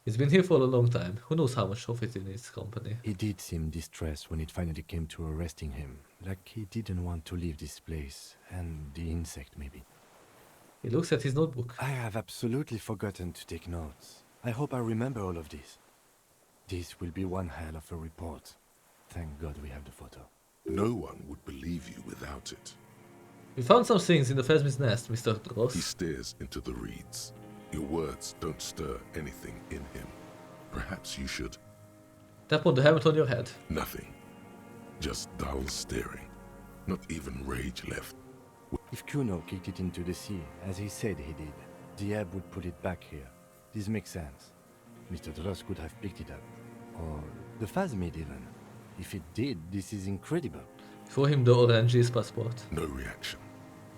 He's been here for a long time. Who knows how much of it in his company? He did seem distressed when it finally came to arresting him. Like he didn't want to leave this place. And the insect, maybe. He looks at his notebook. I have absolutely forgotten to take notes. I hope I remember all of this. This will be one hell of a report. Thank God we have the photo. No one would believe you without it. We found some things in the phasmid's nest, Mr. He Dross. stares into the reeds. Your words don't stir anything in him. Perhaps you should. Tap on the helmet on your head. Nothing. Just dull staring. Not even rage left. If Kuno kicked it into the sea, as he said he did, the ebb would put it back here. This makes sense. Mr. Dross could have picked it up. Or the phasmid even. If it did, this is incredible. Show him the Orange's passport. No reaction.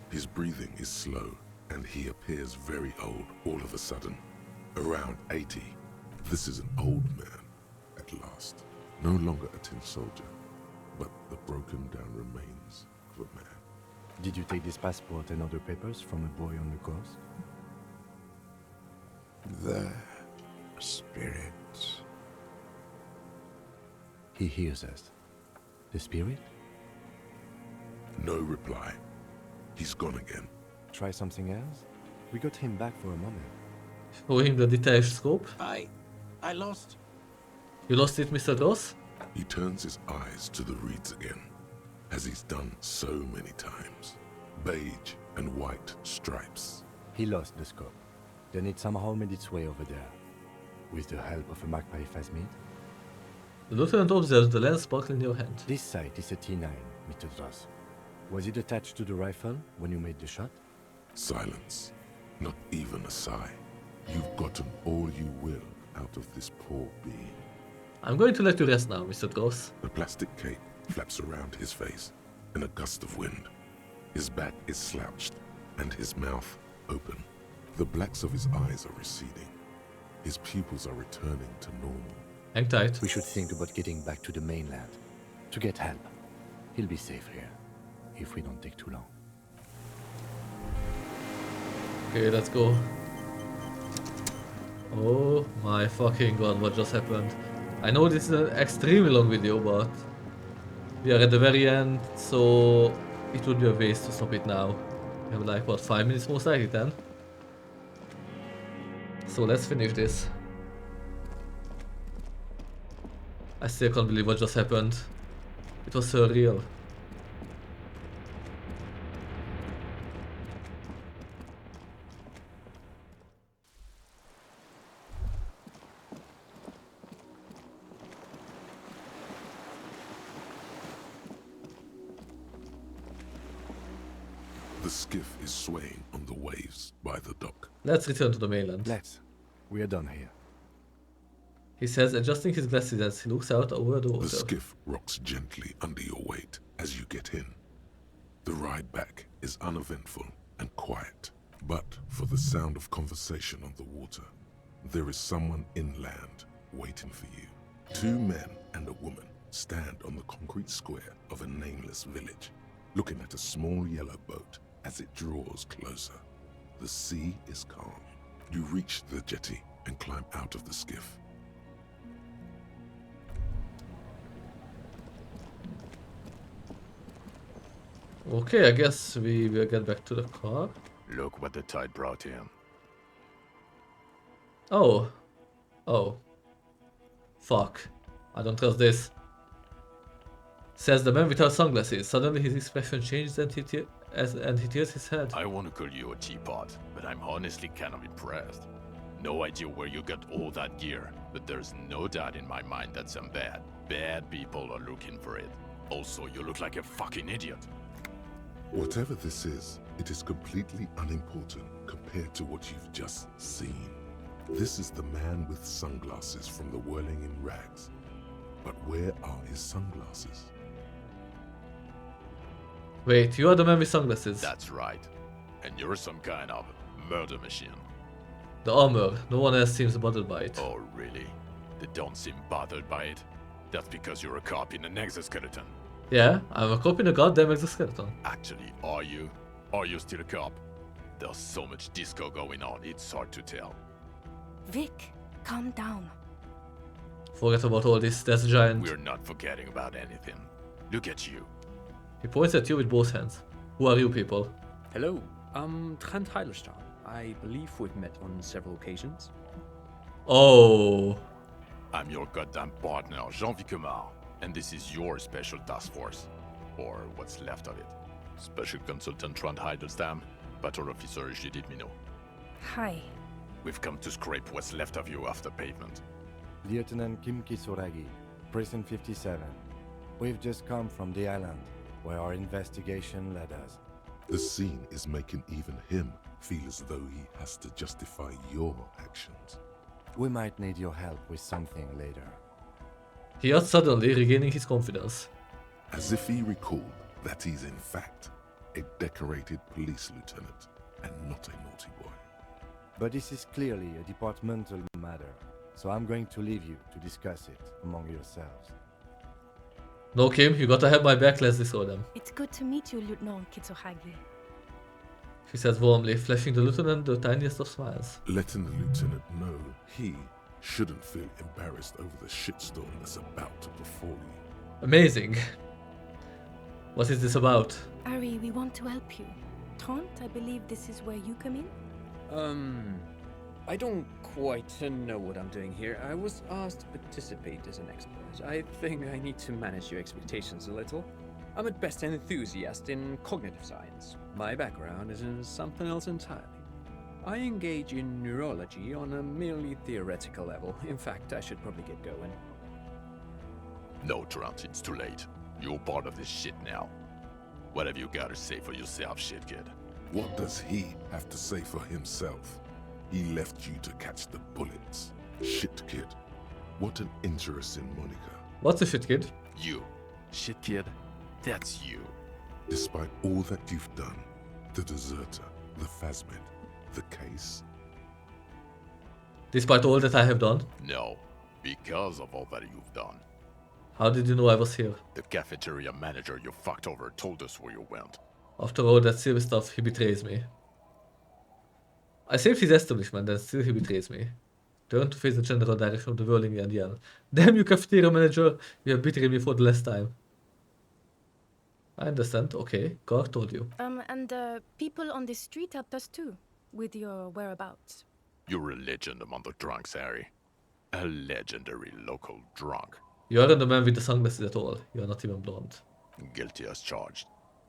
His breathing is slow, and he appears very old all of a sudden. Around 80. This is an old man, at last. No longer a tin soldier, but the broken down remains of a man. Did you take this passport and other papers from a boy on the coast? The spirits. He hears us. The spirit? No reply. He's gone again. Try something else? We got him back for a moment. Show him the detached scope. I lost. You lost it, Mr. Dross? He turns his eyes to the reeds again, as he's done so many times. Beige and white stripes. He lost the scope. Then it somehow made its way over there. With the help of a magpie phasmid. The lieutenant observes the lens sparkle in your hand. This sight is a T9, Mr. Dross. Was it attached to the rifle when you made the shot? Silence. Not even a sigh. You've gotten all you will out of this poor being. I'm going to let you rest now, Mr. Dross. The plastic cape flaps around his face in a gust of wind. His back is slouched and his mouth open. The blacks of his eyes are receding. His pupils are returning to normal. Hang tight. We should think about getting back to the mainland. To get help. He'll be safe here. If we don't take too long. Okay, let's go. Oh my fucking god, what just happened? I know this is an extremely long video, but we are at the very end, so it would be a waste to stop it now. We have like, what, 5 minutes most likely then? So let's finish this. I still can't believe what just happened. It was surreal. The skiff is swaying on the waves by the dock. Let's return to the mainland. Let's. We are done here. He says, adjusting his glasses as he looks out over the water. The skiff rocks gently under your weight as you get in. The ride back is uneventful and quiet, but for the sound of conversation on the water, there is someone inland waiting for you. 2 men and a woman stand on the concrete square of a nameless village, looking at a small yellow boat as it draws closer. The sea is calm. You reach the jetty and climb out of the skiff. Okay, I guess we will get back to the car. Look what the tide brought in. Oh. Oh. Fuck. I don't trust this. Says the man without sunglasses. Suddenly his expression changes and he tilts his head. I want to call you a teapot, but I'm honestly kind of impressed. No idea where you got all that gear, but there's no doubt in my mind that some bad people are looking for it. Also, you look like a fucking idiot. Whatever this is, it is completely unimportant compared to what you've just seen. This is the man with sunglasses from the whirling in rags. But where are his sunglasses? Wait, you are the man with sunglasses. That's right. And you're some kind of murder machine. The armor. No one else seems bothered by it. Oh, really? They don't seem bothered by it? That's because you're a cop in an exoskeleton. Yeah, I'm a cop in a goddamn exoskeleton. Actually, are you? Are you still a cop? There's so much disco going on, it's hard to tell. Vic, calm down. Forget about all this, there's a giant. We're not forgetting about anything. Look at you. He points at you with both hands. Who are you people? Hello, I'm Trent Heilerstam. I believe we've met on several occasions. Oh. I'm your goddamn partner, Jean-Vic Communard, and this is your special task force. Or what's left of it. Special Consultant Trent Heilerstam, Patrol Officer Judith Minot. Hi. We've come to scrape what's left of you off the pavement. Lieutenant Kim Kisoragi, Prison 57. We've just come from the island, where our investigation led us. The scene is making even him feel as though he has to justify your actions. We might need your help with something later. He is suddenly regaining his confidence. As if he recalled that he's in fact a decorated police lieutenant and not a naughty boy. But this is clearly a departmental matter, so I'm going to leave you to discuss it among yourselves. No, Kim, you gotta have my back, let's discuss them. It's good to meet you, Lieutenant Kitsuhagi. She says warmly, flashing the lieutenant the tiniest of smiles. Letting the lieutenant know he shouldn't feel embarrassed over the shitstorm that's about to befall you. Amazing. What is this about? Ari, we want to help you. Trent, I believe this is where you come in? I don't quite know what I'm doing here. I was asked to participate as an expert. I think I need to manage your expectations a little. I'm at best an enthusiast in cognitive science. My background is in something else entirely. I engage in neurology on a merely theoretical level. In fact, I should probably get going. No, Trent, it's too late. You're part of this shit now. What have you got to say for yourself, shit kid? What does he have to say for himself? He left you to catch the bullets. Shit, kid. What an interesting moniker. What's a shit kid? You. Shit kid, that's you. Despite all that you've done, the deserter, the phasmid, the case. Despite all that I have done? No, because of all that you've done. How did you know I was here? The cafeteria manager you fucked over told us where you went. After all that serious stuff, he betrays me. I saved his establishment and still he betrays me. Turn to face the general direction of the whirling and yell. Damn you, cafeteria manager! You have betrayed me for the last time. I understand. Okay, Gar told you. And people on this street helped us too, with your whereabouts. You're a legend among the drunks, Harry. A legendary local drunk. You aren't the man with the sunglasses at all. You're not even blonde. Guilty as charged.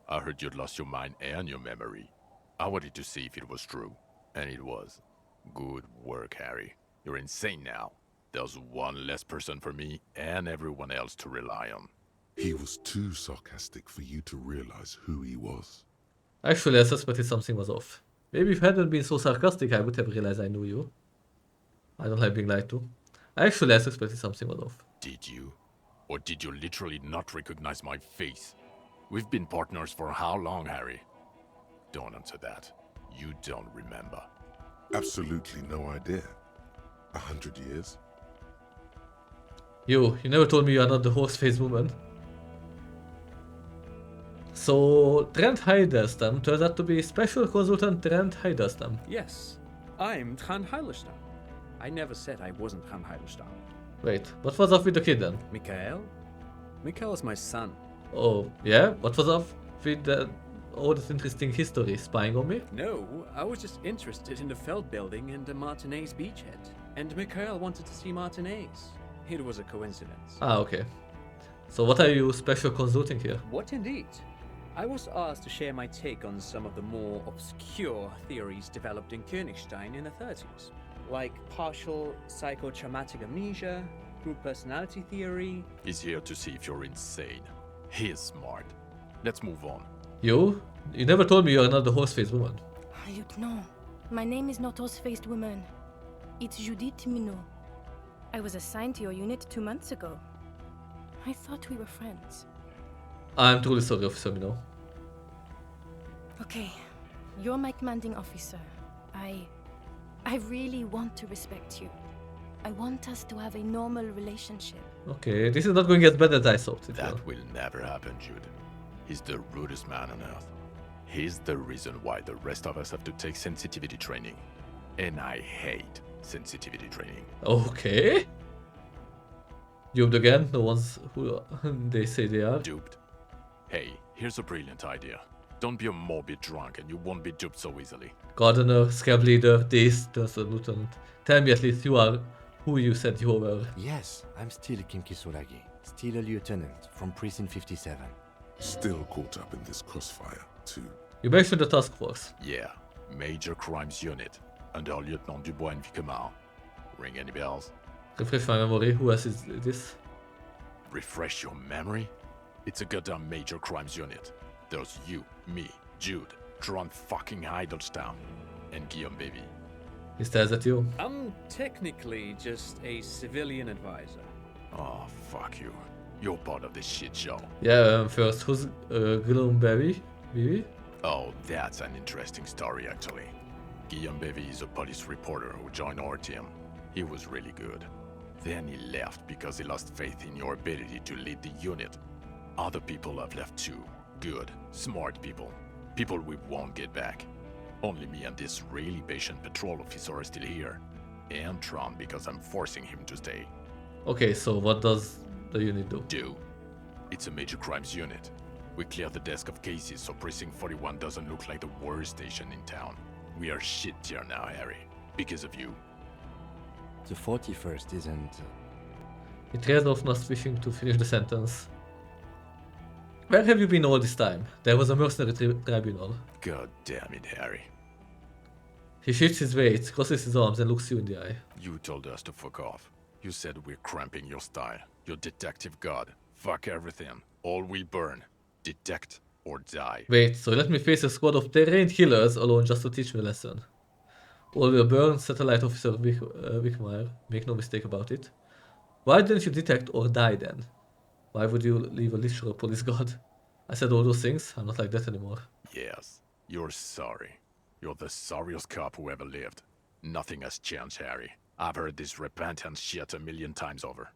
I heard you'd lost your mind and your memory. I wanted to see if it was true. And it was. Good work, Harry. You're insane now. There's one less person for me and everyone else to rely on. He was too sarcastic for you to realize who he was. Actually, I suspected something was off. Maybe if I hadn't been so sarcastic, I would have realized I knew you. I don't like being lied to. Actually, I suspected something was off. Did you? Or did you literally not recognize my face? We've been partners for how long, Harry? Don't answer that. You don't remember. Absolutely no idea. 100 years? You never told me you are not the horse-faced woman. So, Trent Heiderstam turns out to be Special Consultant Trent Heiderstam. Yes, I'm Tran Heilerstam. I never said I wasn't Tran Heilerstam. Wait, what was up with the kid then? Mikael? Mikael is my son. Oh, yeah? What was up with all this interesting history? Spying on me? No, I was just interested in the Feld building and the Martinez beachhead. And Mikael wanted to see Martinez. It was a coincidence. Ah, okay. So what are you special consulting here? What indeed? I was asked to share my take on some of the more obscure theories developed in Königstein in the 30s. Like partial psychotraumatic amnesia, group personality theory. He's here to see if you're insane. He is smart. Let's move on. You never told me you are not the horse-faced woman. Lieutenant, my name is not Horse-Faced Woman. It's Judith Minot. I was assigned to your unit 2 months ago. I thought we were friends. I'm truly sorry, Officer Minot. Okay, you're my commanding officer. I really want to respect you. I want us to have a normal relationship. Okay, this is not going as bad as I thought it That will. will never happen, Jude. He's the rudest man on earth. He's the reason why the rest of us have to take sensitivity training. And I hate sensitivity training. Okay. Duped again, the ones who they say they are. Duped? Hey, here's a brilliant idea. Don't be a morbid drunk and you won't be duped so easily. Gardener, scab leader, this, turns to lieutenant. Tell me at least you are who you said you were. Yes, I'm still Kimki Solagi, still a lieutenant from Precinct 57. Still caught up in this crossfire, too. You mentioned the task force. Yeah, Major Crimes Unit, under Lieutenant Dubois and Vicomard. Ring any bells? Refresh my memory, who else is this? Refresh your memory? It's a goddamn Major Crimes Unit. There's you, me, Jude, Tron fucking Heidelstown, and Guillaume Baby. He stares at you. I'm technically just a civilian advisor. Oh, fuck you. You're part of this shit show. Yeah, first, who's Guillaume Baby? Baby? Oh, that's an interesting story, actually. Guillaume Bevy is a police reporter who joined our team. He was really good. Then he left because he lost faith in your ability to lead the unit. Other people have left too. Good, smart people. People we won't get back. Only me and this really patient patrol officer are still here. And Tron because I'm forcing him to stay. Okay, so what does the unit do? It's a major crimes unit. We clear the desk of cases so Precinct 41 doesn't look like the worst station in town. We are shit tier now, Harry. Because of you. The 41st isn't... He trails off, not wishing to finish the sentence. Where have you been all this time? There was a mercenary tribunal. God damn it, Harry. He shifts his weight, crosses his arms, and looks you in the eye. You told us to fuck off. You said we're cramping your style. Your detective god. Fuck everything. All we burn. Detect or die. Wait, so let me face a squad of trained killers alone just to teach me a lesson. All will burn, Satellite Officer Wickmeyer. Make no mistake about it. Why didn't you detect or die then? Why would you leave a literal police guard? I said all those things. I'm not like that anymore. Yes, you're sorry. You're the sorriest cop who ever lived. Nothing has changed, Harry. I've heard this repentance shit a million times over.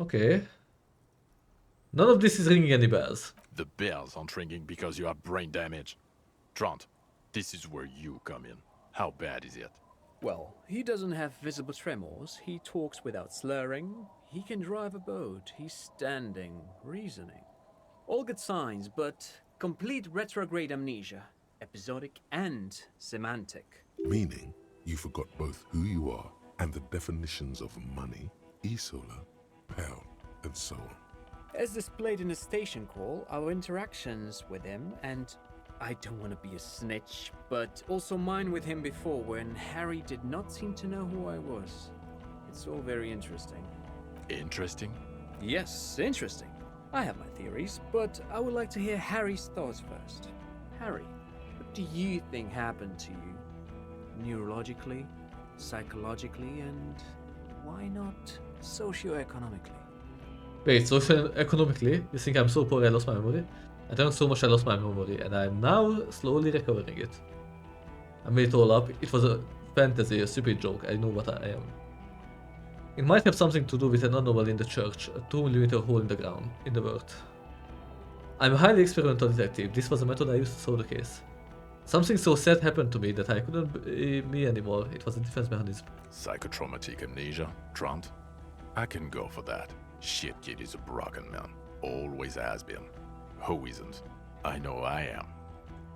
Okay. None of this is ringing any bells. The bells aren't ringing because you have brain damage. Trant, this is where you come in. How bad is it? Well, he doesn't have visible tremors, he talks without slurring, he can drive a boat, he's standing, reasoning. All good signs, but complete retrograde amnesia, episodic and semantic. Meaning, you forgot both who you are and the definitions of money, Isola, pound, and so on. As displayed in the station call, our interactions with him, and I don't want to be a snitch, but also mine with him before when Harry did not seem to know who I was. It's all very interesting. Interesting? Yes, interesting. I have my theories, but I would like to hear Harry's thoughts first. Harry, what do you think happened to you? Neurologically, psychologically, and why not socioeconomically? Wait, socio-economically, you think I'm so poor I lost my memory? I drank so much I lost my memory, and I'm now slowly recovering it. I made it all up. It was a fantasy, a stupid joke. I know what I am. It might have something to do with an anomaly in the church, a 2mm hole in the ground, in the world. I'm a highly experimental detective. This was a method I used to solve the case. Something so sad happened to me that I couldn't be me anymore. It was a defense mechanism. Psychotraumatic amnesia, Trant? I can go for that. Shit kid is a broken man. Always has been. Who isn't? I know I am.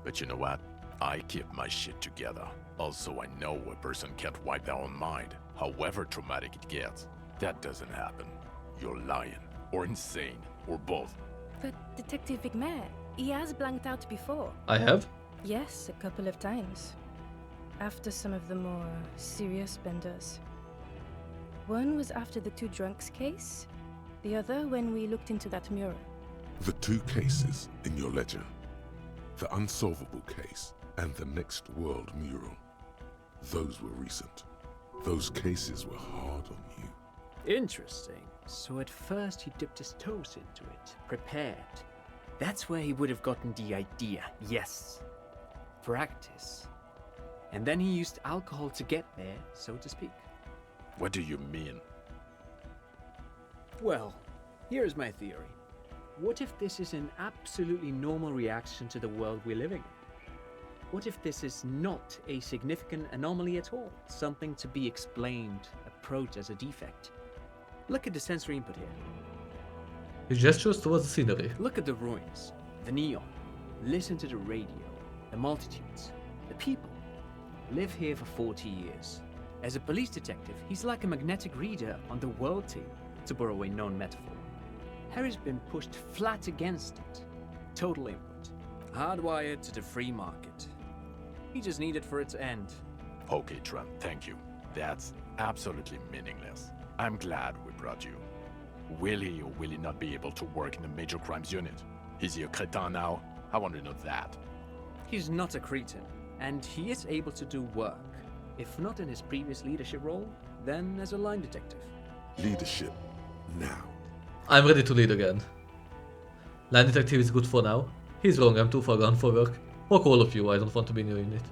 But you know what? I keep my shit together. Also, I know a person can't wipe their own mind, however traumatic it gets. That doesn't happen. You're lying, or insane, or both. But Detective Wigmer, he has blanked out before. I have? Yes, a couple of times. After some of the more serious benders. One was after the two drunks case, the other when we looked into that mural. The two cases in your ledger, the unsolvable case and the Next World mural, those were recent. Those cases were hard on you. Interesting. So at first he dipped his toes into it, prepared. That's where he would have gotten the idea, yes. Practice. And then he used alcohol to get there, so to speak. What do you mean? Well, here's my theory. What if this is an absolutely normal reaction to the world we're living in? What if this is not a significant anomaly at all? Something to be explained, approached as a defect? Look at the sensory input here. He gestures towards the scenery. Look at the ruins, the neon. Listen to the radio, the multitudes, the people. Live here for 40 years. As a police detective, he's like a magnetic reader on the world tape, to borrow a known metaphor. Harry's been pushed flat against it. Total input. Hardwired to the free market. He just needed for it to end. Okay, Trent, thank you. That's absolutely meaningless. I'm glad we brought you. Will he or will he not be able to work in the major crimes unit? Is he a cretin now? I want to know that. He's not a cretin, and he is able to do work. If not in his previous leadership role, then as a line detective. Leadership, now. I'm ready to lead again. Line detective is good for now. He's wrong, I'm too far gone for work. Fuck all of you, I don't want to be in your unit.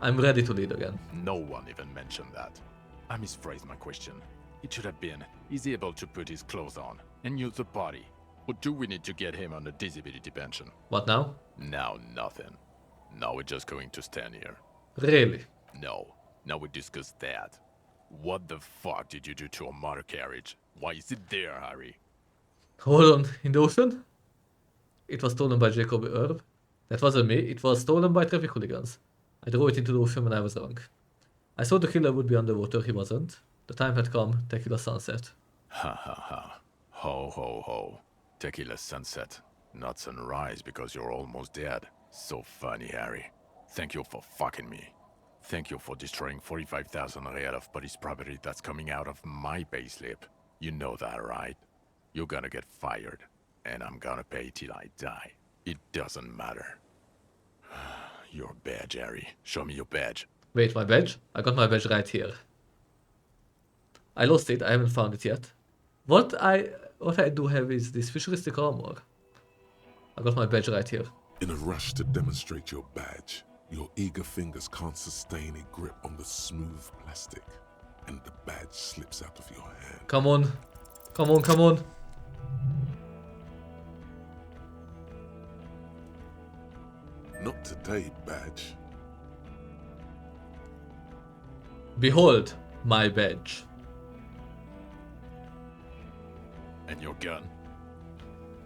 I'm ready to lead again. No one even mentioned that. I misphrased my question. It should have been, is he able to put his clothes on and use the body? Or do we need to get him on a disability pension? What now? Now nothing. Now we're just going to stand here. Really? No. Now we discuss that. What the fuck did you do to a motor carriage? Why is it there, Harry? Hold on, in the ocean? It was stolen by Jacob Erb. That wasn't me, it was stolen by traffic hooligans. I drove it into the ocean when I was wrong. I thought the killer would be underwater, he wasn't. The time had come, tequila sunset. Ha ha ha. Ho ho ho. Tequila sunset. Not sunrise because you're almost dead. So funny, Harry. Thank you for fucking me. Thank you for destroying 45,000 real of police property that's coming out of my payslip. You know that, right? You're gonna get fired. And I'm gonna pay till I die. It doesn't matter. Your badge, Harry. Show me your badge. Wait, my badge? I got my badge right here. I lost it, I haven't found it yet. What I do have is this futuristic armor. I got my badge right here. In a rush to demonstrate your badge, your eager fingers can't sustain a grip on the smooth plastic, and the badge slips out of your hand. Come on. Come on, come on. Not today, badge. Behold my badge. And your gun?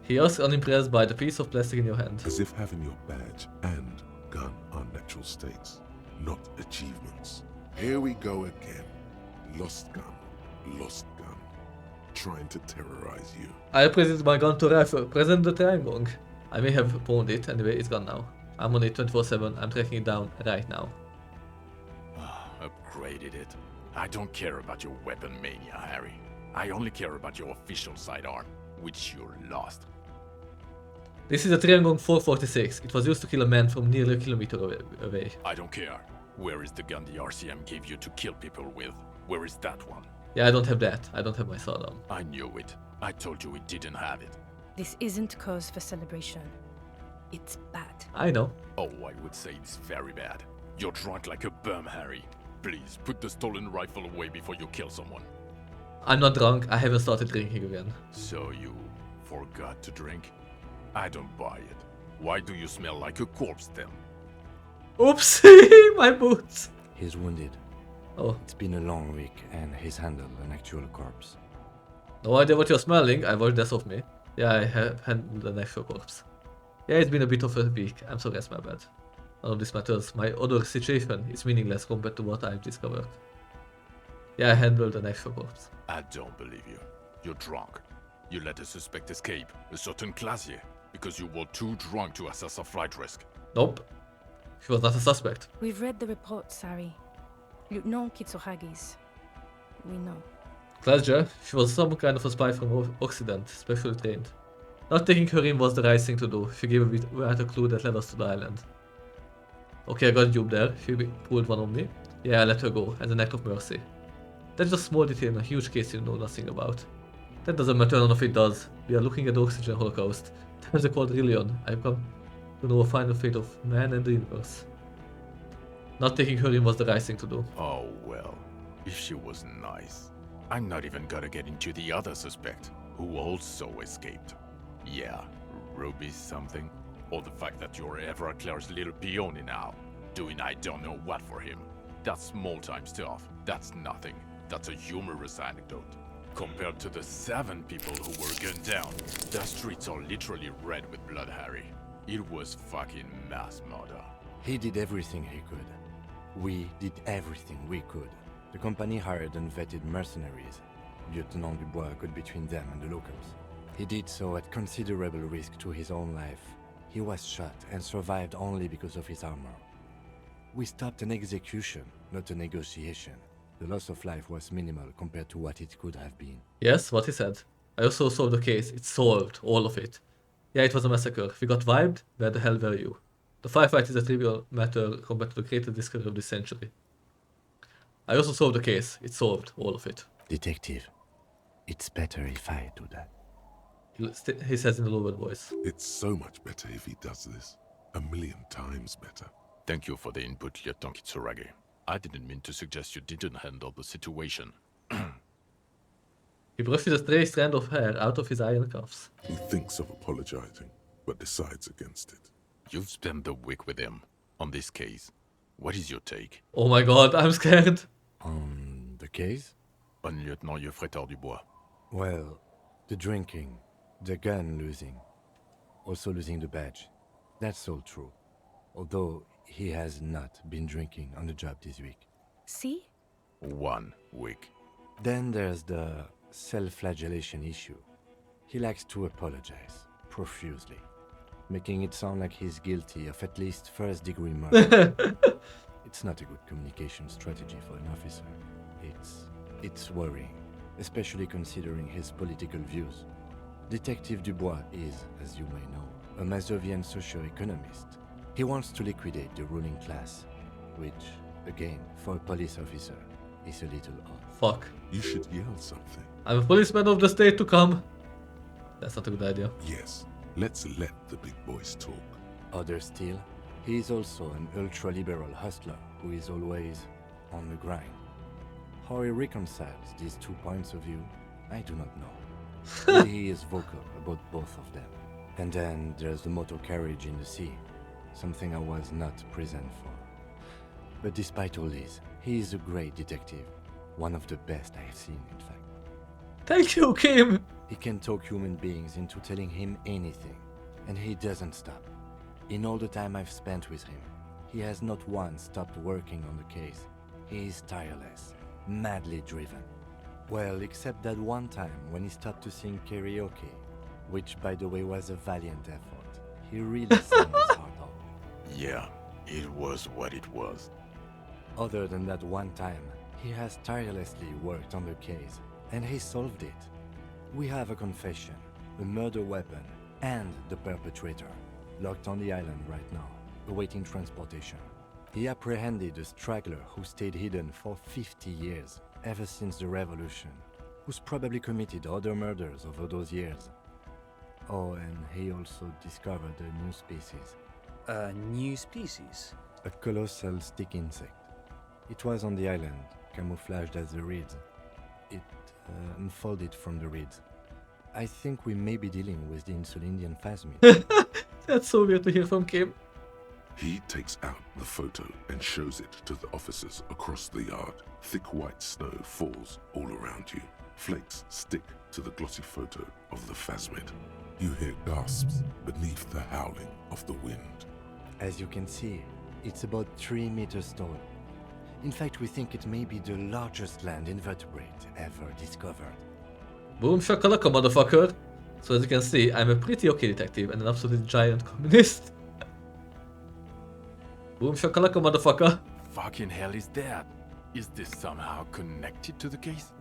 He asks, unimpressed by the piece of plastic in your hand. As if having your badge and gun are natural states, not achievements. Here we go again. Lost gun. Trying to terrorize you. I present my gun to rifle. Present the triangle. I may have pawned it, anyway it's gone now. I'm on it 24/7, I'm tracking it down right now. Upgraded it. I don't care about your weapon mania, Harry. I only care about your official sidearm, which you lost. This is a Triangle 446. It was used to kill a man from nearly a kilometer away. I don't care. Where is the gun the RCM gave you to kill people with? Where is that one? Yeah, I don't have that. I don't have my sidearm. I knew it. I told you we didn't have it. This isn't cause for celebration. It's bad. I know. Oh, I would say it's very bad. You're drunk like a bum, Harry. Please, put the stolen rifle away before you kill someone. I'm not drunk. I haven't started drinking again. So you forgot to drink? I don't buy it. Why do you smell like a corpse then? Oops! My boots! He's wounded. Oh. It's been a long week, and he's handled an actual corpse. No idea what you're smelling. I washed that off me. Yeah, I have handled an actual corpse. Yeah, it's been a bit of a week. I'm sorry, that's my bad. None of this matters. My other situation is meaningless compared to what I've discovered. Yeah, I handled an actual corpse. I don't believe you. You're drunk. You let a suspect escape, a certain Classier, because you were too drunk to assess a flight risk. Nope. She was not a suspect. We've read the reports, Harry. Lieutenant Kitsuhagi's. We know. Classier, she was some kind of a spy from Occident, specially trained. Not taking her in was the right thing to do. She gave a clue that led us to the island. Okay, I got duped there. She pulled one on me. Yeah, I let her go, as an act of mercy. That's just a small detail in a huge case you know nothing about. That doesn't matter, none of it does. We are looking at the oxygen holocaust. There's a quadrillion. I've come to know a final fate of man and the universe. Not taking her in was the right thing to do. Oh well, if she was nice. I'm not even gonna get into the other suspect, who also escaped. Yeah, Ruby something? Or the fact that you're Everclear's little peony now, doing I don't know what for him. That's small-time stuff. That's nothing. That's a humorous anecdote. Compared to the 7 people who were gunned down, the streets are literally red with blood, Harry. It was fucking mass murder. He did everything he could. We did everything we could. The company hired and vetted mercenaries. Lieutenant Dubois got between them and the locals. He did so at considerable risk to his own life. He was shot and survived only because of his armor. We stopped an execution, not a negotiation. The loss of life was minimal compared to what it could have been. Yes, what he said. I also solved the case. It's solved, all of it. Yeah, it was a massacre. We got vibed. Where the hell were you? The firefight is a trivial matter compared to the greatest discovery of this century. I also solved the case. It's solved, all of it. Detective, it's better if I do that. He says in a lowered voice. It's so much better if he does this. 1,000,000 times better. Thank you for the input, Lieutenant Kitsuragi. I didn't mean to suggest you didn't handle the situation. He brushes a stray strand of hair out of his iron cuffs. He thinks of apologizing, but decides against it. You've spent the week with him on this case. What is your take? Oh my god, I'm scared. On the case? On Lieutenant Geoffrey Dubois. Well, the drinking, the gun losing, also losing the badge. That's all true. Although he has not been drinking on the job this week. See? 1 week. Then there's the self-flagellation issue. He likes to apologize, profusely, making it sound like he's guilty of at least first-degree murder. It's not a good communication strategy for an officer. It's worrying, especially considering his political views. Detective Dubois is, as you may know, a Mazovian socio-economist. He wants to liquidate the ruling class, which, again, for a police officer, is a little odd. Fuck. You should yell something. I'm a policeman of the state to come. That's not a good idea. Yes, let's let the big boys talk. Other still, he is also an ultra-liberal hustler who is always on the grind. How he reconciles these 2 points of view, I do not know. But he is vocal about both of them. And then there's the motor carriage in the sea, something I was not present for. But despite all this, he is a great detective, one of the best I have seen, in fact. Thank you, Kim. He can talk human beings into telling him anything, and he doesn't stop. In all the time I've spent with him, he has not once stopped working on the case. He is tireless, madly driven. Well, except that one time when he stopped to sing karaoke, which by the way was a valiant effort. He really sang his heart out. Yeah, it was what it was. Other than that one time, he has tirelessly worked on the case, and he solved it. We have a confession, a murder weapon, and the perpetrator, locked on the island right now, awaiting transportation. He apprehended a straggler who stayed hidden for 50 years, ever since the revolution, who's probably committed other murders over those years. Oh, and he also discovered a new species. A new species? A colossal stick insect. It was on the island, camouflaged as the reeds. It unfolded from the reeds. I think we may be dealing with the Insulindian phasmid. That's so weird to hear from Kim. He takes out the photo and shows it to the officers across the yard. Thick white snow falls all around you. Flakes stick to the glossy photo of the phasmid. You hear gasps beneath the howling of the wind. As you can see, it's about 3 meters tall. In fact, we think it may be the largest land invertebrate ever discovered. Boom shakalaka, motherfucker. So as you can see, I'm a pretty okay detective and an absolute giant communist. Boom shakalaka, motherfucker. Fucking hell is that? Is this somehow connected to the case?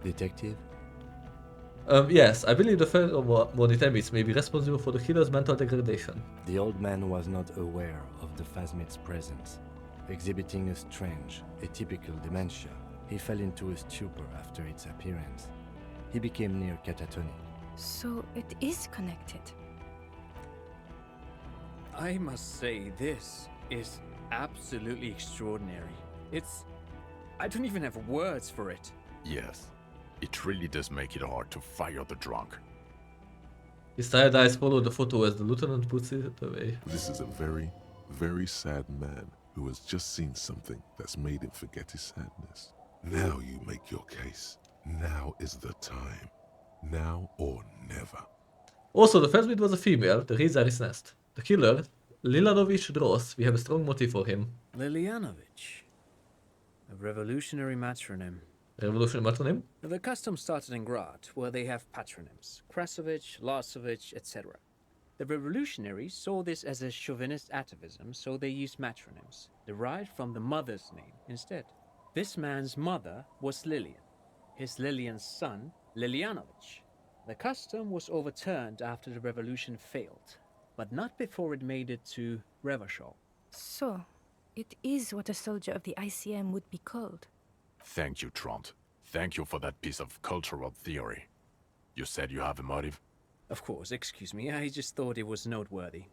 Detective? Yes, I believe the pheromone enemies may be responsible for the killer's mental degradation. The old man was not aware of the phasmid's presence. Exhibiting a strange, atypical dementia, he fell into a stupor after its appearance. He became near catatonic. So it is connected. I must say, this is absolutely extraordinary. I don't even have words for it. Yes, it really does make it hard to fire the drunk. His tired eyes follow the photo as the lieutenant puts it away. This is a very, very sad man who has just seen something that's made him forget his sadness. Now you make your case. Now is the time. Now or never. Also, the phasmid was a female, the reeds are his nest. The killer, Lilanovich Dros, we have a strong motive for him. Lilianovich. A revolutionary matronym. Revolutionary matronym? The custom started in Grad, where they have patronyms. Krasovich, Lasovich, etc. The revolutionaries saw this as a chauvinist atavism, so they used matronyms, derived from the mother's name instead. This man's mother was Lilian. His Lilian's son, Lilianovich. The custom was overturned after the revolution failed, but not before it made it to Revachol. So, it is what a soldier of the ICM would be called. Thank you, Trant. Thank you for that piece of cultural theory. You said you have a motive? Of course, excuse me, I just thought it was noteworthy.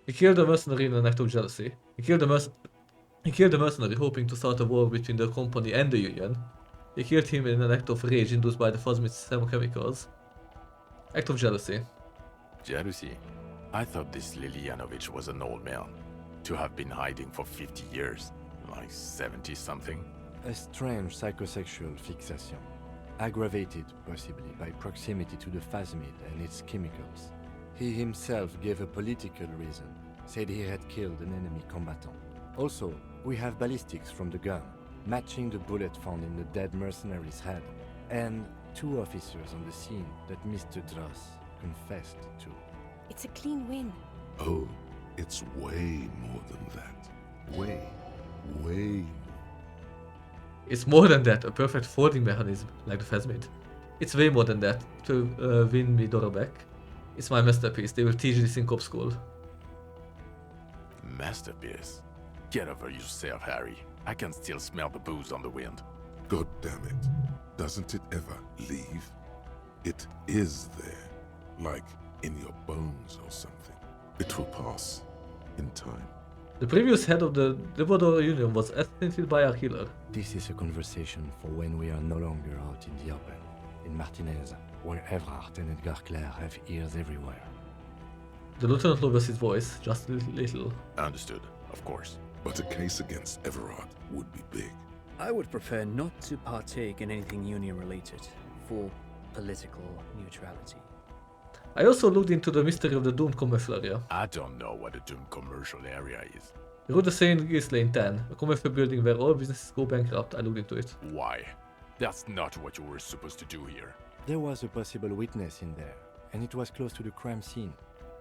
He killed the mercenary in an act of jealousy. He killed the mercenary hoping to start a war between the company and the Union. He killed him in an act of rage induced by the phasmid's chemicals. Act of jealousy. Jealousy? I thought this Lilianovich was an old man. To have been hiding for 50 years. Like 70-something. A strange psychosexual fixation, aggravated possibly by proximity to the phasmid and its chemicals. He himself gave a political reason, said he had killed an enemy combatant. Also, we have ballistics from the gun, matching the bullet found in the dead mercenary's head, and 2 officers on the scene that Mr. Dross confessed to. It's a clean win. Oh, it's way more than that. Way more. It's more than that, a perfect folding mechanism, like the phasmid. It's way more than that to win me Dora back. It's my masterpiece. They will teach this in cop school. Masterpiece? Get over yourself, Harry. I can still smell the booze on the wind. God damn it. Doesn't it ever leave? It is there, like in your bones or something. It will pass in time. The previous head of the Devourer Union was assassinated by a killer. This is a conversation for when we are no longer out in the open. In Martinez, where Everard and Edgar Clare have ears everywhere. The lieutenant lowers his voice, just a little. Understood, of course. But a case against Everard would be big. I would prefer not to partake in anything Union-related, for political neutrality. I also looked into the mystery of the doomed commercial area. I don't know what a doomed commercial area is. Rue de Saint-Gilles Lane 10, a commercial building where all businesses go bankrupt. I looked into it. Why? That's not what you were supposed to do here. There was a possible witness in there, and it was close to the crime scene.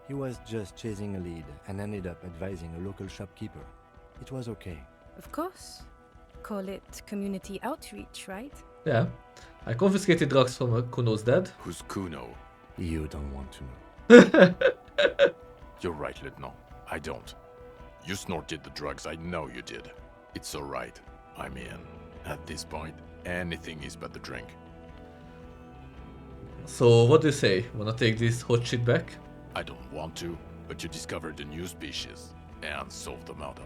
He was just chasing a lead and ended up advising a local shopkeeper. It was okay. Of course. Call it community outreach, right? Yeah. I confiscated drugs from Kuno's dad. Who's Kuno? You don't want to know. You're right, Lieutenant. I don't. You snorted the drugs, I know you did. It's alright. I'm in. At this point, anything is but the drink. So, what do you say? Wanna take this hot shit back? I don't want to, but you discovered a new species and solved the murder.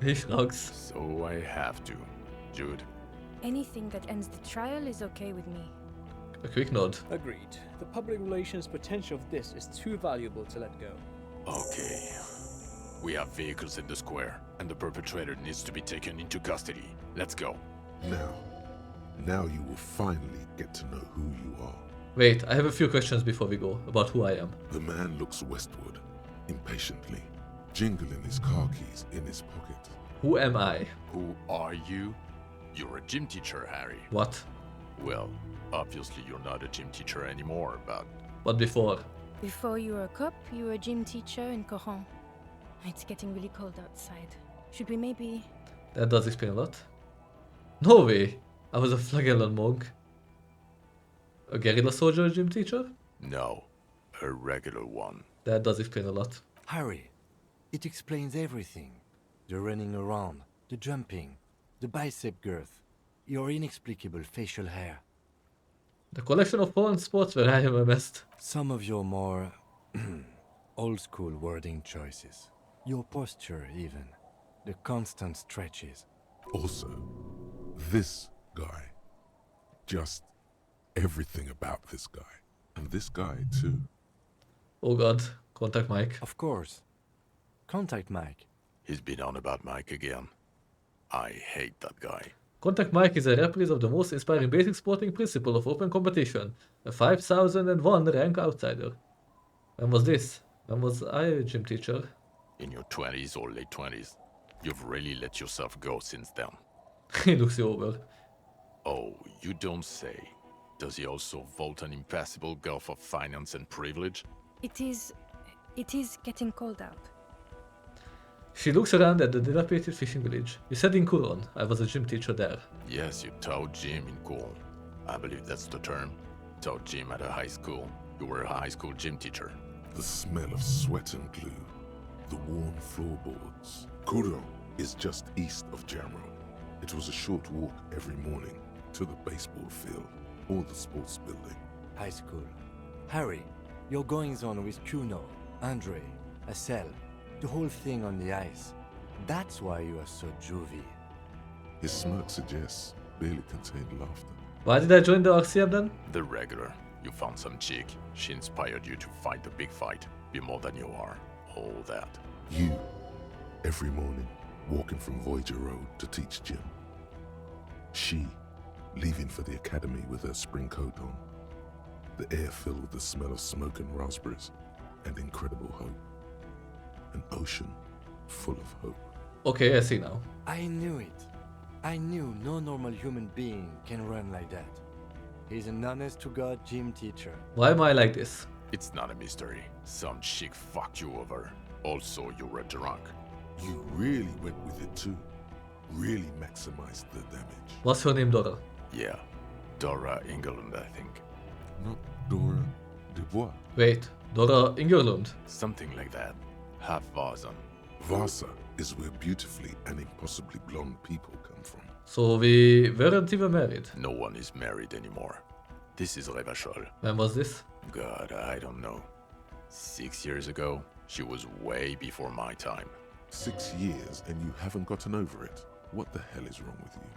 He shrugs. So I have to. Jude? Anything that ends the trial is okay with me. A quick nod. Agreed. The public relations potential of this is too valuable to let go. Okay. We have vehicles in the square, and the perpetrator needs to be taken into custody. Let's go. Now you will finally get to know who you are. Wait, I have a few questions before we go about who I am. The man looks westward, impatiently, jingling his car keys in his pocket. Who am I? Who are you? You're a gym teacher, Harry. What? Well, obviously you're not a gym teacher anymore, but... What before? Before you were a cop, you were a gym teacher in Coron. It's getting really cold outside. Should we maybe... That does explain a lot. No way! I was a flagellan monk. A guerrilla soldier gym teacher? No, a regular one. That does explain a lot. Harry, it explains everything. The running around, the jumping, the bicep girth, your inexplicable facial hair. The collection of foreign sports where I am a best. Some of your more old-school wording choices. Your posture, even. The constant stretches. Also, this guy. Just everything about this guy. And this guy, too. Oh god, contact Mike. Of course. Contact Mike. He's been on about Mike again. I hate that guy. Contact Mike is a reprise of the most inspiring basic sporting principle of open competition. A 5001 rank outsider. When was this? When was I a gym teacher? In your 20s or late 20s. You've really let yourself go since then. He looks you over. Oh, you don't say. Does he also vault an impassable gulf of finance and privilege? It is getting cold out. She looks around at the dilapidated fishing village. You said in Kuron. I was a gym teacher there. Yes, you taught gym in Cool. I believe that's the term. Taught gym at a high school. You were a high school gym teacher. The smell of sweat and glue. The worn floorboards. Kuron is just east of Jamro. It was a short walk every morning to the baseball field or the sports building. High school. Harry, your goings-on with Kuno, Andre, Assel, the whole thing on the ice. That's why you are so juvie. His smirk suggests barely contained laughter. Why did I join the RCM then? The regular. You found some chick. She inspired you to fight the big fight. Be more than you are. All that. You, every morning, walking from Voyager Road to teach gym. She, leaving for the academy with her spring coat on. The air filled with the smell of smoke and raspberries and incredible hope. An ocean full of hope. Okay, I see now. I knew it. I knew no normal human being can run like that. He's an honest-to-God gym teacher. Why am I like this? It's not a mystery. Some chick fucked you over. Also, you were drunk. You really went with it too. Really maximized the damage. What's her name, Dora? Yeah. Dora Ingerlund, I think. Not Dora Dubois. Wait, Dora Ingerlund. Something like that. Half Vasan. Vasa is where beautifully and impossibly blonde people come from. So we weren't even married. No one is married anymore. This is Revachol. When was this? God, I don't know. 6 years ago, she was way before my time. 6 years and you haven't gotten over it. What the hell is wrong with you?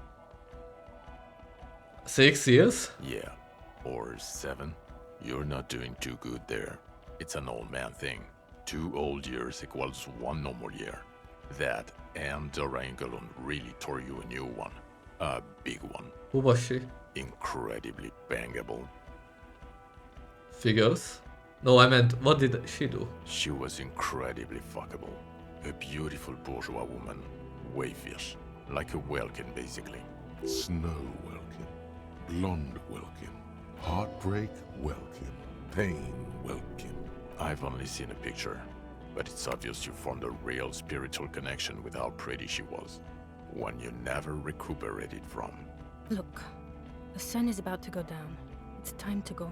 6 years? Yeah, or 7. You're not doing too good there. It's an old man thing. 2 old years equals 1 normal year. That and Dora Ingerlund really tore you a new one. A big one. Who was she? Incredibly bangable. Figures? No, I meant, what did she do? She was incredibly fuckable. A beautiful bourgeois woman. Wayfish. Like a Welkin, basically. Snow Welkin. Blonde Welkin. Heartbreak Welkin. Pain Welkin. I've only seen a picture, but it's obvious you formed a real spiritual connection with how pretty she was. One you never recuperated from. Look, the sun is about to go down. It's time to go.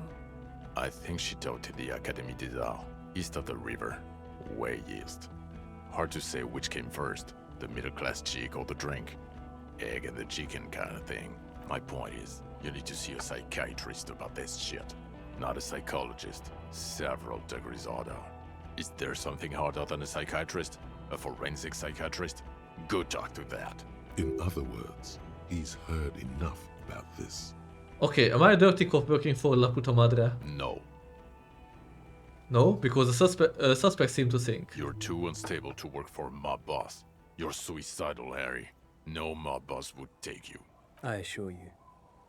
I think she taught in the Académie des Arts, east of the river. Way east. Hard to say which came first, the middle-class chick or the drink. Egg and the chicken kind of thing. My point is, you need to see a psychiatrist about this shit. Not a psychologist. Several degrees harder. Is there something harder than a psychiatrist? A forensic psychiatrist? Go talk to that. In other words, he's heard enough about this. Okay, am I a dirty cop working for La Puta Madre? No, No, because the suspects seem to think. you're too unstable to work for a mob boss. You're suicidal, Harry. No mob boss would take you. I assure you,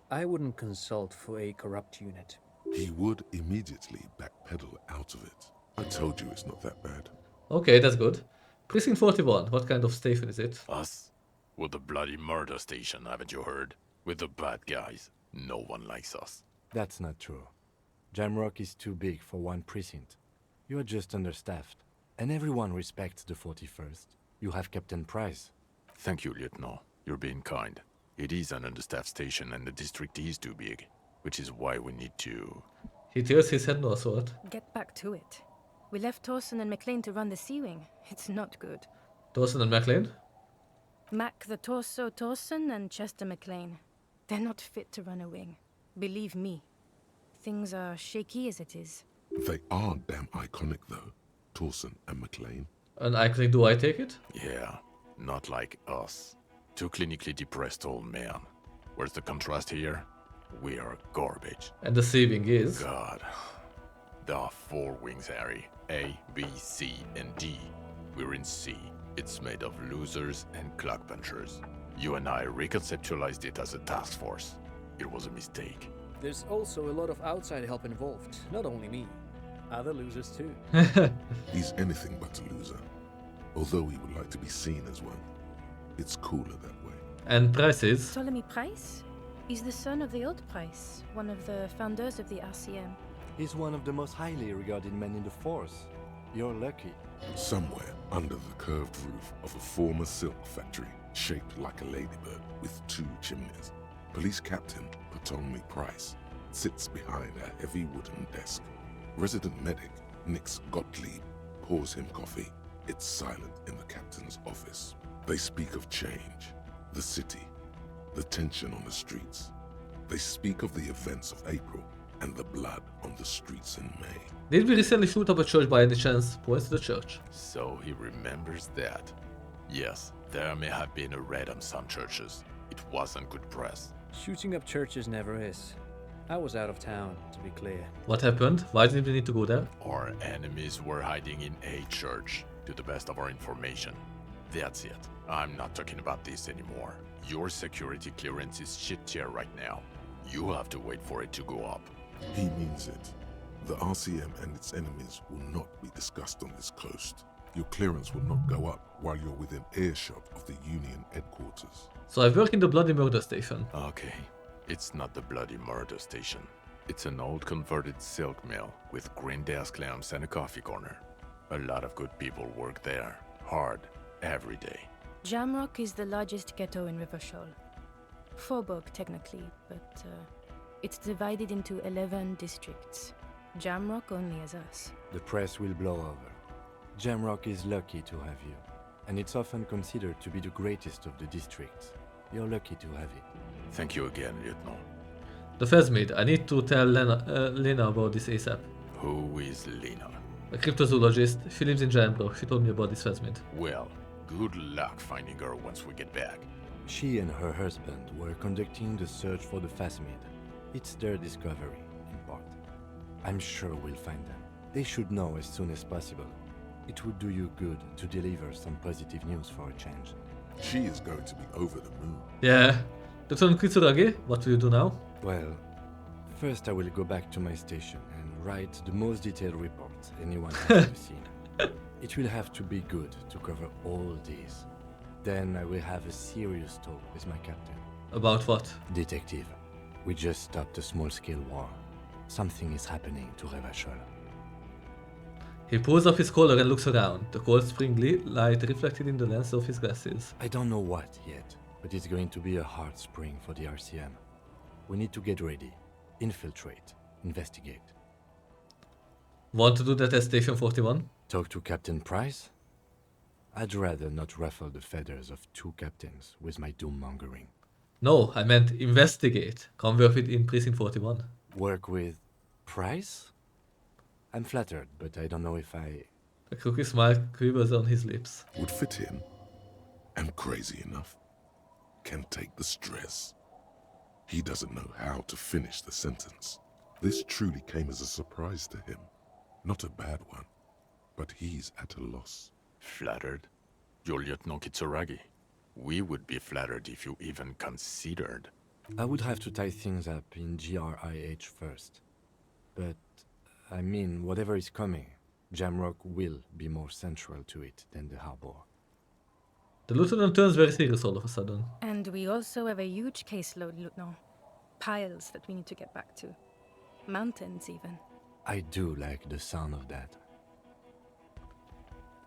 I wouldn't consult for a corrupt unit. He would immediately backpedal out of it. I told you it's not that bad. Okay, that's good. Precinct 41, what kind of station is it? Us? We're the bloody murder station, haven't you heard? We're the bad guys. No one likes us. That's not true. Jamrock is too big for one precinct. You are just understaffed. And everyone respects the 41st. You have Captain Price. Thank you, Lieutenant. You're being kind. It is an understaffed station and the district is too big, which is why we need to... He tears his head northward. Get back to it. We left Torsen and McLean to run the Sea Wing. It's not good. Dawson and McLean? Mac the Torso Torsen and Chester McLean. They're not fit to run a wing. Believe me. Things are shaky as it is. They are damn iconic though, Torsen and McLean. And iconic, do I take it? Yeah, not like us. Two clinically depressed old men. Where's the contrast here? We are garbage. And the Sea Wing is? God. There are 4 wings, Harry. A, B, C, and D. We're in C. It's made of losers and clock punchers. You and I reconceptualized it as a task force. It was a mistake. There's also a lot of outside help involved, not only me. Other losers too. He's anything but a loser. Although he would like to be seen as one. It's cooler that way. And Price is? Ptolemy Price? He's the son of the old Price, one of the founders of the RCM. He's one of the most highly regarded men in the force. You're lucky. Somewhere under the curved roof of a former silk factory, shaped like a ladybird with 2 chimneys, Police Captain Ptolemy Price sits behind a heavy wooden desk. Resident medic Nix Gottlieb pours him coffee. It's silent in the captain's office. They speak of change, the city, the tension on the streets. They speak of the events of April and the blood on the streets in May. Did we recently shoot up a church by any chance? Points to the church. So he remembers that. Yes, there may have been a raid on some churches. It wasn't good press. Shooting up churches never is. I was out of town, to be clear. What happened? Why did we need to go there? Our enemies were hiding in a church, to the best of our information. That's it. I'm not talking about this anymore. Your security clearance is shit tier right now. You have to wait for it to go up. He means it. The RCM and its enemies will not be discussed on this coast. Your clearance will not go up while you're within earshot of the Union headquarters. So I work in the bloody murder station. Okay, it's not the bloody murder station. It's an old converted silk mill with green desk lamps and a coffee corner. A lot of good people work there, hard, every day. Jamrock is the largest ghetto in Rivachol. Faubourg, technically, but It's divided into 11 districts. Jamrock only has us. The press will blow over. Jamrock is lucky to have you, and it's often considered to be the greatest of the districts. You're lucky to have it. Thank you again, Lieutenant. The Phasmid. I need to tell Lena about this ASAP. Who is Lena? A cryptozoologist. She lives in Jamrock. She told me about this Phasmid. Well, good luck finding her once we get back. She and her husband were conducting the search for the Phasmid. It's their discovery, in part. I'm sure we'll find them. They should know as soon as possible. It would do you good to deliver some positive news for a change. She is going to be over the moon. Yeah. Lieutenant Kitsuragi, what will you do now? Well, first I will go back to my station and write the most detailed report anyone has ever seen. It will have to be good to cover all these. Then I will have a serious talk with my captain. About what? Detective, we just stopped a small-scale war. Something is happening to Revachol. He pulls up his collar and looks around, the cold spring light reflected in the lens of his glasses. I don't know what yet, but it's going to be a hard spring for the RCM. We need to get ready, infiltrate, investigate. Want to do that at Station 41? Talk to Captain Price? I'd rather not ruffle the feathers of two captains with my doom-mongering. No, I meant investigate. Come work with in Precinct 41. Work with Price? I'm flattered, but I don't know if I... A crooked smile quivers on his lips. Would fit in. Am crazy enough. Can take the stress. He doesn't know how to finish the sentence. This truly came as a surprise to him. Not a bad one, but he's at a loss. Flattered? You're Lieutenant Kitsuragi. We would be flattered if you even considered. I would have to tie things up in GRIH first. But, I mean, whatever is coming, Jamrock will be more central to it than the harbor. The lieutenant turns very serious all of a sudden. And we also have a huge caseload, Lieutenant. Piles that we need to get back to. Mountains, even. I do like the sound of that.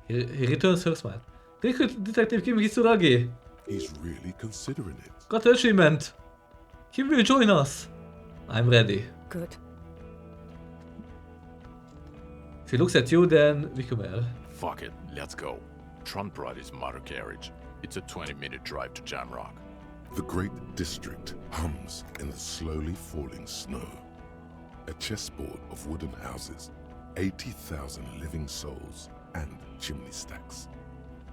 He returns her smile. Recruit Detective Kim Kitsuragi. He's really considering it. Got a achievement. Kim will join us. I'm ready. Good. She looks at you, then Vikumer. Fuck it, let's go. Tron brought his motor carriage. It's a 20-minute drive to Jamrock. The great district hums in the slowly falling snow. A chessboard of wooden houses, 80,000 living souls, and chimney stacks.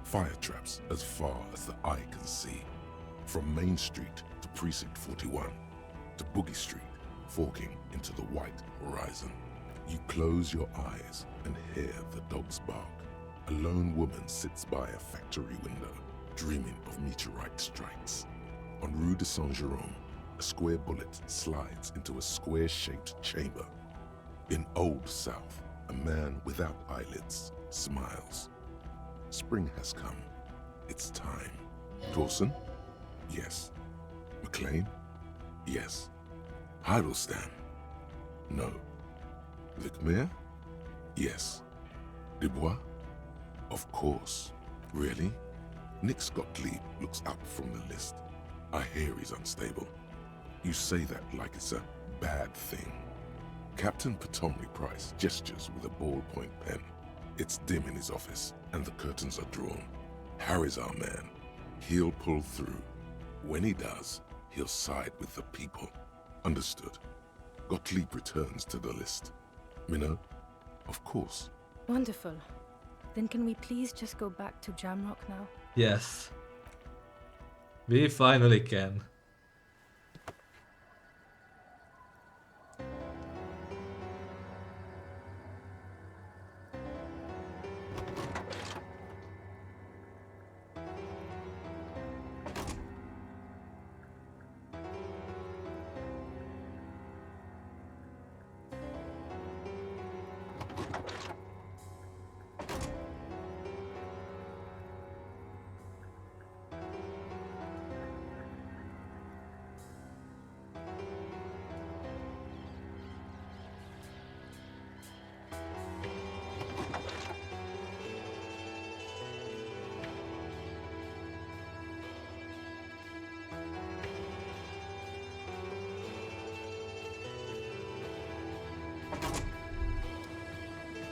Fire traps as far as the eye can see. From Main Street to Precinct 41, to Boogie Street, forking into the white horizon. You close your eyes and hear the dogs bark. A lone woman sits by a factory window, dreaming of meteorite strikes. On Rue de Saint-Jérôme, a square bullet slides into a square-shaped chamber. In Old South, a man without eyelids smiles. Spring has come. It's time. Dawson? Yes. McLean? Yes. Heidelstein? No. Vicmere? Yes. Dubois? Of course. Really? Nick Gottlieb looks up from the list. I hear he's unstable. You say that like it's a bad thing. Captain Potomac Price gestures with a ballpoint pen. It's dim in his office, and the curtains are drawn. Harry's our man. He'll pull through. When he does, he'll side with the people. Understood. Gottlieb returns to the list. Minnow? Of course. Wonderful. Then can we please just go back to Jamrock now? Yes. We finally can.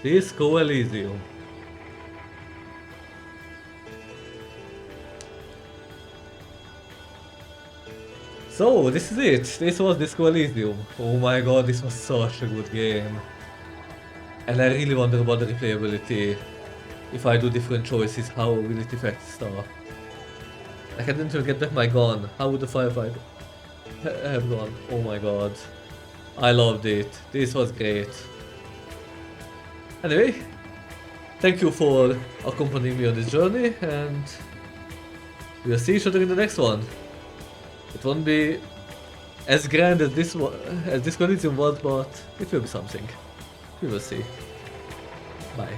Disco Elysium. So, this is it. This was Disco Elysium. Oh my god, this was such a good game. And I really wonder about the replayability. If I do different choices, how will it affect stuff? Like, I didn't even get back my gun. How would the firefight have gone? Oh my god. I loved it. This was great. Anyway, thank you for accompanying me on this journey, and we'll see each other in the next one. It won't be as grand as this one, as this Elysium was, but it will be something. We will see. Bye.